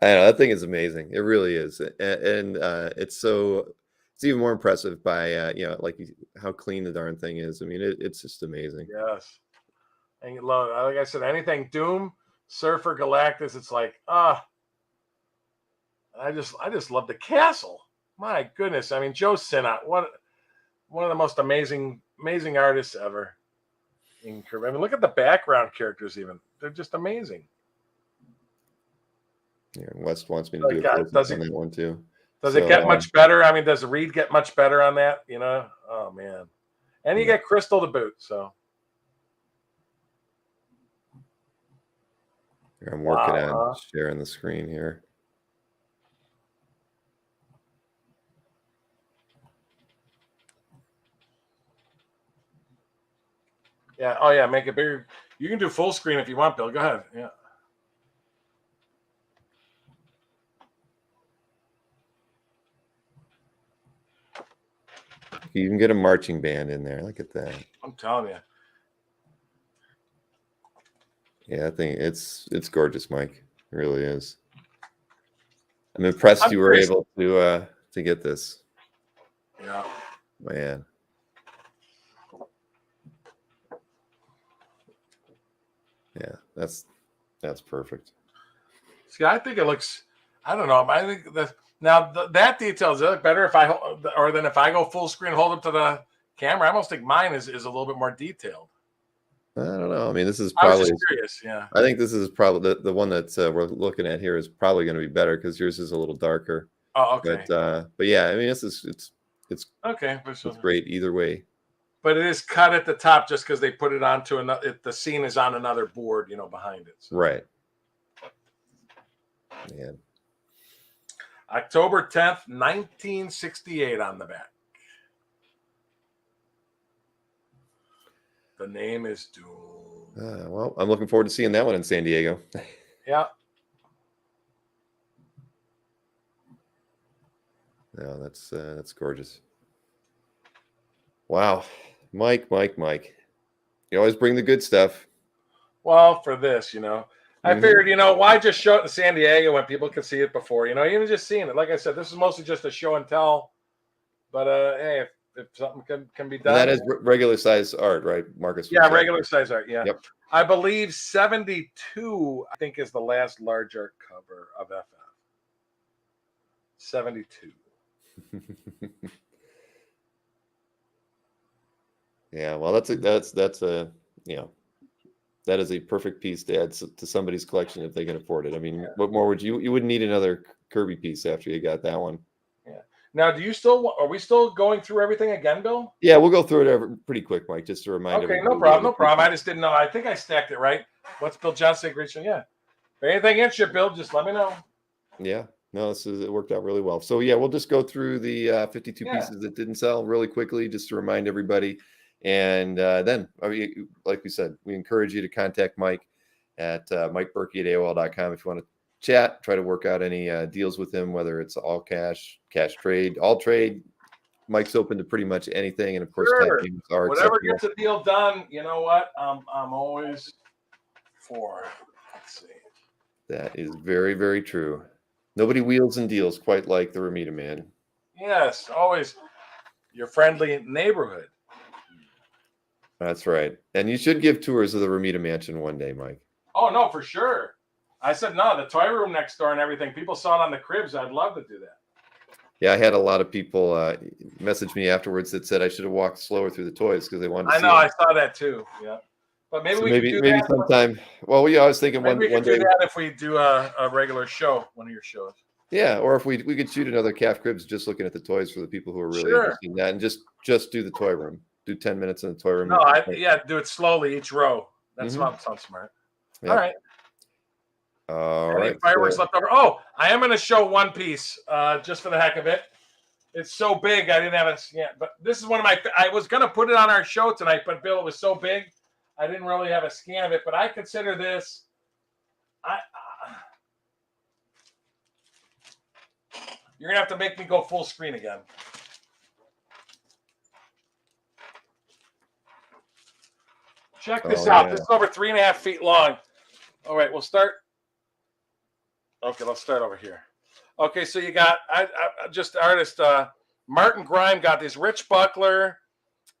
know, that thing is amazing. It really is, and it's even more impressive by how clean the darn thing is. I mean, it's just amazing. Yes, and you love, like I said, anything Doom, Surfer, Galactus. It's like I just love the castle. My goodness, I mean, Joe Sinnott, one of the most amazing artists ever. In Kirby. I mean, look at the background characters. Even they're just amazing. Yeah, West wants me to do a on that one too. Does it get much better? I mean, does the read get much better on that? You know? Oh, man. And you get Crystal to boot, so. I'm working on sharing the screen here. Yeah. Oh, yeah. Make it bigger. You can do full screen if you want, Bill. Go ahead. Yeah. You even get a marching band in there. Look at that. I'm telling you. Yeah, I think it's gorgeous, Mike. It really is. I'm impressed you were able to get this. Yeah. Man. Yeah, that's perfect. See, I think it looks. I don't know. I think that. Now that detail does it look better if I go full screen, hold up to the camera. I almost think mine is a little bit more detailed. I don't know. I mean, this is probably. I was just curious. Yeah. I think this is probably the one that we're looking at here is probably going to be better because yours is a little darker. Oh, okay. But yeah, I mean, it's okay. It's great either way. But it is cut at the top just because they put it onto another. The scene is on another board, behind it. So. Right. Yeah. October 10th, 1968 on the back. The name is Doom. Well, I'm looking forward to seeing that one in San Diego. Yeah. No, that's gorgeous. Wow. Mike. You always bring the good stuff. Well, for this, I figured, why just show it in San Diego when people can see it before? Even just seeing it. Like I said, this is mostly just a show and tell. But hey, if something can be done, and that is regular size art, right, Marcus? Yeah, regular size art. Yeah. Yep. I believe 72. I think is the last large art cover of FF. 72. Yeah, well, that is a perfect piece to add to somebody's collection if they can afford it. I mean, what more would you wouldn't need another Kirby piece after you got that one. Yeah. Now, are we still going through everything again, Bill? Yeah, we'll go through it pretty quick, Mike, just to remind everybody. Okay, no problem. I just didn't know. I think I stacked it right. What's Bill Johnson reaching? Yeah. If anything against you, Bill, just let me know. Yeah. No, it worked out really well. So yeah, we'll just go through the 52 pieces that didn't sell really quickly, just to remind everybody. And then, like we said, we encourage you to contact Mike at MikeBurkey@AOL.com if you want to chat, try to work out any deals with him, whether it's all cash trade, all trade. Mike's open to pretty much anything, and of course, whatever acceptable. Gets a deal done. You know what? I'm always for. Let's see. That is very, very true. Nobody wheels and deals quite like the Romita man. Yes, always your friendly neighborhood. That's right. And you should give tours of the Romita Mansion one day, Mike. Oh, no, for sure. I said, no, the toy room next door and everything. People saw it on the cribs. I'd love to do that. Yeah, I had a lot of people message me afterwards that said I should have walked slower through the toys because they wanted to see I saw that too. Yeah. But maybe we could do maybe that sometime. Well, yeah, I was thinking one we could day. Do that if we do a regular show, one of your shows. Yeah, or if we could shoot another Calf Cribs just looking at the toys for the people who are really interested in that, and just do the toy room. Do 10 minutes in the toy room. No, do it slowly each row. That sounds smart. Yep. All right. Any fireworks left over? Oh, I am going to show one piece just for the heck of it. It's so big, I didn't have it. Yeah, but this is one of my. I was going to put it on our show tonight, but Bill, it was so big, I didn't really have a scan of it. But I consider this. You're going to have to make me go full screen again. Check this out. Yeah. This is over 3.5 feet long. All right, we'll start. Okay, let's start over here. Okay, so you got just artist Martin Grime got this. Rich Buckler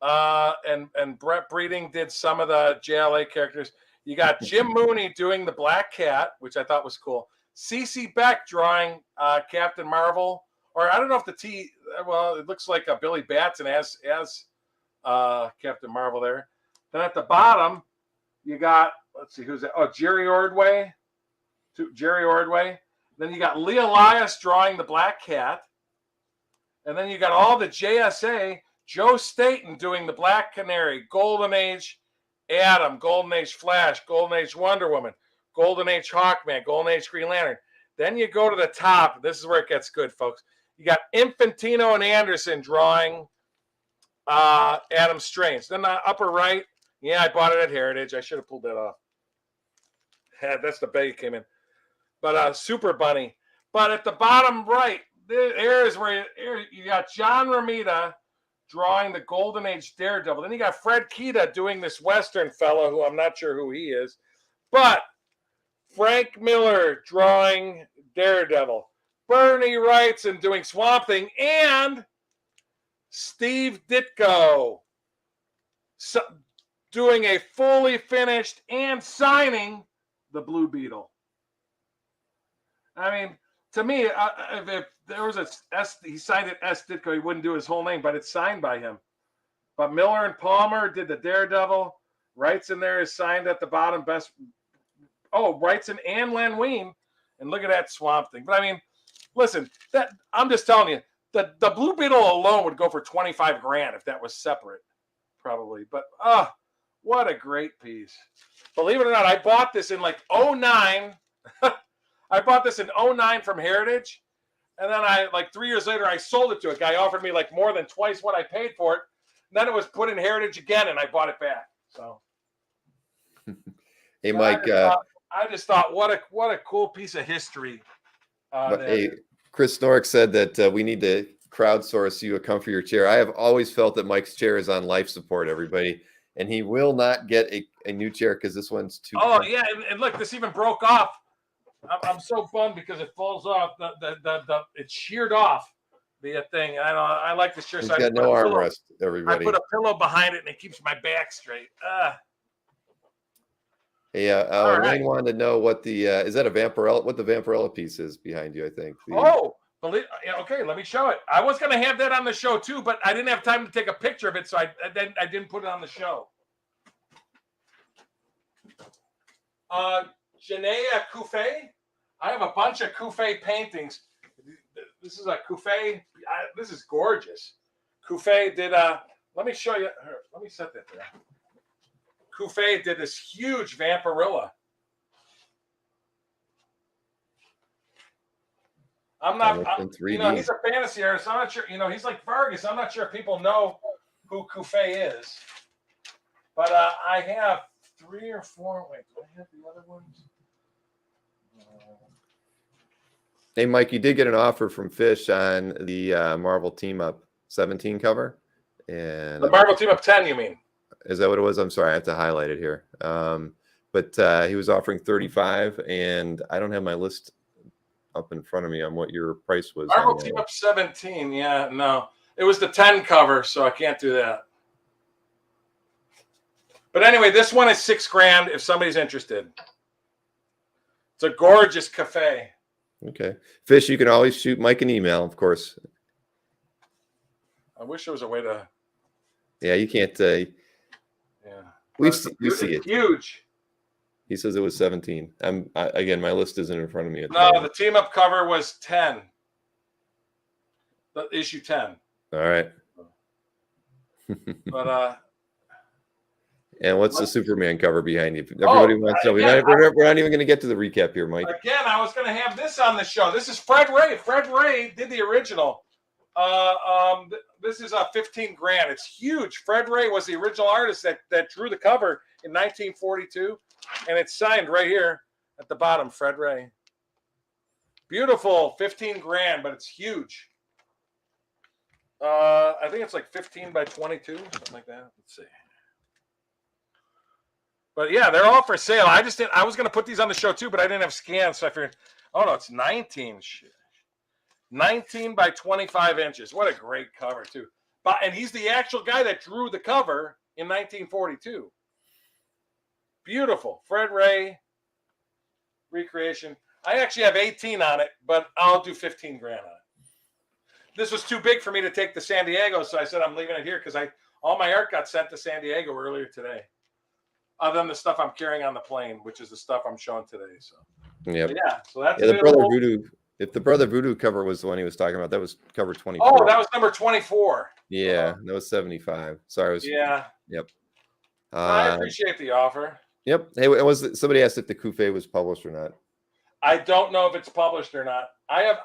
and Brett Breeding did some of the JLA characters. You got Jim Mooney doing the Black Cat, which I thought was cool. CC Beck drawing Captain Marvel, or I don't know if the T. Well, it looks like a Billy Batson as Captain Marvel there. Then at the bottom, you got, let's see, who's that? Oh, Jerry Ordway. Then you got Lee Elias drawing the Black Cat. And then you got all the JSA, Joe Staten doing the Black Canary, Golden Age Atom, Golden Age Flash, Golden Age Wonder Woman, Golden Age Hawkman, Golden Age Green Lantern. Then you go to the top. This is where it gets good, folks. You got Infantino and Anderson drawing Adam Strange. Then the upper right, yeah, I bought it at Heritage. I should have pulled that off. That's the bag it came in. But Super Bunny. But at the bottom right, there is where you got John Romita drawing the Golden Age Daredevil. Then you got Fred Kita doing this Western fellow who I'm not sure who he is. But Frank Miller drawing Daredevil. Bernie Wrightson doing Swamp Thing. And Steve Ditko doing a fully finished and signing the Blue Beetle. I mean, to me, if there was a S, he signed it S Ditko, he wouldn't do his whole name, but it's signed by him. But Miller and Palmer did the Daredevil. Wrightson there is signed at the bottom. Wrightson and Len Wein. And look at that Swamp Thing. But I mean, listen, I'm just telling you, the Blue Beetle alone would go for $25,000 if that was separate, probably. But what a great piece. Believe it or not, I bought this in like 2009. I bought this in 2009 from Heritage. And then 3 years later, I sold it to a guy. Offered me like more than twice what I paid for it. And then it was put in Heritage again, and I bought it back. So, hey, Mike. I just thought, what a cool piece of history. Hey, Chris Snork said that we need to crowdsource you a comfier chair. I have always felt that Mike's chair is on life support, everybody. and he will not get a new chair because this one's too. Oh yeah, and look, this even broke off. I'm so bummed because it falls off. It's sheared off the thing. I like the chair. He's so got no armrest. Everybody. I put a pillow behind it and it keeps my back straight. Hey, Wayne wanted to know what the is that a Vampirella? What the Vampirella piece is behind you? I think. Okay, let me show it. I was going to have that on the show too, but I didn't have time to take a picture of it, so I didn't put it on the show. Janaea Couffet. I have a bunch of Couffet paintings. This is a Couffet. This is gorgeous. Couffet did let me show you. Let me set that there. Couffet did this huge Vampirella. I'm not, he's a fantasy artist. I'm not sure, he's like Vargas. I'm not sure if people know who Couffet is. But I have 3 or 4. Wait, do I have the other ones? Hey, Mike, you did get an offer from Fish on the Marvel Team Up 17 cover. And the Marvel Team Up 10, you mean? Is that what it was? I'm sorry, I have to highlight it here. But he was offering 35, and I don't have my list up in front of me on what your price was. Marvel Team Up 17. Yeah, no. It was the 10 cover, so I can't do that. But anyway, this one is $6,000 if somebody's interested. It's a gorgeous cafe. Okay. Fish, you can always shoot Mike an email, of course. I wish there was a way to. Yeah, you can't. Yeah. We see it. Huge. He says it was 17. Again, my list isn't in front of me. No, the team up cover was 10. The issue 10. All right. But and what's the Superman cover behind you? Everybody wants to know. We're not even going to get to the recap here, Mike. Again, I was going to have this on the show. This is Fred Ray. Fred Ray did the original. This is $15,000. It's huge. Fred Ray was the original artist that drew the cover in 1942, and it's signed right here at the bottom. Fred Ray. Beautiful, $15,000, but it's huge. I think it's like 15 by 22, something like that. Let's see. But yeah, they're all for sale. I was going to put these on the show too, but I didn't have scans, so I figured, oh no, it's 19. Shit. 19 by 25 inches. What a great cover too. And he's the actual guy that drew the cover in 1942. Beautiful. Fred Ray recreation. I actually have 18 on it, but I'll do $15,000 on it. This was too big for me to take to San Diego, so I said I'm leaving it here because all my art got sent to San Diego earlier today. Other than the stuff I'm carrying on the plane, which is the stuff I'm showing today. So yeah, so that's the Brother Voodoo. If the Brother Voodoo cover was the one he was talking about, that was cover 24. Oh, that was number 24. Yeah, that was 75. Sorry, Yep. I appreciate the offer. Yep. Hey, somebody asked if the Couffet was published or not? I don't know if it's published or not. I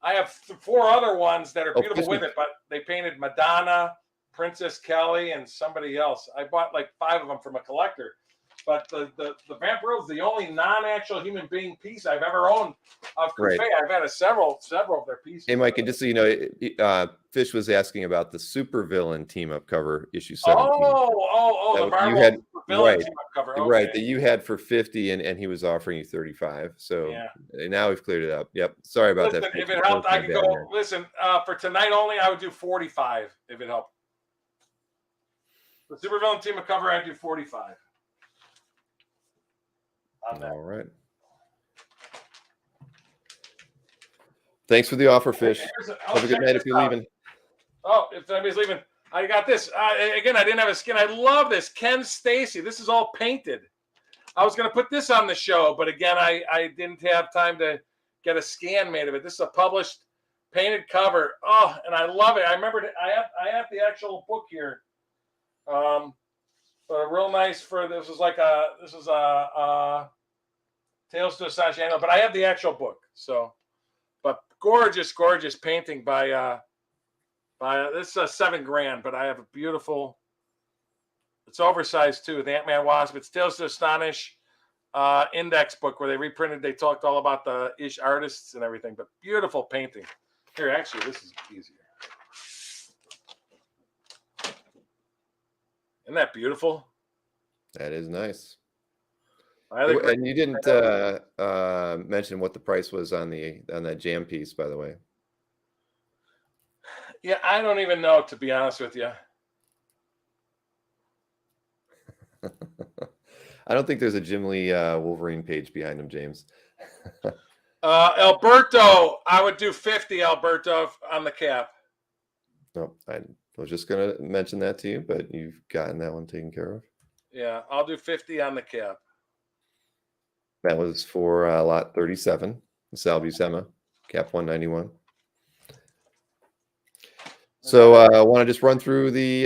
have 4 other ones that are beautiful with it, but they painted Madonna, Princess Kelly, and somebody else. I bought like 5 of them from a collector. But the Vampirella is the only non-actual human being piece I've ever owned of Couffet. Right. I've had several of their pieces. Hey, Mike, and just so you know, Fish was asking about the supervillain team-up cover, issue 17. The Marvel villain team-up cover. Okay. Right, that you had for 50, and he was offering you 35. So now we've cleared it up. Yep. Sorry about that. If it helped, I could go. Listen, for tonight only, I would do 45 if it helped. The supervillain team-up cover, I'd do 45. All right. Thanks for the offer, Fish. Have a good night if you're leaving. Oh, if anybody's leaving, I got this. Again, I didn't have a skin. I love this. Ken Stacy. This is all painted. I was going to put this on the show, but again, I didn't have time to get a scan made of it. This is a published painted cover. Oh, and I love it. I remember I have the actual book here. But real nice this is a Tales to Astonish Annual, but I have the actual book. So, but gorgeous painting by this is $7,000, but I have a beautiful. It's oversized too. The Ant-Man Wasp. It's Tales to Astonish index book where they reprinted. They talked all about the artists and everything, but beautiful painting. Here, actually, this is easier. Isn't that beautiful? That is nice. I think And you didn't mention what the price was on that jam piece, by the way. Yeah, I don't even know, to be honest with you. I don't think there's a Jim Lee Wolverine page behind him, James. Alberto, I would do 50, Alberto, on the cap. No, I was just going to mention that to you, but you've gotten that one taken care of. Yeah, I'll do 50 on the cap. That was for lot 37, Sal Buscema, cap 191. So I want to just run through the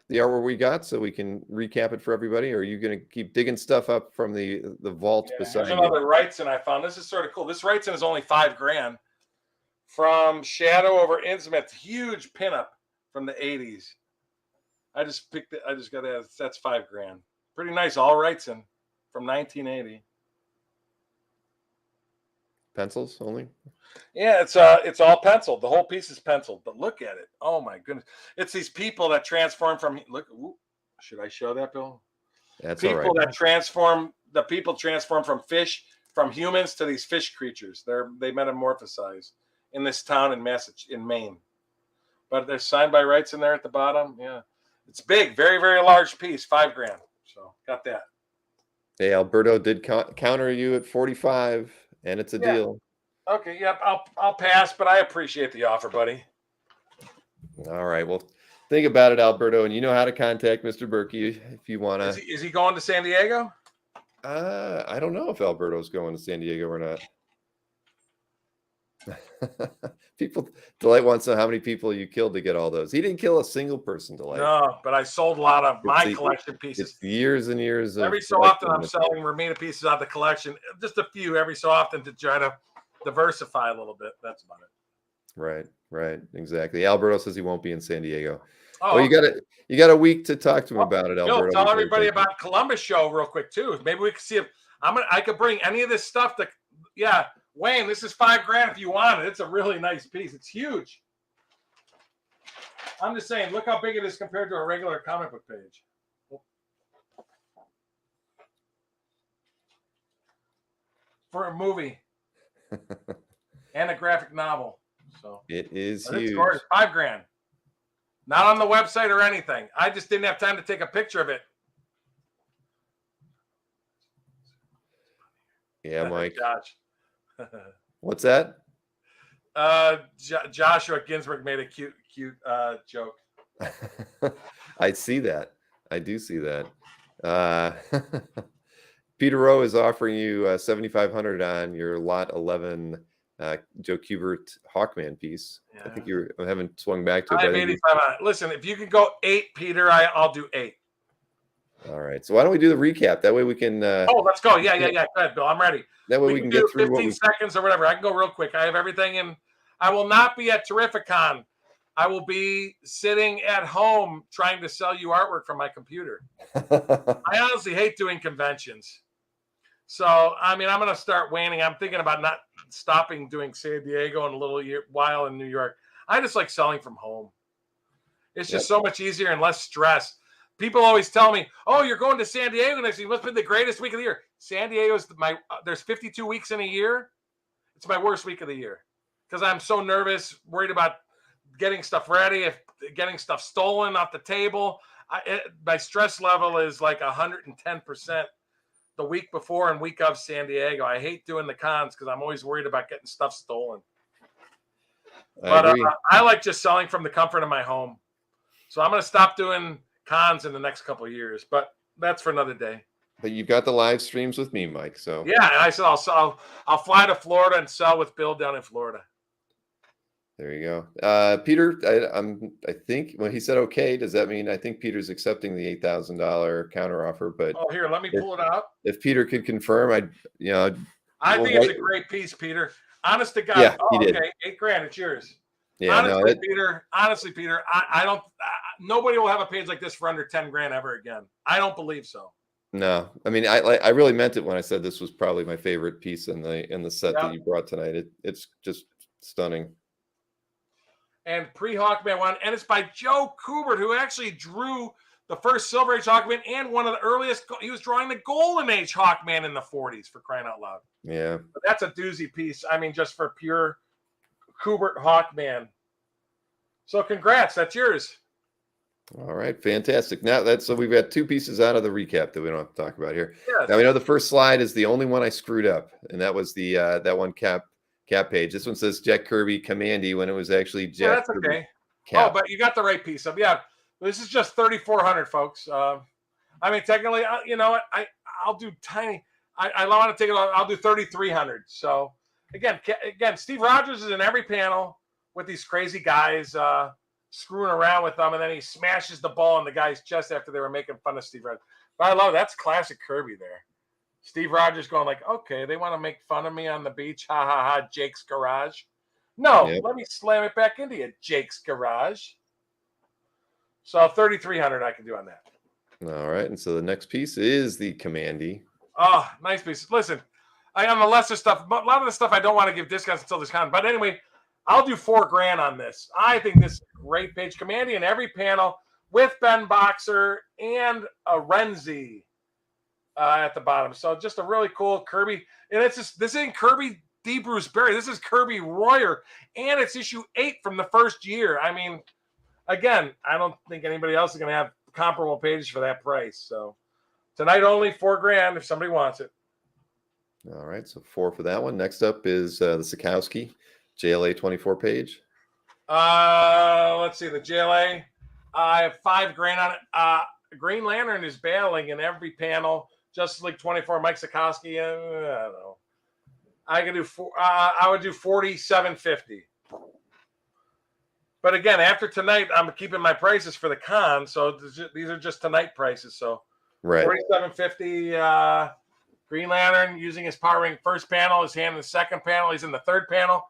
artwork we got so we can recap it for everybody. Or are you going to keep digging stuff up from the vault beside There's you? another Wrightson I found. This is sort of cool. This Wrightson is only $5,000 from Shadow over Innsmouth. Huge pinup from the 80s. I just picked it. I just got that. That's $5,000. Pretty nice. All Wrightson from 1980. Pencils only? Yeah, it's all penciled. The whole piece is penciled. But look at it. Oh my goodness! It's these people that transform from. Look, ooh, should I show that, Bill? That's people all right. that transform. The people transform from fish, from humans to these fish creatures. They metamorphosize in this town in Maine. But they're signed by Wrightson there at the bottom. Yeah, it's big, very very large piece. $5,000. So got that. Hey, Alberto did counter you at 45. And it's a deal. Okay, yep, I'll pass, but I appreciate the offer, buddy. All right, well, think about it, Alberto, and you know how to contact Mr. Burkey if you want to. Is he going to San Diego? I don't know if Alberto's going to San Diego or not. Delight wants to know how many people you killed to get all those. He didn't kill a single person, Delight. No, but I sold a lot of my collection pieces. It's years and years. Every so often, I'm selling Romita pieces out of the collection. Just a few every so often to try to diversify a little bit. That's about it. Right, exactly. Alberto says he won't be in San Diego. Oh, well, you got a week to talk to him about it, Alberto. Tell everybody about Columbus show real quick too. Maybe we can see if I could bring any of this stuff to. Yeah, Wayne, this is $5,000 if you want it. It's a really nice piece. It's huge. I'm just saying, look how big it is compared to a regular comic book page. For a movie and a graphic novel. So it is huge. It's gorgeous. $5,000. Not on the website or anything. I just didn't have time to take a picture of it. Yeah, Mike. Josh. What's that? Joshua Ginsburg made a cute joke. I see that. I do see that. Peter Rowe is offering you $7,500 on your lot 11 Joe Kubert Hawkman piece. Yeah. I think you haven't swung back to it. I have 85 on it. Listen, if you can go 8, Peter, I'll do 8. All right. So why don't we do the recap? That way we can. Let's go. Yeah. Go ahead, Bill. I'm ready. That way we can get through 15 seconds or whatever. I can go real quick. I have everything in. I will not be at Terrificon. I will be sitting at home trying to sell you artwork from my computer. I honestly hate doing conventions. So, I mean, I'm going to start waning. I'm thinking about not stopping doing San Diego in a little while in New York. I just like selling from home. It's just so much easier and less stress. People always tell me, "Oh, you're going to San Diego next week. Must be the greatest week of the year." San Diego's there's 52 weeks in a year. It's my worst week of the year because I'm so nervous, worried about getting stuff ready, getting stuff stolen off the table. My stress level is like 110% the week before and week of San Diego. I hate doing the cons because I'm always worried about getting stuff stolen. But I like just selling from the comfort of my home. So I'm going to stop doing cons in the next couple of years, but that's for another day. But you've got the live streams with me, Mike. So yeah, I said I'll fly to Florida and sell with Bill down in Florida. There you go, Peter. I think when he said okay, does that mean I think Peter's accepting the $8,000 counter offer? But here, let me pull it out. If Peter could confirm, I think it's a great piece, Peter. Honest to God. Yeah, he did. Okay, $8,000, it's yours. Yeah, honestly, Peter, I don't. Nobody will have a page like this for under $10,000 ever again. I don't believe so. No, I mean, I really meant it when I said this was probably my favorite piece in the set that you brought tonight. It's just stunning. And pre-Hawkman one, and it's by Joe Kubert, who actually drew the first Silver Age Hawkman and one of the earliest. He was drawing the Golden Age Hawkman in the 40s, for crying out loud. Yeah. But that's a doozy piece. I mean, just for pure Kubert Hawkman. So congrats, that's yours. All right, fantastic. Now so we've got two pieces out of the recap that we don't have to talk about here. Yes. Now we know the first slide is the only one I screwed up, and that was the that one cap page. This one says Jack Kirby Commandy when it was actually Jack. Yeah, that's Kirby okay. Cap. Oh, but you got the right piece up. Yeah, this is just 3,400, folks. I mean, technically, you know what? I'll do tiny. I want to take it. I'll do 3,300. So again, Steve Rogers is in every panel with these crazy guys screwing around with them, and then he smashes the ball in the guy's chest after they were making fun of Steve Rogers. But I love it. That's classic Kirby there. Steve Rogers going like, okay, they want to make fun of me on the beach. Ha, ha, ha, Jake's garage. No, Let me slam it back into you, Jake's garage. So 3,300 I can do on that. All right, and so the next piece is the Commandy. Oh, nice piece. Listen, on the lesser stuff, a lot of the stuff I don't want to give discounts until this con. But anyway, I'll do $4,000 on this. I think this is a great page. Commandy in every panel with Ben Boxer and a Renzi at the bottom. So just a really cool Kirby. And this isn't Kirby D. Bruce Berry. This is Kirby Royer. And it's issue 8 from the first year. I mean, again, I don't think anybody else is going to have comparable pages for that price. So tonight only $4,000 if somebody wants it. All right, so 4 for that one. Next up is the Sikowski JLA 24 page. Let's see, the JLA. I have $5,000 on it. Green Lantern is battling in every panel. Justice League 24, Mike Sikowski. I don't know. I could do I would do $47.50. But again, after tonight, I'm keeping my prices for the con. So these are just tonight prices. So right, $47.50. Green Lantern using his power ring first panel, his hand in the second panel. He's in the third panel.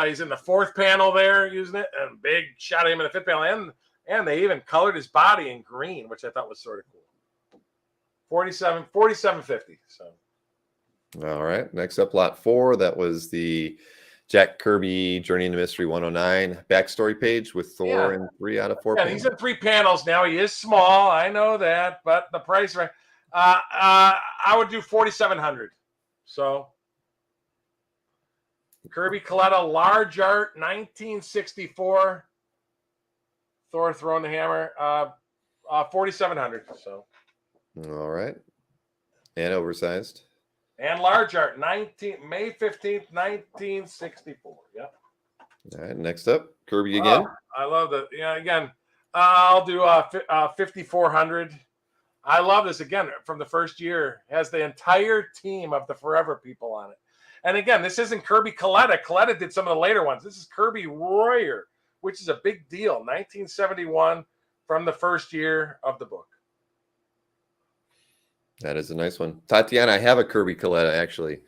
He's in the fourth panel there using it, and big shot at him in the fifth panel. And they even colored his body in green, which I thought was sort of cool. $47.50. So. All right. Next up, lot 4. That was the Jack Kirby Journey into Mystery 109 backstory page with Thor in 3 out of 4 panels. He's in 3 panels now. He is small. I know that, but the price right. I would do $4,700. So Kirby Coletta, large art, 1964. Thor throwing the hammer, $4,700. So. All right. And oversized. And large art, May 15th, 1964. Yep. All right. Next up, Kirby again. I love that. Yeah, again, I'll do 5,400. I love this again from the first year. Has the entire team of the Forever People on it. And again, this isn't Kirby Coletta. Coletta did some of the later ones. This is Kirby Royer, which is a big deal. 1971 from the first year of the book. That is a nice one. Tatiana, I have a Kirby Coletta actually.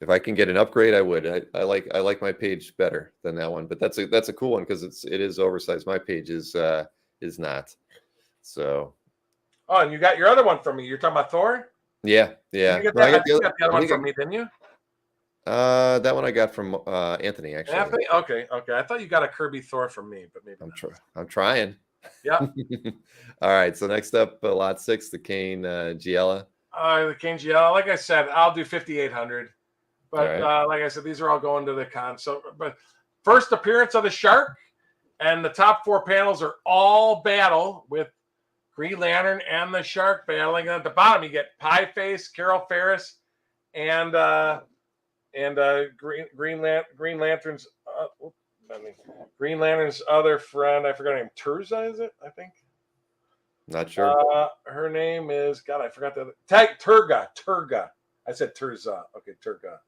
If I can get an upgrade, I would. I like my page better than that one, but that's a cool one because it is oversized. My page is not. So. Oh, and you got your other one from me. You're talking about Thor? Yeah. You got the other one from me, didn't you? That one I got from Anthony actually. Anthony? Okay. I thought you got a Kirby Thor from me, but maybe I'm trying. Yeah. All right. So next up, lot 6, the Kane Giella. The Kane Giella. Like I said, I'll do 5,800. But like I said, these are all going to the con. So, but first appearance of the Shark, and the top 4 panels are all battle with Green Lantern and the Shark battling. And at the bottom, you get Pie Face, Carol Ferris, and Green Lantern's Green Lantern's other friend. I forgot her name. Terza, is it? I think. Not sure. Her name is I forgot the Turga. I said Terza. Okay, Turga.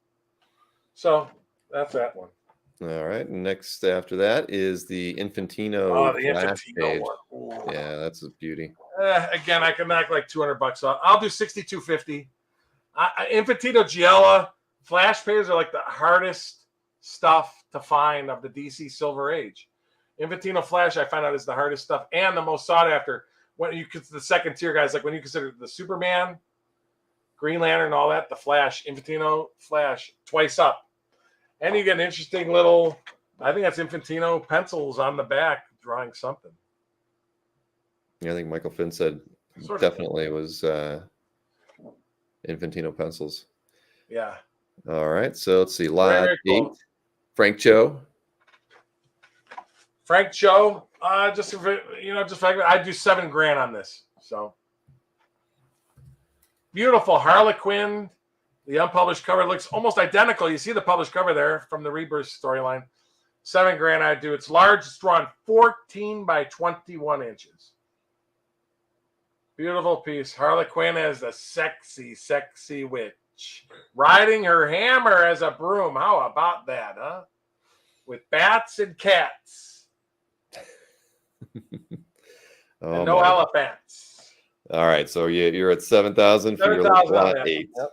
So that's that one. All right. Next after that is the Infantino. Oh, the Infantino one. Ooh. Yeah, that's a beauty. Again, I can knock like $200 off. I'll do $6,250. Infantino Giella flash pages are like the hardest stuff to find of the DC Silver Age. Infantino Flash, I find out, is the hardest stuff and the most sought after. When you consider the second tier guys, like when you consider the Superman, Green Lantern, and all that, the Flash, Infantino Flash, twice up. And you get an interesting little, I think that's Infantino pencils on the back drawing something. Yeah, I think Michael Finn said definitely it was Infantino pencils. Yeah. All right, so let's see. Lot Very, very 8. cool. Frank Cho. Frank Cho, just I'd do $7,000 on this. So beautiful Harley Quinn. The unpublished cover looks almost identical. You see the published cover there from the Rebirth storyline. $7,000 I'd do. It's large. It's drawn 14 by 21 inches. Beautiful piece. Harley Quinn as the sexy, sexy witch, riding her hammer as a broom. How about that, huh? With bats and cats. And no elephants. All right, so you're at 7,000 for your lot 8. Yep.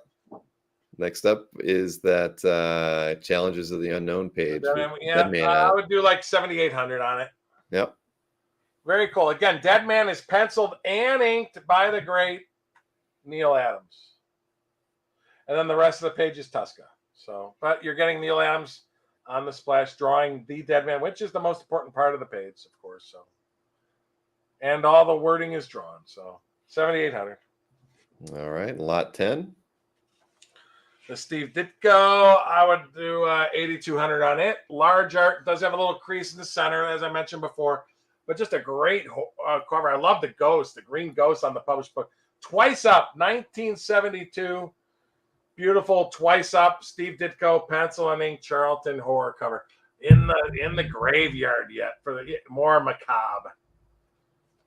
Next up is that Challenges of the Unknown page. I would do like 7,800 on it. Yep. Very cool. Again, Dead Man is penciled and inked by the great Neal Adams. And then the rest of the page is Tuska. So, but you're getting Neal Adams on the splash drawing the Dead Man, which is the most important part of the page, of course. So, and all the wording is drawn. So, 7,800. All right, lot 10. The Steve Ditko, I would do 8,200 on it. Large art, does have a little crease in the center, as I mentioned before, but just a great cover. I love the ghost, the green ghost on the published book. Twice Up, 1972. Beautiful Twice Up, Steve Ditko, pencil and ink, Charlton horror cover. In the graveyard yet for the more macabre.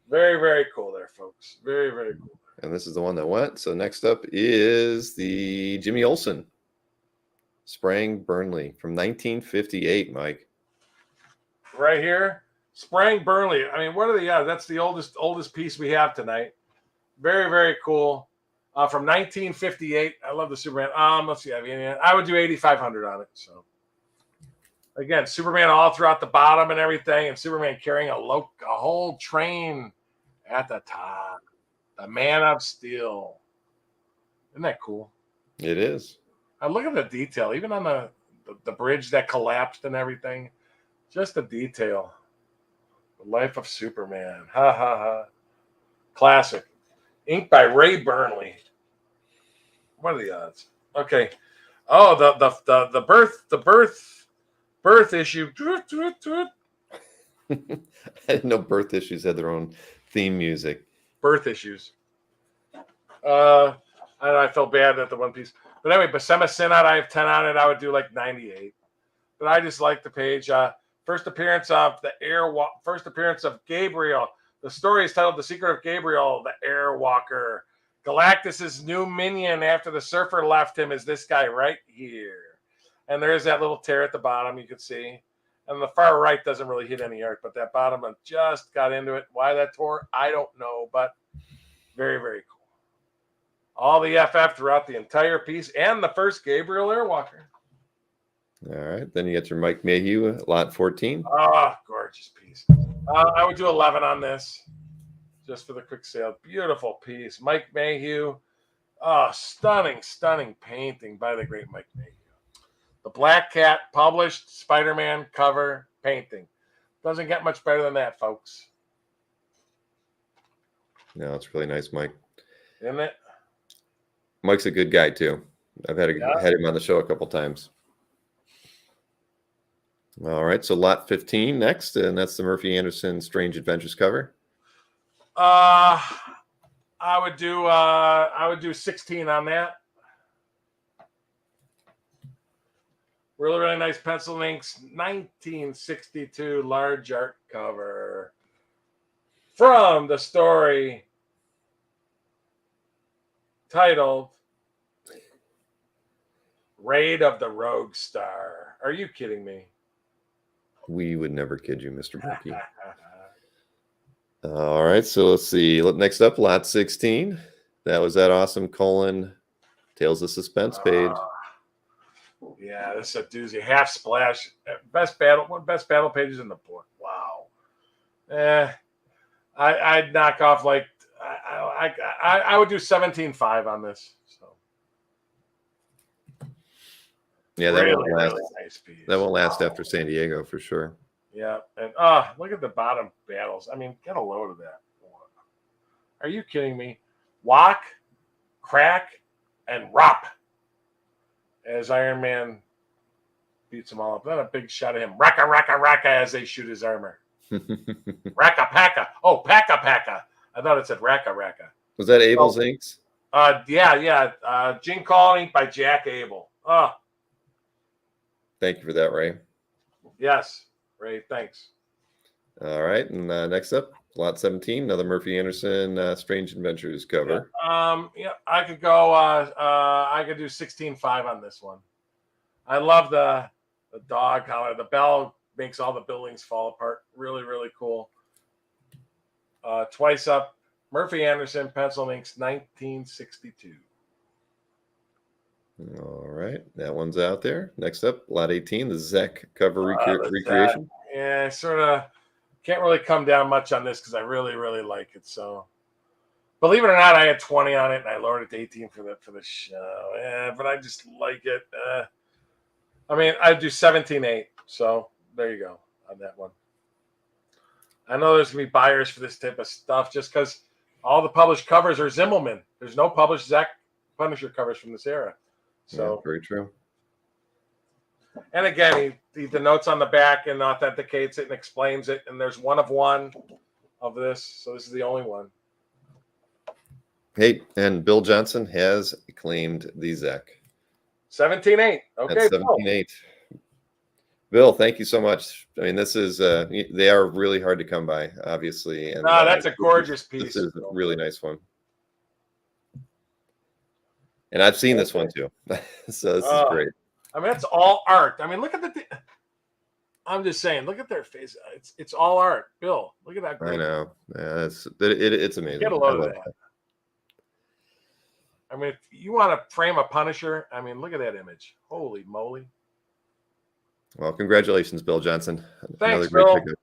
Very, very cool there, folks. Very, very cool. And this is the one that went. So next up is the Jimmy Olsen, Sprang Burnley from 1958, Mike. Right here, Sprang Burnley. I mean, what are the odds? That's the oldest piece we have tonight. Very, very cool. From 1958. I love the Superman. Let's see. I would do 8,500 on it. So again, Superman all throughout the bottom and everything, and Superman carrying a whole train at the top. The Man of Steel. Isn't that cool? It is. I look at the detail, even on the bridge that collapsed and everything. Just the detail. The Life of Superman. Ha ha ha. Classic. Inked by Ray Burnley. What are the odds? Okay. Oh, the birth issue. I didn't know birth issues had their own theme music. Birth issues. I felt bad at the one piece. But anyway, Basema Synod, I have 10 on it. I would do like 98. But I just like the page. First appearance of Gabriel. The story is titled The Secret of Gabriel, the Airwalker. Galactus's new minion after the Surfer left him is this guy right here. And there's that little tear at the bottom you can see. And the far right doesn't really hit any art, but that bottom one just got into it. Why that tore, I don't know, but very, very cool. All the FF throughout the entire piece and the first Gabriel Airwalker. All right, then you get your Mike Mayhew, lot 14. Oh, gorgeous piece. I would do 11 on this, just for the quick sale. Beautiful piece. Mike Mayhew. Oh, stunning, stunning painting by the great Mike Mayhew. The Black Cat published Spider-Man cover painting. Doesn't get much better than that, folks. No, it's really nice, Mike. Isn't it? Mike's a good guy, too. I've had him on the show a couple times. All right, so lot 15 next, and that's the Murphy Anderson Strange Adventures cover. I would do 16 on that. Really, really nice pencil inks. 1962 large art cover from the story titled Raid of the Rogue Star. Are you kidding me? We would never kid you, Mr. Burkey. All right, so let's see. Next up, lot 16. That was that awesome Colan Tales of Suspense page. Yeah, this is a doozy. Half splash. Best battle pages in the book. Wow. I'd knock off like I would do 17.5 on this. So yeah, that really, won't last. Really nice piece. That won't last after San Diego for sure. Yeah, and look at the bottom battles. I mean, get a load of that. Are you kidding me? Walk, crack, and rop. As Iron Man beats them all up. Then a big shot of him. Raka, raka, raka as they shoot his armor. Raka, paka. Oh, paka, paka. I thought it said raka, raka. Was that Abel's inks? Yeah. Gene Colan ink by Jack Abel. Oh. Thank you for that, Ray. Yes, Ray, thanks. All right, and next up, Lot 17, another Murphy Anderson Strange Adventures cover. Yeah, I could go. I could do 16.5 on this one. I love the dog collar. The bell makes all the buildings fall apart. Really, really cool. Twice up, Murphy Anderson, pencil inks, 1962. All right, that one's out there. Next up, Lot 18, the Zek cover recreation. Yeah, sort of can't really come down much on this because I really, really like it. So, believe it or not, I had 20 on it and I lowered it to 18 for the show. Yeah, but I just like it. I mean, I'd do 17.8. So there you go on that one. I know there's gonna be buyers for this type of stuff just because all the published covers are Zimmelman. There's no published Zek Punisher covers from this era. So yeah, very true. And again, he the notes on the back and authenticates it and explains it. And there's one of this. So this is the only one. Hey, and Bill Johnson has claimed the Zek. 17.8. Okay. That's 17.8. Bill, thank you so much. I mean, this is they are really hard to come by, obviously. And that's a gorgeous piece. This is a really nice one. And I've seen this one too. So this is great. I mean, it's all art. I mean, look at I'm just saying, look at their face. It's all art. Bill, look at that. I know. Yeah, it's amazing. Get a load of that. I mean, if you want to frame a Punisher, I mean, look at that image. Holy moly. Well, congratulations, Bill Johnson. Thanks, Bill. Pickup.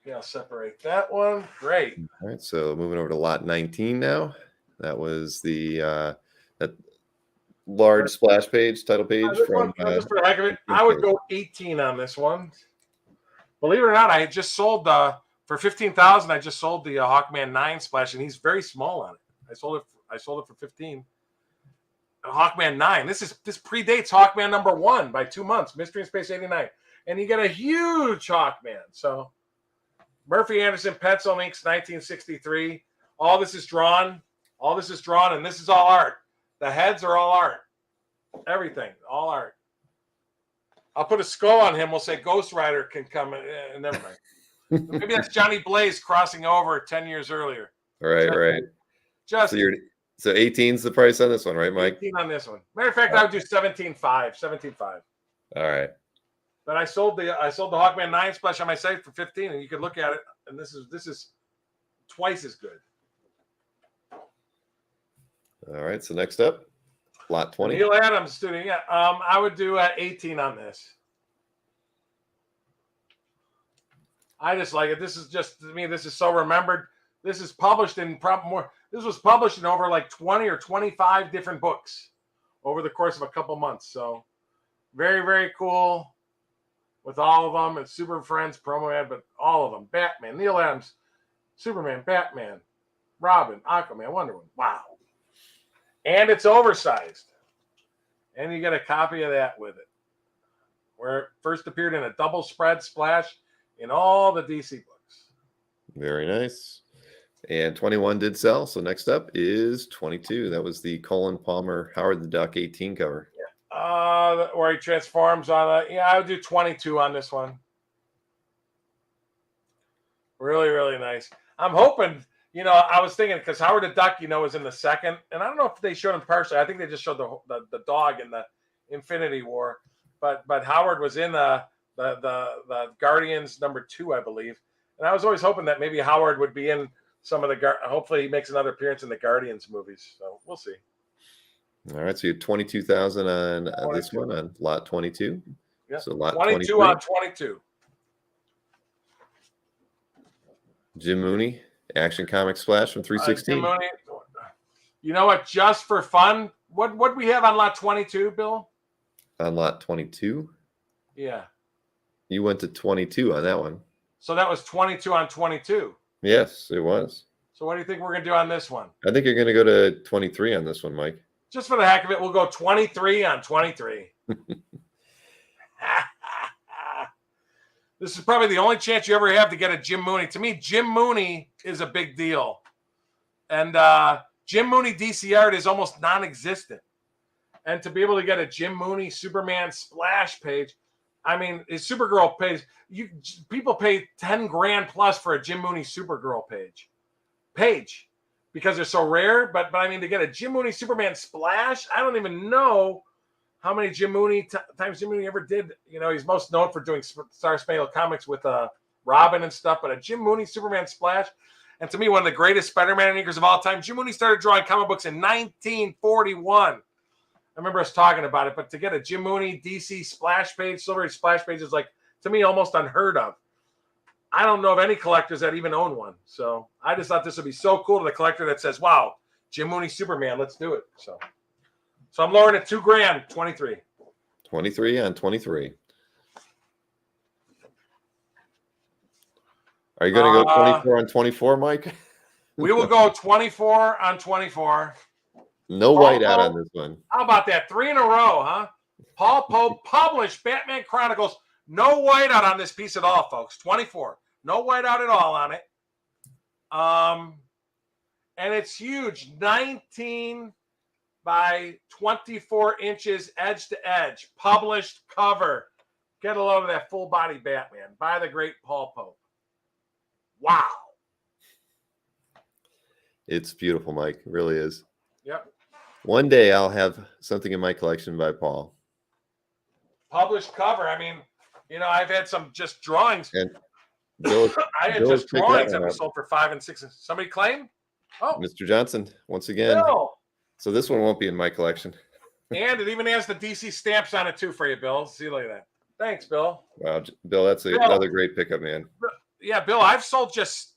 Yeah, I'll separate that one. Great. All right, so moving over to Lot 19 now. That was the that large splash page, title page from. Just for the heck of it, I would go 18 on this one. Believe it or not, I had just sold for 15,000. I just sold the Hawkman 9 splash, and he's very small on it. I sold it for 15. Hawkman 9. This predates Hawkman number 1 by 2 months. Mystery in Space 89, and you get a huge Hawkman. So Murphy Anderson pencil inks 1963. All this is drawn, and this is all art. The heads are all art. Everything, all art. I'll put a skull on him. We'll say Ghost Rider can come. Never mind. Maybe that's Johnny Blaze crossing over 10 years earlier. Right. So 18's the price on this one, right, Mike? 18 on this one. Matter of fact, I would do 17.5. 17.5. All right. But I sold the Hawkman 9 splash on my site for 15, and you could look at it, and this is twice as good. All right. So next up, Lot 20. Neal Adams student. Yeah. I would do 18 on this. I just like it. This is just, to me, this is so remembered. This is published in this was published in over like 20 or 25 different books over the course of a couple months. So very, very cool with all of them. It's Super Friends promo ad, but all of them. Batman, Neal Adams, Superman, Batman, Robin, Aquaman, Wonder Woman. Wow. And it's oversized. And you get a copy of that with it. Where it first appeared in a double spread splash in all the DC books. Very nice. And 21 did sell. So next up is 22. That was the Colin Palmer Howard the Duck 18 cover. Yeah. Where he transforms on it. Yeah, I would do 22 on this one. Really, really nice. I'm hoping, I was thinking because Howard the Duck, was in the second. And I don't know if they showed him partially. I think they just showed the dog in the Infinity War. But Howard was in the Guardians number 2, I believe. And I was always hoping that maybe Howard would be in some of the hopefully he makes another appearance in the Guardians movies. So we'll see. All right, so you have 22,000 on this one on Lot 22. Yeah. So Lot 22 23. on 22. Jim Mooney, Action Comic Splash from 316. Jim Mooney. You know what? Just for fun, what we have on Lot 22, Bill? On Lot 22? Yeah. You went to 22 on that one. So that was 22 on 22. Yes, it was. So what do you think we're going to do on this one? I think you're going to go to 23 on this one, Mike. Just for the heck of it, we'll go 23 on 23. This is probably the only chance you ever have to get a Jim Mooney. To me, Jim Mooney is a big deal. And Jim Mooney DC art is almost non-existent. And to be able to get a Jim Mooney Superman splash page, I mean, his Supergirl page, people pay 10 grand plus for a Jim Mooney Supergirl page because they're so rare. But I mean, to get a Jim Mooney Superman splash, I don't even know how many Jim Mooney times Jim Mooney ever did. You know, he's most known for doing Star Spangled Comics with Robin and stuff, but a Jim Mooney Superman splash. And to me, one of the greatest Spider-Man inkers of all time, Jim Mooney started drawing comic books in 1941. I remember us talking about it, but to get a Jim Mooney DC splash page, Silver splash page is like, to me, almost unheard of. I don't know of any collectors that even own one. So I just thought this would be so cool to the collector that says, wow, Jim Mooney Superman, let's do it. So I'm lowering it $2 grand, 23. 23 on 23. Are you going to go 24 on 24, Mike? We will go 24 on 24. No white out on this one. How about that? 3 in a row, huh? Paul Pope published Batman Chronicles. No white out on this piece at all, folks. 24. No white out at all on it. And it's huge. 19 by 24 inches edge to edge. Published cover. Get a load of that full body Batman by the great Paul Pope. Wow. It's beautiful, Mike. It really is. Yep. One day I'll have something in my collection by Paul. Published cover. I mean, you know, I've had some just drawings. And Bill, I had just drawings that were sold for 5 and 6. Somebody claim? Oh, Mr. Johnson, once again. Bill. So this one won't be in my collection. And it even has the DC stamps on it too for you, Bill. See you later. Thanks, Bill. Wow, Bill, that's another great pickup, man. Yeah, Bill, I've sold just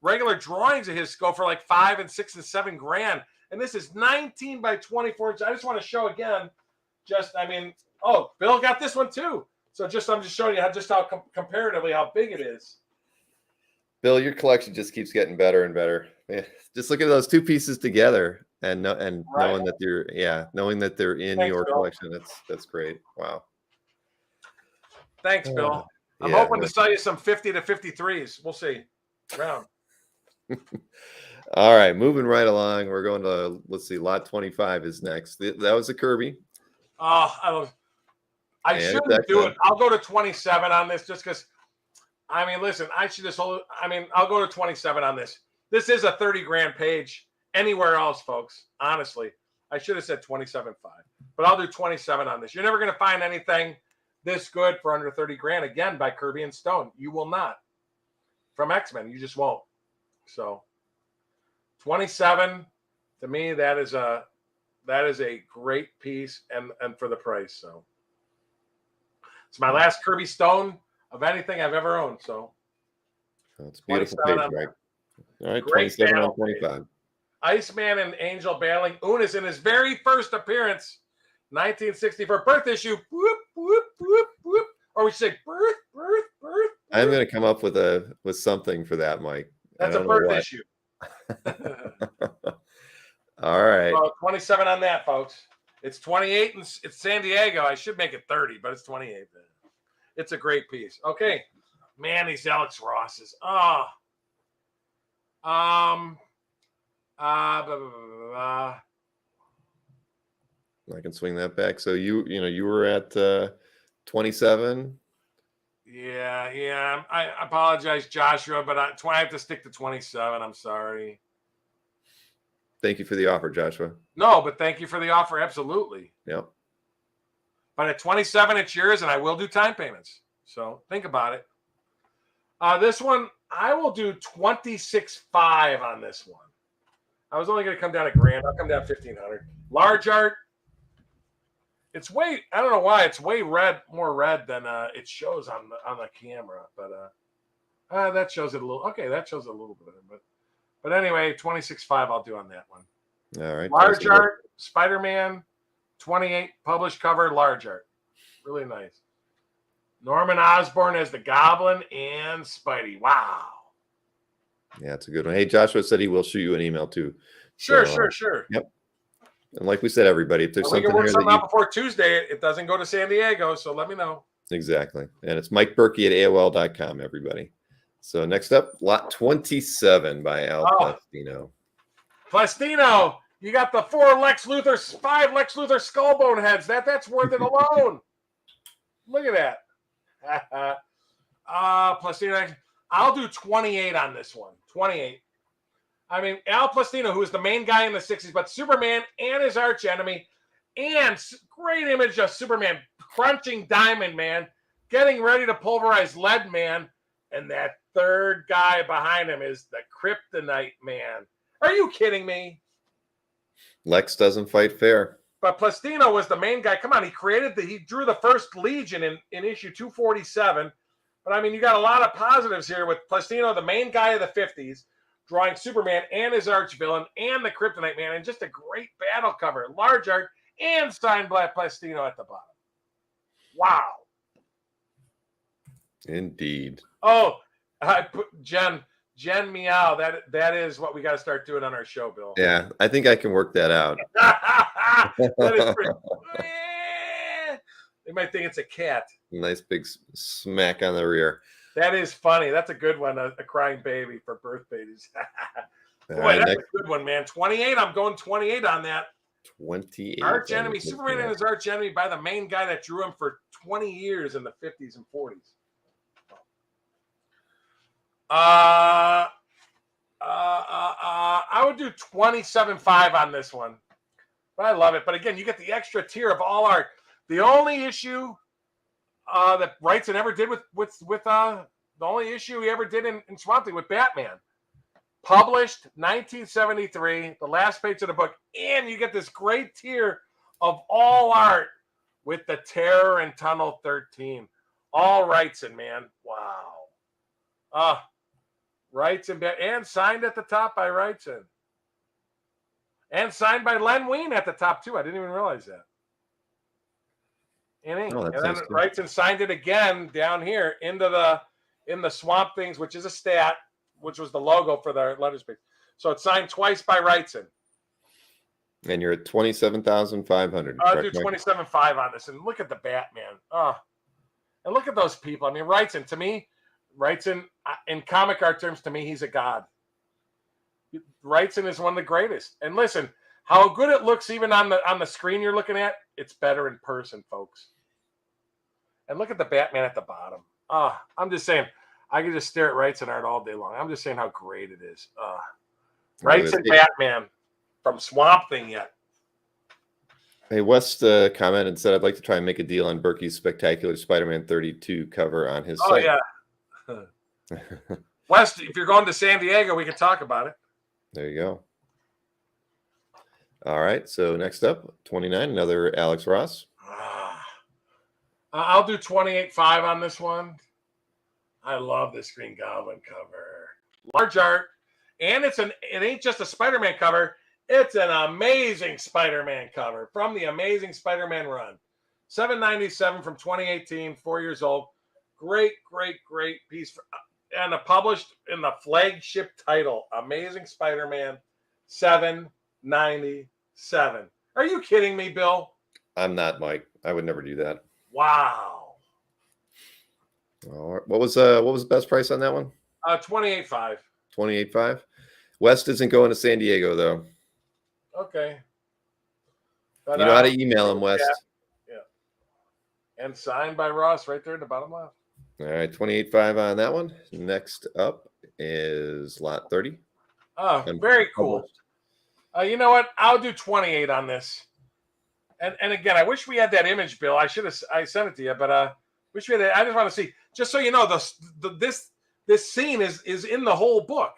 regular drawings of his go for like 5 and 6 and 7 grand. And this is 19 by 24. I just want to show again, Bill got this one too. So I'm just showing you how comparatively how big it is. Bill, your collection just keeps getting better and better. Yeah, just look at those two pieces together and knowing that they're in your collection. That's great. Wow. Thanks, Bill. I'm hoping to sell you some 50 to 53s. We'll see. Round. All right, moving right along. We're going to, let's see, lot 25 is next. That was a Kirby. Oh, I shouldn't do it. I'll go to 27 on this just because, listen, I'll go to 27 on this. This is a 30 grand page anywhere else, folks. Honestly, I should have said 27.5, but I'll do 27 on this. You're never going to find anything this good for under 30 grand again by Kirby and Stone. You will not. From X-Men, you just won't. So 27 to me, that is a great piece and for the price. So it's my last Kirby Stone of anything I've ever owned. So that's a beautiful page, right? All right, great 27 on 25. Page. Iceman and Angel battling. Unis in his very first appearance, 1964 birth issue. Whoop, whoop, whoop, whoop. Or we say birth. I'm going to come up with something for that, Mike. That's a birth issue. All right. Well, 27 on that, folks. It's 28 and it's San Diego. I should make it 30, but it's 28. It's a great piece. Okay. Man, these Alex Rosses. I can swing that back. So you were at 27. Yeah. I apologize, Joshua, but I have to stick to 27. I'm sorry. Thank you for the offer, Joshua. No, but thank you for the offer. Absolutely. Yep. But at 27, it's yours, and I will do time payments. So think about it. This one, I will do 26.5 on this one. I was only going to come down $1 grand. I'll come down 1,500. Large art. It's I don't know why it's way more red than it shows on the camera, but that shows it a little. Okay, that shows it a little bit, but anyway, 26.5 I'll do on that one. All right. Large art, Spider-Man, 28 published cover, large art, really nice. Norman Osborn as the Goblin and Spidey. Wow, Yeah, it's a good one. Hey, Joshua said he will shoot you an email too. Sure, So, sure. Yep. And like we said, everybody, if there's We something can work here something that out before Tuesday. It doesn't go to San Diego, so let me know. exactly. And it's Mike Burkey at AOL.com, everybody. So next up, lot 27 by Al Plastino. Plastino, you got the 5 Lex Luthor skullbone heads. That's worth it alone. Look at that. Plastino, I'll do 28 on this one. 28. I mean, Al Plastino, who is the main guy in the 60s, but Superman and his arch enemy, and great image of Superman crunching Diamond Man, getting ready to pulverize Lead Man, and that third guy behind him is the Kryptonite Man. Are you kidding me? Lex doesn't fight fair. But Plastino was the main guy. Come on, he drew the first Legion in issue 247. But I mean, you got a lot of positives here with Plastino, the main guy of the 50s, drawing Superman and his arch villain and the Kryptonite Man, and just a great battle cover, large art, and signed by Plastino at the bottom. Wow. Indeed. Oh, I put Jen Meow. That is what we got to start doing on our show, Bill. Yeah, I think I can work that out. That is pretty. They might think it's a cat. Nice big smack on the rear. That is funny. That's a good one. A crying baby for birth babies. Boy, right, that's a good one, man. 28. I'm going 28 on that. 28. Arch enemy. Superman and his arch enemy by the main guy that drew him for 20 years in the 50s and 40s. I would do 27.5 on this one. But I love it. But again, you get the extra tier of all art. The only issue that Wrightson ever did with the only issue he ever did in Swamp Thing with Batman, published 1973, the last page of the book, and you get this great tier of all art with the Terror and Tunnel 13, all Wrightson, man. Wow. Wrightson, and signed at the top by Wrightson, and signed by Len Wein at the top too. I didn't even realize that. And then Wrightson signed it again down here in the Swamp Things, which is a stat, which was the logo for the letters page. So it's signed twice by Wrightson. And you're at 27,500. I'll do 27.5 on this. And look at the Batman. And look at those people. I mean, Wrightson, to me, in comic art terms, to me, he's a god. Wrightson is one of the greatest. And listen, how good it looks even on the screen you're looking at, it's better in person, folks. And look at the Batman at the bottom. I'm just saying, I could just stare at Wrightson art all day long. I'm just saying how great it is. Wrightson Batman from Swamp Thing yet. Hey, West commented and said, I'd like to try and make a deal on Burkey's spectacular Spider-Man 32 cover on his site. Oh, yeah. West, if you're going to San Diego, we can talk about it. There you go. All right, so next up, 29, another Alex Ross. I'll do 28.5 on this one. I love this Green Goblin cover. Large art, and it ain't just a Spider-Man cover. It's an Amazing Spider-Man cover from the Amazing Spider-Man run. $7.97 from 2018, 4 years old. Great piece. And published in the flagship title, Amazing Spider-Man 7.97. Are you kidding me, Bill? I'm not, Mike. I would never do that. Wow. All right. What was the best price on that one? 28.5. 28.5. West isn't going to San Diego though. Okay. But, you know how to email him, West. Yeah. And signed by Ross right there in the bottom left. All right, 28.5 on that one. Next up is lot 30. Oh, very cool. You know what? I'll do 28 on this. And again, I wish we had that image, Bill. I sent it to you, but wish we had it. I just want to see, just so you know, this scene is in the whole book.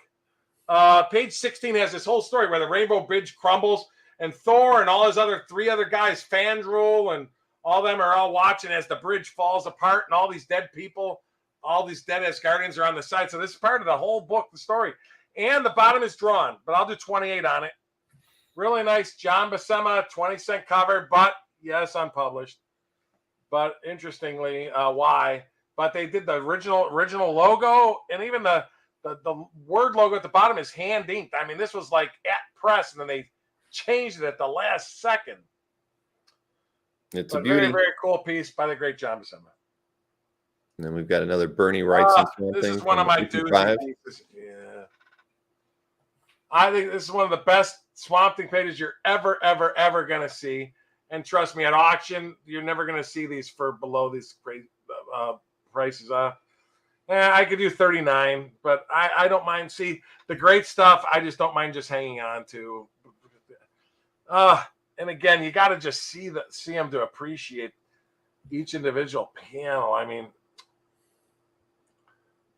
Page 16 has this whole story where the Rainbow Bridge crumbles, and Thor and all his three other guys, Fandral, and all of them are all watching as the bridge falls apart, and all these dead people, all these dead Asgardians are on the side. So this is part of the whole book, the story. And the bottom is drawn, but I'll do 28 on it. Really nice John Buscema 20-cent cover, but yes, unpublished. But interestingly, why? But they did the original logo, and even the the word logo at the bottom is hand inked. I mean, this was like at press, and then they changed it at the last second. It's a beauty. Very, very cool piece by the great John Buscema. And then we've got another Bernie Wrightson. This is one of my doozy pieces. Yeah. I think this is one of the best Swamp Thing pages you're ever going to see. And trust me, at auction, you're never going to see these for below these prices. I could do 39, but I don't mind. See, the great stuff, I just don't mind just hanging on to. And again, you got to just see them to appreciate each individual panel. I mean,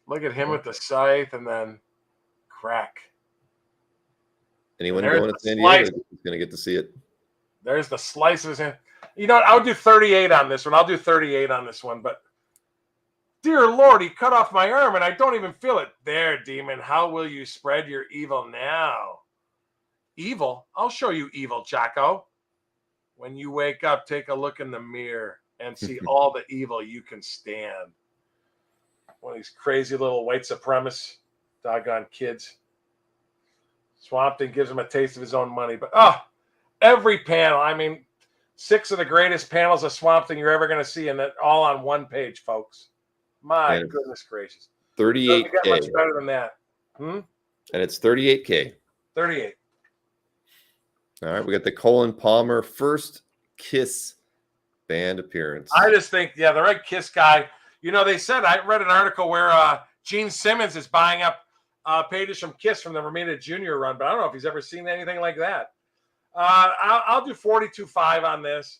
look at him with the scythe and then crack. Anyone going to San Diego is going to get to see it. There's the slices. You know what? I'll do 38 on this one. But dear Lord, he cut off my arm and I don't even feel it. There, demon. How will you spread your evil now? Evil? I'll show you evil, Jocko. When you wake up, take a look in the mirror and see all the evil you can stand. One of these crazy little white supremacist doggone kids. Swamp Thing gives him a taste of his own money. But every panel, I mean, 6 of the greatest panels of Swamp Thing you're ever going to see, and that all on one page, folks. My goodness gracious. 38K. Doesn't get much better than that. And it's 38K. 38. All right, we got the Colan Palmer first Kiss band appearance. I just think, the Red Kiss guy. You know, they said, I read an article where Gene Simmons is buying up pages from Kiss from the Romita Jr. run, but I don't know if he's ever seen anything like that. I'll do 42.5 on this.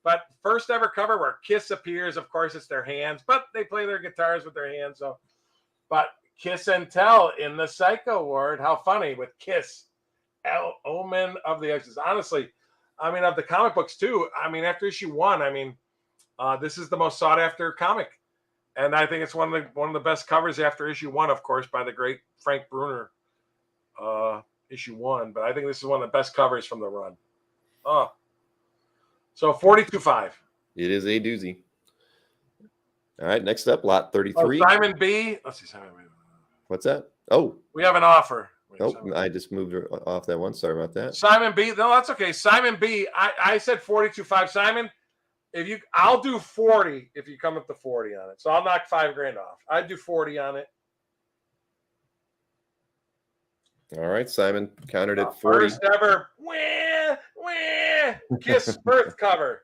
But first ever cover where Kiss appears, of course, it's their hands, but they play their guitars with their hands. So, but Kiss and Tell in the Psycho Ward, how funny with Kiss, Omen of the Exes. Honestly, I mean, of the comic books too. I mean, after issue 1, I mean, this is the most sought after comic. And I think it's one of the best covers after issue 1, of course, by the great Frank Bruner, issue 1. But I think this is one of the best covers from the run. So 42.5. It is a doozy. All right, next up, lot 33. Simon B. Let's see, Simon B. What's that? Oh, we have an offer. I just moved off that one. Sorry about that. Simon B. No, that's okay. Simon B. I said 42.5. Simon, I'll do 40 if you come up to 40 on it. So I'll knock $5,000 off. I'd do 40 on it. All right, Simon countered at 40. First ever Kiss birth cover.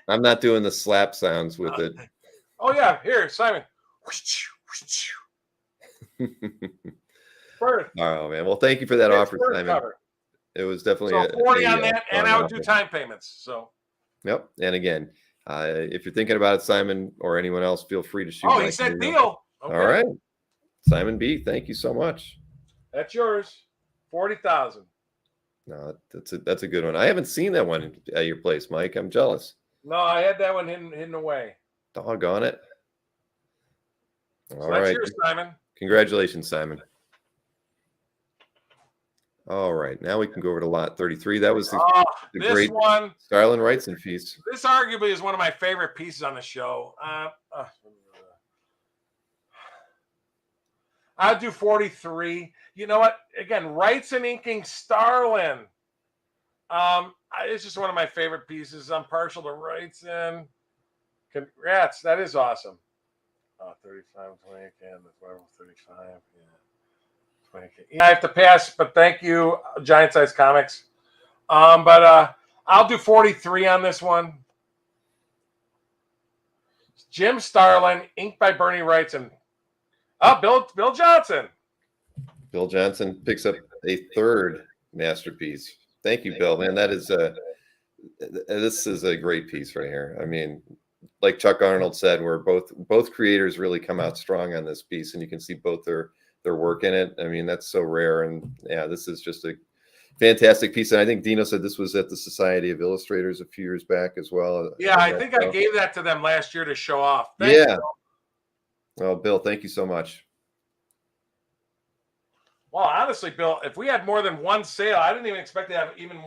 I'm not doing the slap sounds with it. Oh yeah, here, Simon. Birth. Oh man, well, thank you for that offer, Simon. Cover. It was definitely 40 on that, and I would do time payments. So. Yep, and again, if you're thinking about it, Simon or anyone else, feel free to shoot. Oh, he said deal. Okay. All right, Simon B. Thank you so much. That's yours. 40,000. No, that's a good one. I haven't seen that one at your place, Mike. I'm jealous. No, I had that one hidden away. Doggone it. All right. That's yours, Simon. Congratulations, Simon. All right, now we can go over to lot 33. That was the great one, Starlin Wrightson piece. This arguably is one of my favorite pieces on the show. I'll do 43. You know what? Again, Wrightson inking Starlin. It's just one of my favorite pieces. I'm partial to Wrightson. Congrats. That is awesome. 35, 20, and the Werewolf 35. Yeah. 20K. Yeah, I have to pass, but thank you, Giant Size Comics. But I'll do 43 on this one. Jim Starlin, inked by Bernie Wrightson. Bill Johnson. Bill Johnson picks up a third masterpiece. Thank you, Bill. Man, this is a great piece right here. I mean, like Chuck Arnold said, where both creators really come out strong on this piece, and you can see both their work in it. I mean, that's so rare, and yeah, this is just a fantastic piece. And I think Dino said this was at the Society of Illustrators a few years back as well. Yeah, I think I gave that to them last year to show off. Thank you. Well, Bill, thank you so much. Well, honestly, Bill, if we had more than one sale, I didn't even expect to have even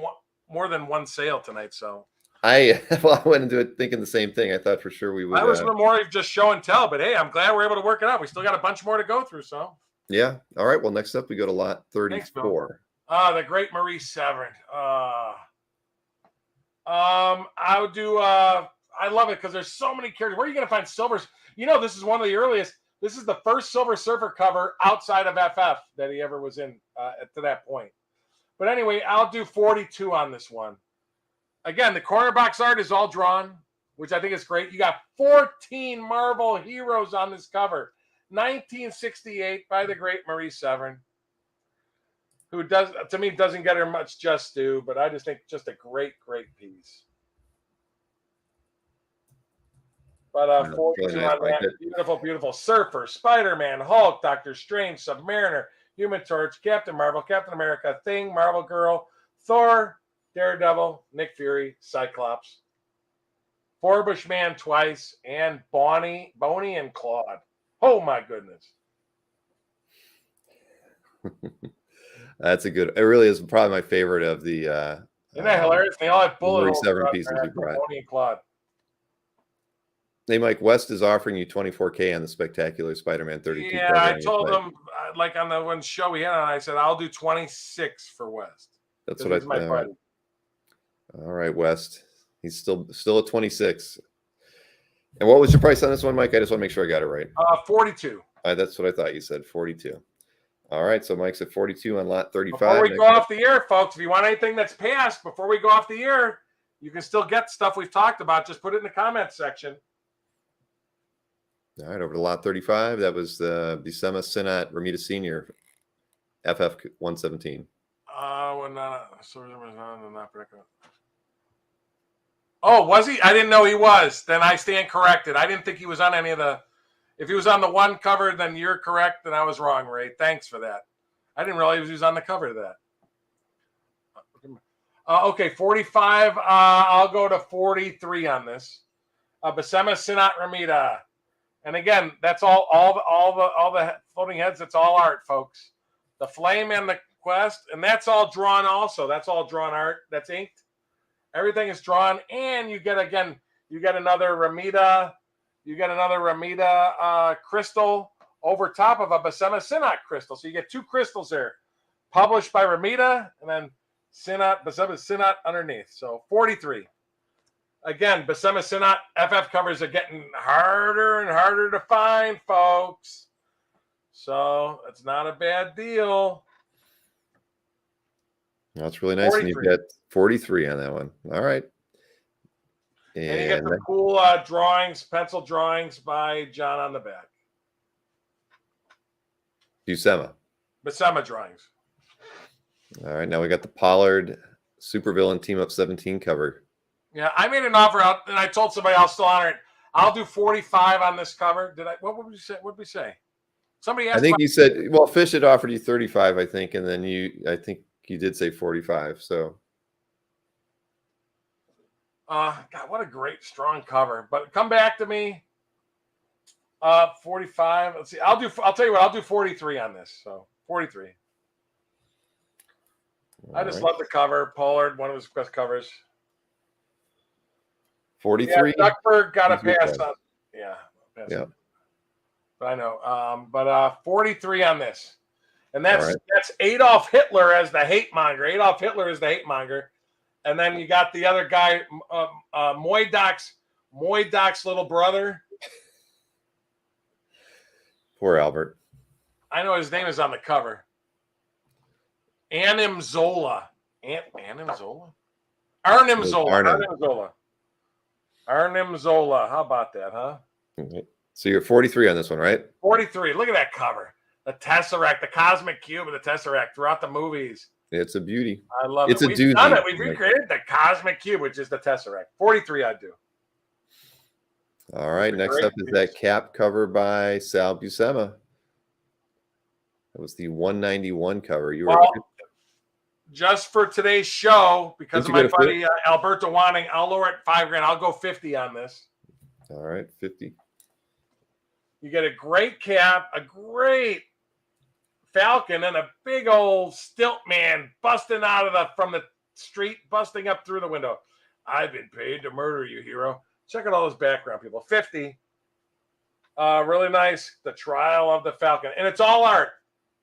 more than one sale tonight. So I went into it thinking the same thing. I thought for sure we would. I was more of just show and tell, but hey, I'm glad we're able to work it out. We still got a bunch more to go through. So yeah. All right. Well, next up we go to lot 34. The great Marie Severin. I would do. I love it because there's so many characters. Where are you going to find silvers? This is one of the earliest. This is the first Silver Surfer cover outside of FF that he ever was in to that point. But anyway, I'll do 42 on this one. Again, the corner box art is all drawn, which I think is great. You got 14 Marvel heroes on this cover. 1968 by the great Marie Severin, who doesn't get her much just due, but I just think just a great piece. But 42 on that. Beautiful Surfer, Spider-Man, Hulk, Doctor Strange, Submariner, Human Torch, Captain Marvel, Captain America, Thing, Marvel Girl, Thor, Daredevil, Nick Fury, Cyclops, Forbush Man twice, and Bonnie and Claude. Oh my goodness. That's a good. It really is probably my favorite of the. Isn't that hilarious? They all have bullet holes. 37 pieces we brought. Bonnie and Claude. Hey, Mike, West is offering you $24K on the Spectacular Spider-Man 32. Yeah, I told him, like on the one show we had on, I said, I'll do 26 for West. That's what I thought. All right, West. He's still at 26. And what was your price on this one, Mike? I just want to make sure I got it right. 42. That's what I thought you said, 42. All right, so Mike's at 42 on lot 35. Before we go off the air, folks, if you want anything that's passed before we go off the air, you can still get stuff we've talked about. Just put it in the comments section. All right, over to lot 35. That was the Buscema Sinat Romita Sr. FF 117. Oh, was he? I didn't know he was. Then I stand corrected. I didn't think he was on any of the. If he was on the one cover, then you're correct. Then I was wrong, Ray. Thanks for that. I didn't realize he was on the cover of that. Okay, 45. I'll go to 43 on this. Buscema Sinat Romita. And again, that's all the floating heads. That's all art, folks. The flame and the quest, and that's all drawn. Also, that's all drawn art. That's inked. Everything is drawn, and you get another Romita. You get another Romita crystal over top of a Buscema Sinat crystal. So you get two crystals there, published by Romita, and then Buscema Sinat underneath. So 43. Again, Buscema Sinat FF covers are getting harder and harder to find, folks. So it's not a bad deal. That's really nice. 43. And you get 43 on that one. All right. And you get the cool drawings, pencil drawings by John on the back. Buscema drawings. All right. Now we got the Pollard Supervillain Team Up 17 cover. Yeah, I made an offer out, and I told somebody I'll still honor it. I'll do 45 on this cover. Did I? What would we say? What did we say? Somebody asked. I think you said. Well, Fish had offered you 35, I think, and then I think you did say 45. So. God, what a great strong cover! But come back to me. 45. Let's see. I'll tell you what. I'll do 43 on this. So 43. I just love the cover. Pollard, one of his best covers. 43. Yeah, Duckburg got a pass on. Yeah. But I know. But 43 on this. And that's Adolf Hitler as the hate monger. Adolf Hitler is the hate monger. And then you got the other guy, Moydoc's little brother. Poor Albert. I know his name is on the cover. Arnim Zola. Arnim Zola. Arnim Zola. How about that, huh? Okay. So you're 43 on this one, right? 43. Look at that cover. The Tesseract, the Cosmic Cube of the Tesseract throughout the movies. It's a beauty. I love it. We've done it. We've recreated the Cosmic Cube, which is the Tesseract. 43 I'd do. All right. Next up is that Cap cover by Sal Buscema. That was the 191 cover. Just for today's show, because of my buddy Alberto wanting, I'll lower it $5,000. I'll go 50 on this. All right, 50. You get a great Cap, a great Falcon, and a big old stilt man busting out from the street, busting up through the window. I've been paid to murder you, hero. Check out all those background people. 50. Really nice. The Trial of the Falcon. And it's all art.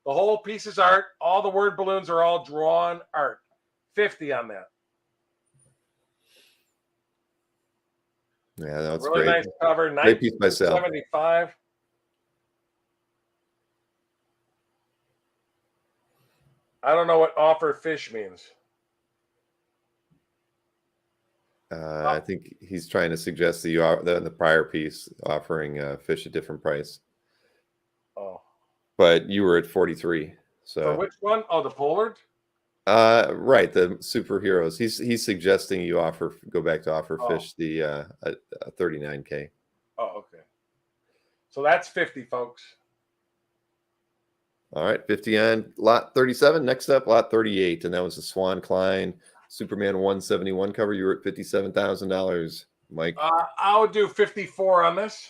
The whole piece is art. All the word balloons are all drawn art. 50 on that. Yeah, that's really great. Nice cover. Great piece myself. 75. I don't know what offer fish means. I think he's trying to suggest that you are the prior piece offering fish a different price. Oh, but you were at 43. So for which one? Oh, the Pollard. Right, the superheroes. He's suggesting you go back to offer fish the a 39K. Oh, okay. So that's 50, folks. All right, 50 on lot 37. Next up, lot 38, and that was the Swan Klein Superman 171 cover. You were at $57,000, Mike. I would do 54 on this.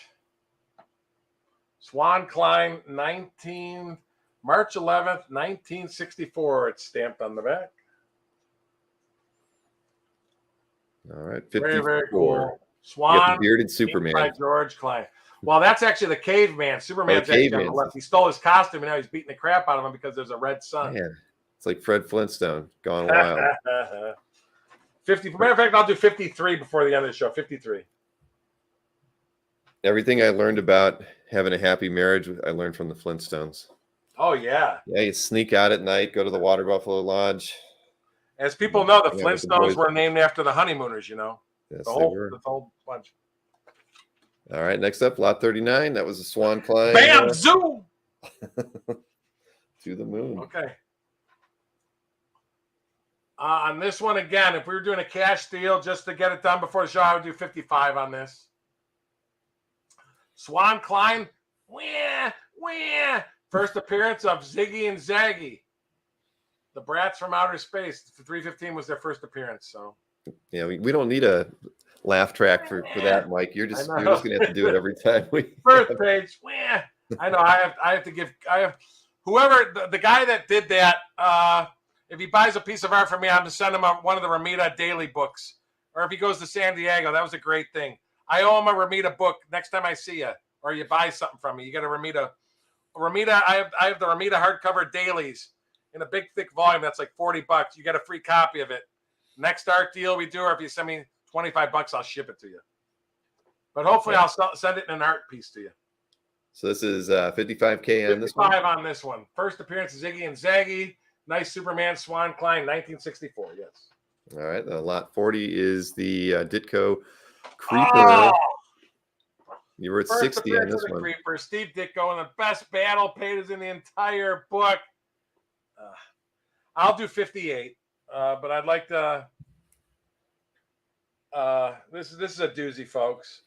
Swan Klein, March 11th, 1964. It's stamped on the back. All right, 54. Very, very cool. Swan, bearded Superman by George Klein. Well, that's actually the caveman. Superman's actually on the left. He stole his costume, and now he's beating the crap out of him because there's a red sun. Man, it's like Fred Flintstone gone wild. 50. Matter of fact, I'll do 53 before the end of the show. 53. Everything I learned about having a happy marriage, I learned from the Flintstones. Oh, yeah. Yeah, you sneak out at night, go to the Water Buffalo Lodge. As people know, the Flintstones were named after the honeymooners, you know. Yes, the whole bunch. All right, next up, lot 39. That was a Swan Klein. Bam! Zoom! To the moon. Okay. On this one, again, if we were doing a cash deal just to get it done before the show, I would do 55 on this. Swan Klein. Wah, wah. First appearance of Ziggy and Zaggy. The Brats from Outer Space. 315 was their first appearance. So, yeah, we don't need a laugh track for that, Mike. You're just gonna have to do it every time we first page. I know. I have to give. Whoever the guy that did that. If he buys a piece of art from me, I'm to send him one of the Romita daily books. Or if he goes to San Diego, that was a great thing. I owe him a Romita book next time I see you, or you buy something from me. You get a Romita. I have the Romita hardcover dailies in a big thick volume. That's like $40. You get a free copy of it. Next art deal we do, or if you send me $25, I'll ship it to you. But hopefully I'll send it in an art piece to you. So this is 55K on this one? 55 on this one. First appearance of Ziggy and Zaggy. Nice Superman Swan Klein, 1964, yes. All right, lot 40 is the Ditko Creeper. Oh! You were at 60 on this one. Creeper, Steve Ditko, and the best battle pages in the entire book. I'll do 58, but I'd like to. This is a doozy, folks.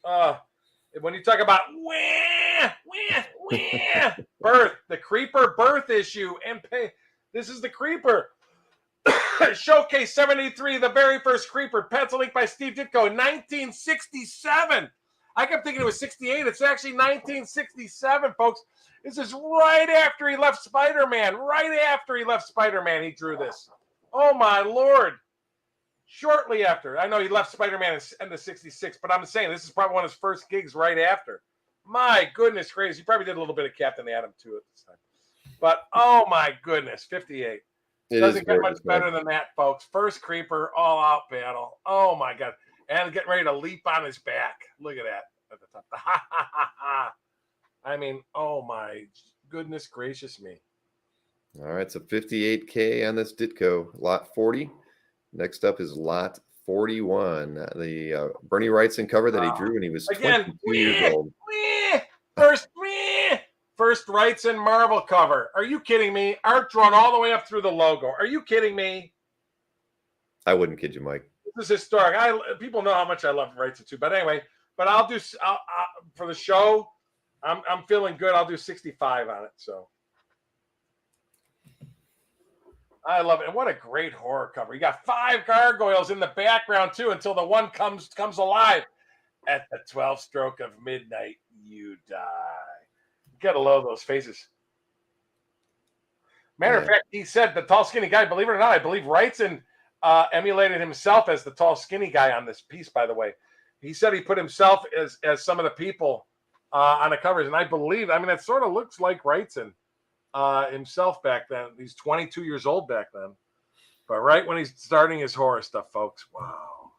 When you talk about birth, the Creeper birth issue, and pay. This is the Creeper. Showcase 73, the very first Creeper, pencil ink by Steve Ditko in 1967. I kept thinking it was 68. It's actually 1967, folks. This is right after he left Spider-Man. Right after he left Spider-Man, he drew this. Oh, my Lord. Shortly after. I know he left Spider-Man in the 66, but I'm saying this is probably one of his first gigs right after. My goodness gracious. He probably did a little bit of Captain Atom, too, at this time. But, oh, my goodness, 58. Doesn't get much better than that, folks. First Creeper, all-out battle. Oh, my God. And getting ready to leap on his back. Look at that at the top. I mean, oh, my goodness gracious me. All right, so 58K on this Ditko. Lot 40. Next up is lot 41. The Bernie Wrightson cover that he drew when he was 22 years old. First Wrightson Marvel cover. Are you kidding me? Art drawn all the way up through the logo. Are you kidding me? I wouldn't kid you, Mike. This is historic. People know how much I love Wrightson too. But anyway, I'll do for the show. I'm feeling good. I'll do 65 on it. So I love it. And what a great horror cover. You got 5 gargoyles in the background too until the one comes alive. At the 12th stroke of midnight, you die. Gotta love those faces. Matter of fact, he said, the tall, skinny guy, believe it or not, I believe Wrightson emulated himself as the tall, skinny guy on this piece, by the way. He said he put himself as some of the people on the covers. And I believe, I mean, it sort of looks like Wrightson himself back then. He's 22 years old back then. But right when he's starting his horror stuff, folks. Wow.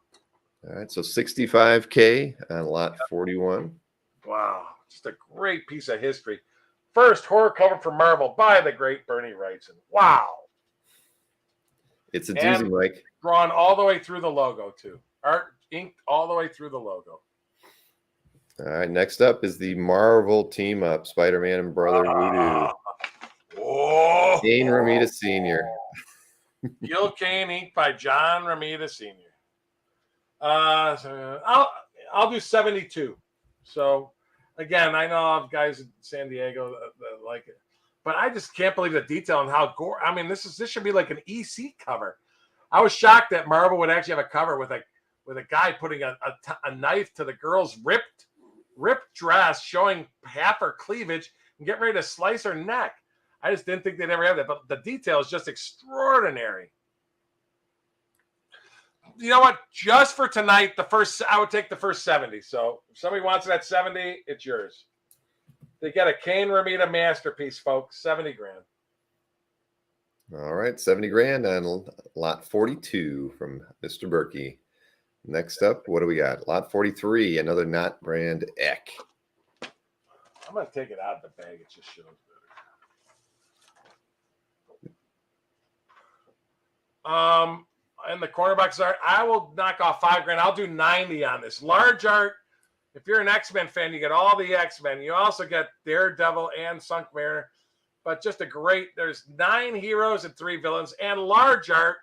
All right, so $65K on lot 41. Wow. Just a great piece of history. First horror cover for Marvel by the great Bernie Wrightson. Wow. It's a doozy, And Mike. drawn all the way through the logo, too. Art inked all the way through the logo. All right, next up is the Marvel team up, Spider-Man and Brother Voodoo. Oh, Dane Romita Sr. Gil Kane inked by John Romita Sr. So I'll do 72. So again, I know of guys in San Diego that like it, but I just can't believe the detail and how gore. I mean, this should be like an EC cover. I was shocked that Marvel would actually have a cover with a guy putting a knife to the girl's ripped dress, showing half her cleavage and get ready to slice her neck. I just didn't think they'd ever have that, but the detail is just extraordinary. You know what? Just for tonight, I would take the first 70. So if somebody wants it at 70, it's yours. They get a Kane Romita masterpiece, folks. 70 grand. All right, 70 grand on lot 42 from Mr. Burkey. Next up, what do we got? Lot 43, another Not brand Eck. I'm going to take it out of the bag. It just shows better. And the cornerbacks art, I will knock off 5 grand. I'll do 90 on this. Large art. If you're an X-Men fan, you get all the X-Men. You also get Daredevil and Sunk Mariner. But just a great, there's 9 heroes and 3 villains. And large art,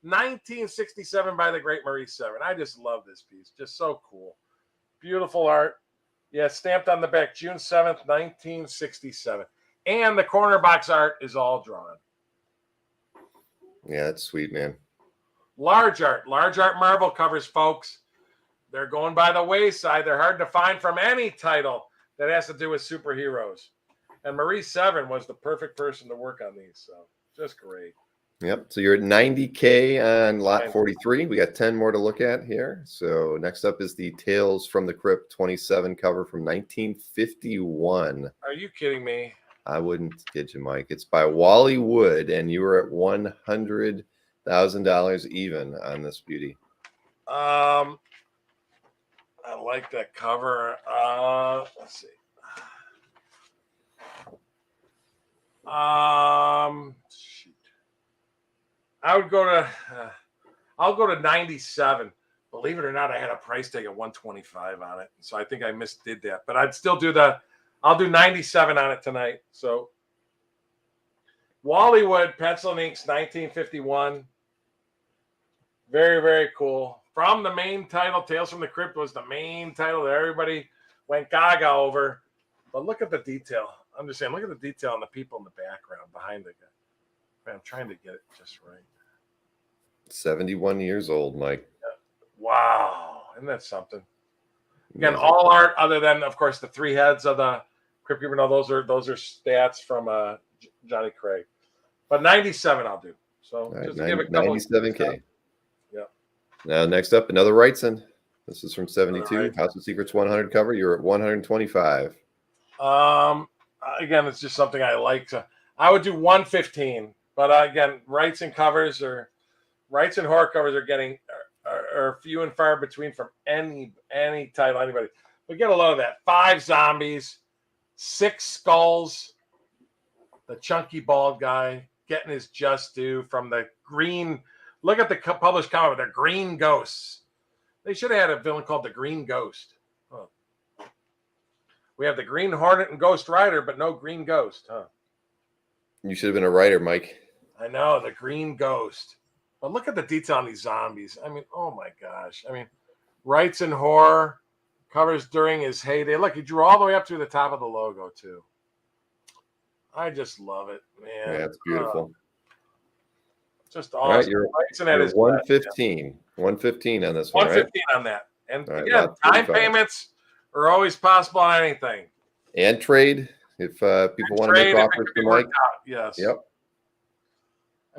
1967 by the great Maurice Severin. I just love this piece. Just so cool. Beautiful art. Yeah, stamped on the back, June 7th, 1967. And the corner box art is all drawn. Yeah, that's sweet, man. Large art Marvel covers, folks. They're going by the wayside. They're hard to find from any title that has to do with superheroes. And Maurice Severin was the perfect person to work on these. So just great. Yep. So you're at 90K on lot 43. We got 10 more to look at here. So next up is the Tales from the Crypt 27 cover from 1951. Are you kidding me? I wouldn't kid you, Mike. It's by Wally Wood, and you were at $100,000 even on this beauty. I like that cover. Let's see. Shoot. I'll go to 97. Believe it or not, I had a price tag of 125 on it, so I think I misdid that. But I'd still do I'll do 97 on it tonight. So Wally Wood, pencil and inks, 1951. Very, very cool. From the main title, Tales from the Crypt was the main title that everybody went gaga over. But look at the detail. I'm just saying, look at the detail on the people in the background behind the guy. Man, I'm trying to get it just right. 71 years old, Mike. Wow. Isn't that something? Again, all art other than, of course, the 3 heads of the Crypt Keeper. No, those are stats from Johnny Craig. But 97 I'll do. So right, just to give a couple 97K. Yeah. Now, next up, another Wrightson. This is from 72. Right. House of Secrets 100 cover. You're at 125. Again, it's just something I like to. I would do 115, but again, Wrightson covers or Wrightson horror covers are getting are few and far between from any title, anybody. But get a load of that. 5 zombies, 6 skulls, the chunky bald guy getting his just due from the green. Look at the published comic, the Green Ghosts. They should have had a villain called the Green Ghost. Huh. We have the Green Hornet and Ghost Rider, but no Green Ghost, huh? You should have been a writer, Mike. I know, the Green Ghost. But look at the detail on these zombies. I mean, oh my gosh. I mean, Wrightson horror covers during his heyday. Look, he drew all the way up to the top of the logo, too. I just love it, man. Yeah, it's beautiful. Just awesome. All right, you're 115. 115 on this one, 115 on that. And right, again, time payments are always possible on anything. And trade, if people want to make offers to Mike. Yes. Yep.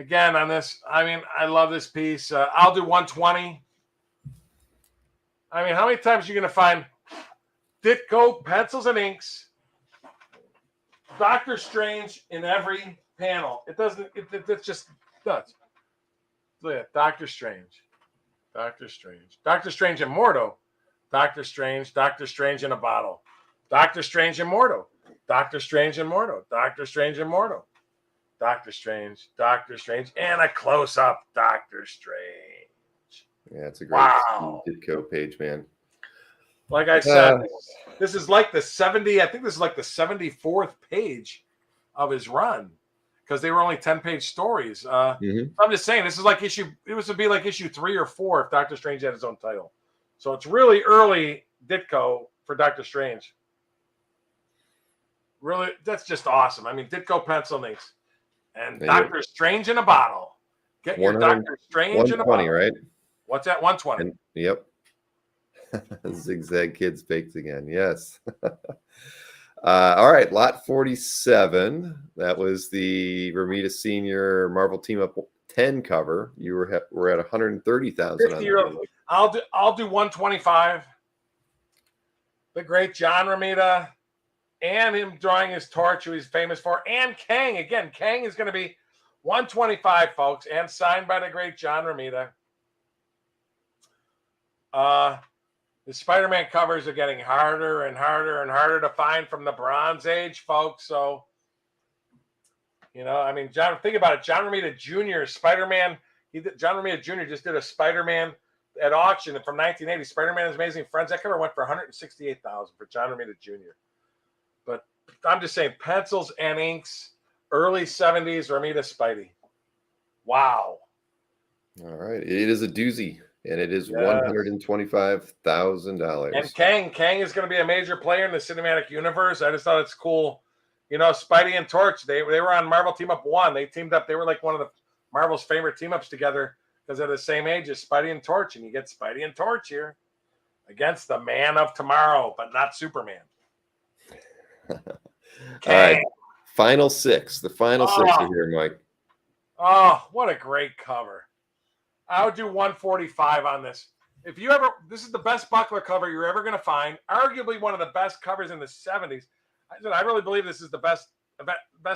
again on this. I mean, I love this piece. I'll do 120. I mean, how many times are you going to find Ditko pencils and inks, Doctor Strange in every panel? It doesn't. It's just nuts. Look at Doctor Strange, Doctor Strange, Doctor Strange and Mordo, Doctor Strange in a bottle, Doctor Strange and Mordo, Doctor Strange and Mordo, Doctor Strange and Mordo, Doctor Strange, and a close up Doctor Strange. Yeah, it's a great Ditko page, man. Like I said, this is like the 70. I think this is like the 74th page of his run, because they were only 10-page stories. I'm just saying, this is like would be like issue 3 or 4 if Doctor Strange had his own title. So it's really early Ditko for Doctor Strange. Really, that's just awesome. I mean, Ditko pencil inks and Doctor Strange in a bottle. Get your Doctor Strange in a bottle. Right? What's that? 120. Yep. Zigzag Kids baked again. Yes. All right. Lot 47. That was the Romita Senior Marvel Team Up 10 cover. You were at 130,000. I'll do 125. The great John Romita, and him drawing his torch, who he's famous for, and Kang. Again, Kang is going to be 125, folks, and signed by the great John Romita. The Spider-Man covers are getting harder and harder and harder to find from the Bronze Age, folks. So, I mean, think about it. John Romita Jr., Spider-Man. John Romita Jr. just did a Spider-Man at auction from 1980. Spider-Man and His Amazing Friends. That cover went for $168,000 for John Romita Jr. But I'm just saying, pencils and inks, early 70s Romita Spidey. Wow. All right. It is a doozy. And it is $125,000. And Kang is going to be a major player in the cinematic universe. I just thought it's cool. Spidey and Torch, they were on Marvel Team Up 1. They teamed up. They were like one of the Marvel's favorite team ups together because they're the same age as Spidey and Torch. And you get Spidey and Torch here against the Man of Tomorrow, but not Superman. All right. Final 6. The final 6 are here, Mike. Oh, what a great cover. I would do 145 on this. This is the best Buckler cover you're ever going to find. Arguably one of the best covers in the 70s. I really believe this is the best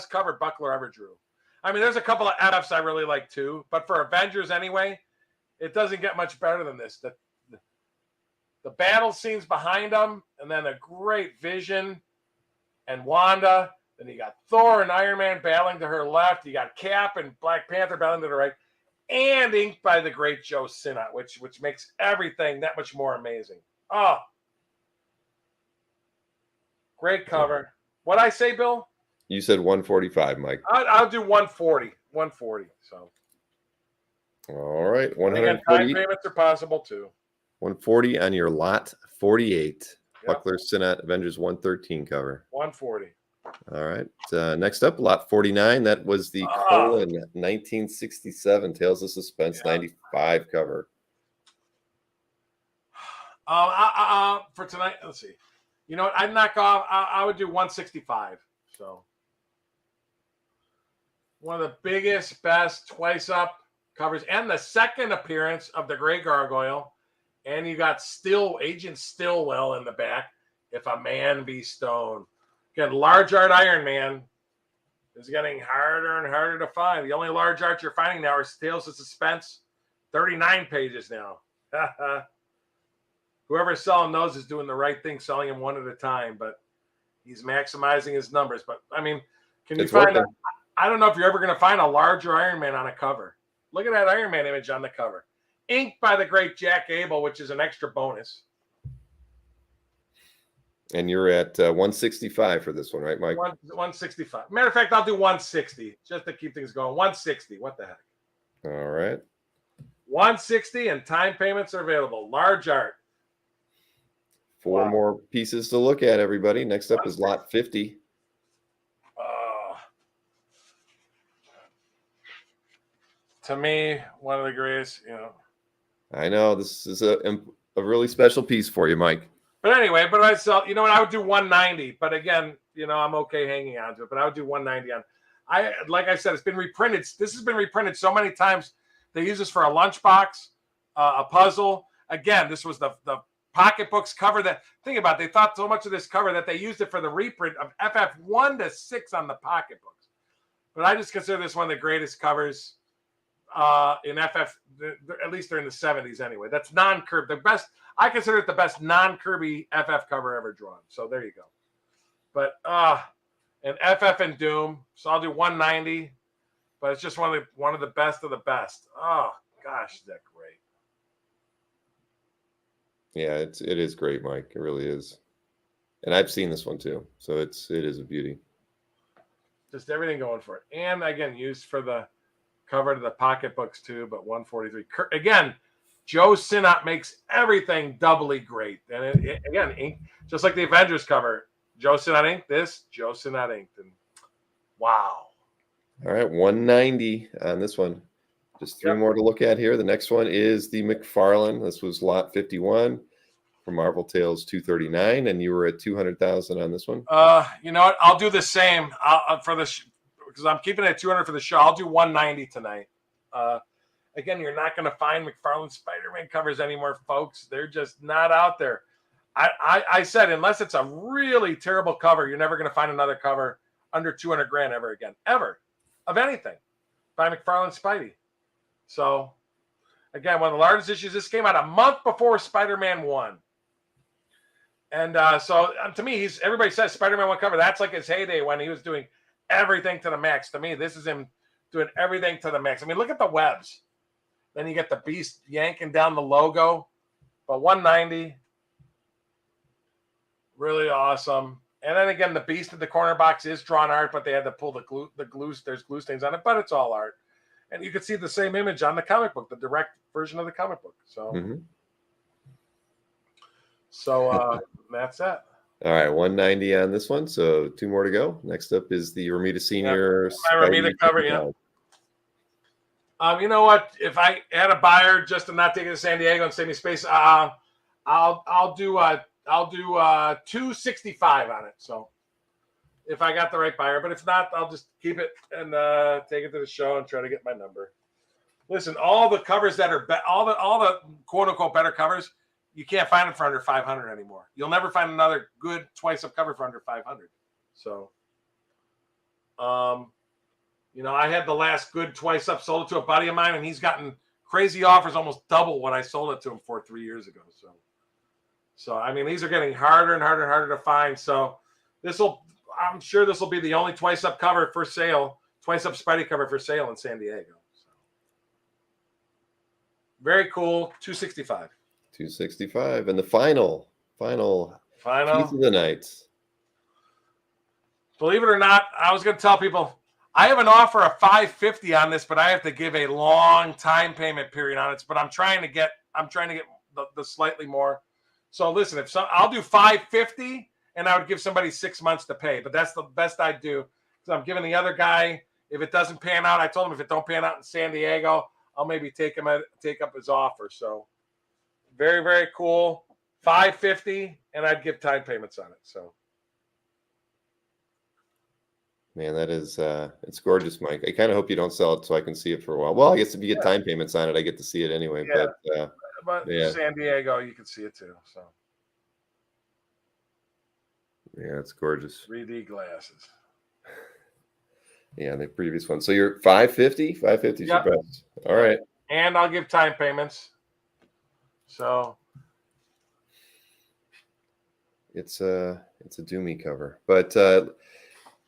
cover Buckler ever drew. I mean, there's a couple of FFs I really like too, but for Avengers anyway, it doesn't get much better than this. The battle scenes behind them, and then a great Vision and Wanda. Then you got Thor and Iron Man battling to her left. You got Cap and Black Panther battling to the right. And inked by the great Joe Sinnott, which makes everything that much more amazing. Oh, great cover. What'd I say, Bill? You said 145, Mike. I'll do 140. 140. So. All right. 140. Time payments are possible too. 140 on your lot 48. Yep. Buckler Sinnott Avengers 113 cover. 140. All right. Next up, lot 49. That was the Colan 1967 Tales of Suspense 95 cover. For tonight, let's see. You know what? I'd knock off. I would do 165. So one of the biggest, best twice up covers, and the second appearance of the Gray Gargoyle. And you got Agent Stillwell in the back. If a Man Be Stone. Again, large art Iron Man is getting harder and harder to find. The only large art you're finding now is Tales of Suspense, 39 pages now. Whoever's selling those is doing the right thing, selling them one at a time, but he's maximizing his numbers. But, I mean, can you find I don't know if you're ever going to find a larger Iron Man on a cover. Look at that Iron Man image on the cover. Inked by the great Jack Abel, which is an extra bonus. And you're at 165 for this one, right, Mike? 165. Matter of fact, I'll do 160 just to keep things going. 160. What the heck? All right. 160 and time payments are available. Large art. 4 more pieces to look at, everybody. Next up is lot 50. To me, one of the greatest, I know this is a really special piece for you, Mike. But anyway, I would do 190. But again, I'm okay hanging on to it. But I would do 190 on. like I said, it's been reprinted. This has been reprinted so many times. They use this for a lunchbox, a puzzle. Again, this was the pocketbooks cover. That think about it, they thought so much of this cover that they used it for the reprint of FF 1 to 6 on the pocketbooks. But I just consider this one of the greatest covers in FF, at least during the 70s anyway. That's non-Kirby. The best, I consider it the best non-Kirby FF cover ever drawn. So there you go. But and FF and Doom, so I'll do 190. But it's just one of the best of the best. Oh gosh, is that great? Yeah, it is great, Mike. It really is. And I've seen this one too, so it is a beauty. Just everything going for it, and again used for the cover to the pocketbooks too. But 143 again. Joe Sinnott makes everything doubly great, and again, ink, just like the Avengers cover. Joe Sinnott inked this. Joe Sinnott inked, and wow. All right, 190 on this one. Just three more to look at here. The next one is the McFarlane. This was lot 51 from Marvel Tales 239, and you were at 200,000 on this one. You know what? I'll do the same for the because I'm keeping it at 200 for the show. I'll do 190 tonight. Again, you're not going to find McFarlane Spider-Man covers anymore, folks. They're just not out there. I said unless it's a really terrible cover, you're never going to find another cover under 200 grand ever again, ever, of anything by McFarlane Spidey. So, again, one of the largest issues. This came out a month before Spider-Man 1. And so, to me, everybody says Spider-Man 1 cover. That's like his heyday when he was doing everything to the max. To me, this is him doing everything to the max. I mean, look at the webs. Then you get the Beast yanking down the logo. But 190, really awesome. And then again, the Beast at the corner box is drawn art, but they had to pull the glue. There's glue stains on it, but it's all art. And you can see the same image on the comic book, the direct version of the comic book. So, that's it. All right, 190 on this one. So 2 more to go. Next up is the Romita Senior. My Romita cover, yeah. You know what? If I had a buyer just to not take it to San Diego and save me space, I'll do 265 on it. So if I got the right buyer, but if not, I'll just keep it and take it to the show and try to get my number. Listen, all the covers that are all the quote unquote better covers, you can't find them for under 500 anymore. You'll never find another good twice up cover for under 500. So, I had the last good twice up sold it to a buddy of mine, and he's gotten crazy offers, almost double what I sold it to him for 3 years ago. So I mean, these are getting harder and harder and harder to find. So I'm sure this will be the only twice up cover for sale, twice up Spidey cover for sale in San Diego. So, very cool. 265. 265, and the final piece of the night. Believe it or not, I was going to tell people I have an offer of 550 on this, but I have to give a long time payment period on it. But I'm trying to get the slightly more. So listen, I'll do 550, and I would give somebody 6 months to pay. But that's the best I'd do because I'm giving the other guy. If it doesn't pan out, I told him if it don't pan out in San Diego, I'll maybe take up his offer. So very, very cool. 550, and I'd give time payments on it. So. Man, that is it's gorgeous, Mike. I kind of hope you don't sell it so I can see it for a while. Well, I guess if you get time payments on it, I get to see it anyway. Yeah. But San Diego, you can see it too. So yeah, it's gorgeous. 3D glasses. Yeah, the previous one. So you're 550? 550 is your best. All right. And I'll give time payments. So it's a doomy cover. But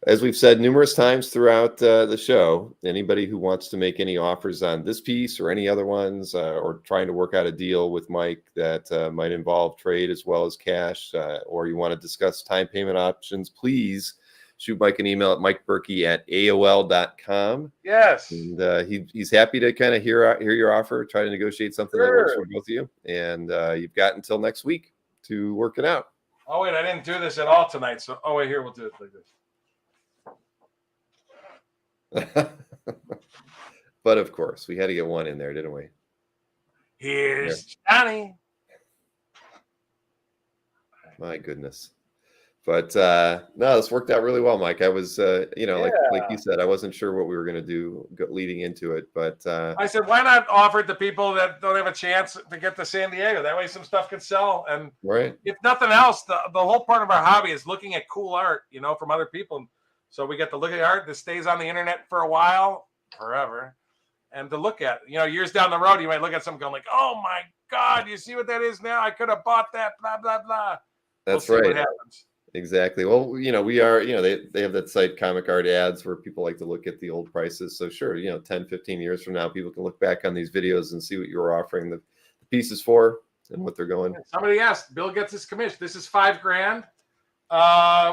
as we've said numerous times throughout the show, anybody who wants to make any offers on this piece or any other ones or trying to work out a deal with Mike that might involve trade as well as cash, or you want to discuss time payment options, please shoot Mike an email at mikeburkey@aol.com. Yes. And he's happy to kind of hear your offer, try to negotiate something that works for both of you. And you've got until next week to work it out. Oh, wait, I didn't do this at all tonight. So, here, we'll do it like this. But of course, we had to get one in there, didn't we? Here's Johnny. My goodness. But no, this worked out really well, Mike. I was, like Yeah. you said, I wasn't sure what we were going to do leading into it, but I said, why not offer it to people that don't have a chance to get to San Diego? That way some stuff can sell. And right. if nothing else, the whole part of our hobby is looking at cool art, from other people. So we get to look at art that stays on the internet for a while, forever, and to look at, years down the road, you might look at something going like, oh my God, you see what that is now? I could have bought that, blah, blah, blah. That's we'll see right. what happens. Exactly. Well, we are, they have that site Comic Art Ads where people like to look at the old prices. So sure, 10, 15 years from now, people can look back on these videos and see what you were offering the pieces for and what they're going. Somebody asked, Bill gets his commission. This is $5,000.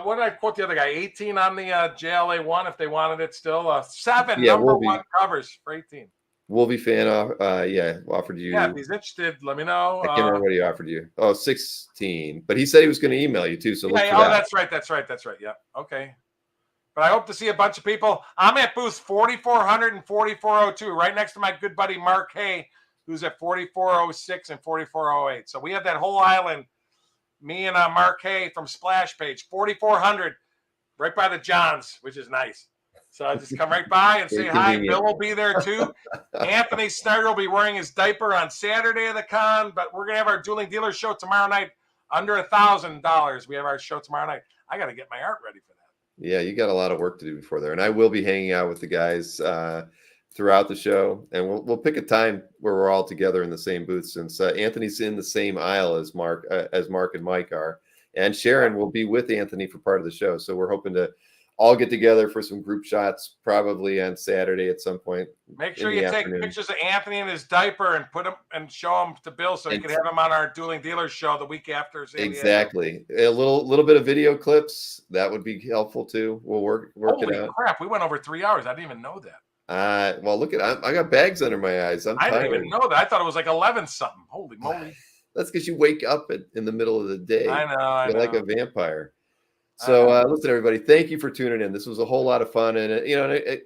What did I quote the other guy? 18 on the JLA one if they wanted it still. 7 number one covers for 18. Wolvie fan offered you. Yeah, if he's interested, let me know. I can't remember what he offered you. Oh, 16. But he said he was going to email you too. So look for that. That's right. Yeah. Okay. But I hope to see a bunch of people. I'm at booths 4400 and 4402, right next to my good buddy Mark Hay, who's at 4406 and 4408. So we have that whole island. Me and Mark Hay from Splash Page, 4400, right by the Johns, which is nice. So I just come right by and say hi. Bill will be there too. Anthony Snyder will be wearing his diaper on Saturday of the con, but we're going to have our Dueling Dealers show tomorrow night under $1,000. We have our show tomorrow night. I got to get my art ready for that. Yeah, you got a lot of work to do before there. And I will be hanging out with the guys throughout the show. And we'll pick a time where we're all together in the same booth, since Anthony's in the same aisle as Mark and Mike are. And Sharon will be with Anthony for part of the show. So we're hoping to all get together for some group shots, probably on Saturday at some point. Make sure you take pictures of Anthony in his diaper and put them and show them to Bill so he can have him on our Dueling Dealers show the week after. Exactly. A little bit of video clips that would be helpful too. We'll work Holy it out. Crap, we went over 3 hours. I didn't even know that. Well, look I got bags under my eyes. I didn't even know that. I thought it was like 11 something. Holy moly! That's because you wake up in the middle of the day. I know. You're like a vampire. So listen, everybody, thank you for tuning in. This was a whole lot of fun, and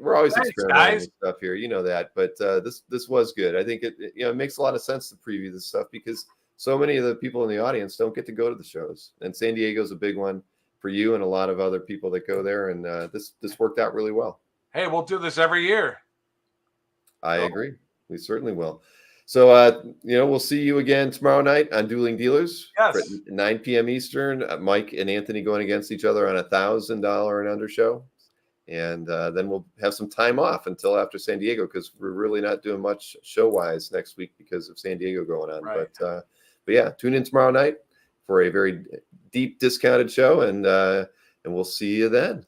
we're always experimenting with stuff here, that. But this was good. I think it makes a lot of sense to preview this stuff because so many of the people in the audience don't get to go to the shows, and San Diego's a big one for you and a lot of other people that go there. And this worked out really well. Hey, we'll do this every year. I agree. We certainly will. So, we'll see you again tomorrow night on Dueling Dealers. Yes. At 9 p.m. Eastern. Mike and Anthony going against each other on $1,000 and under show. And then we'll have some time off until after San Diego because we're really not doing much show-wise next week because of San Diego going on. Right. But yeah, tune in tomorrow night for a very deep discounted show, and we'll see you then.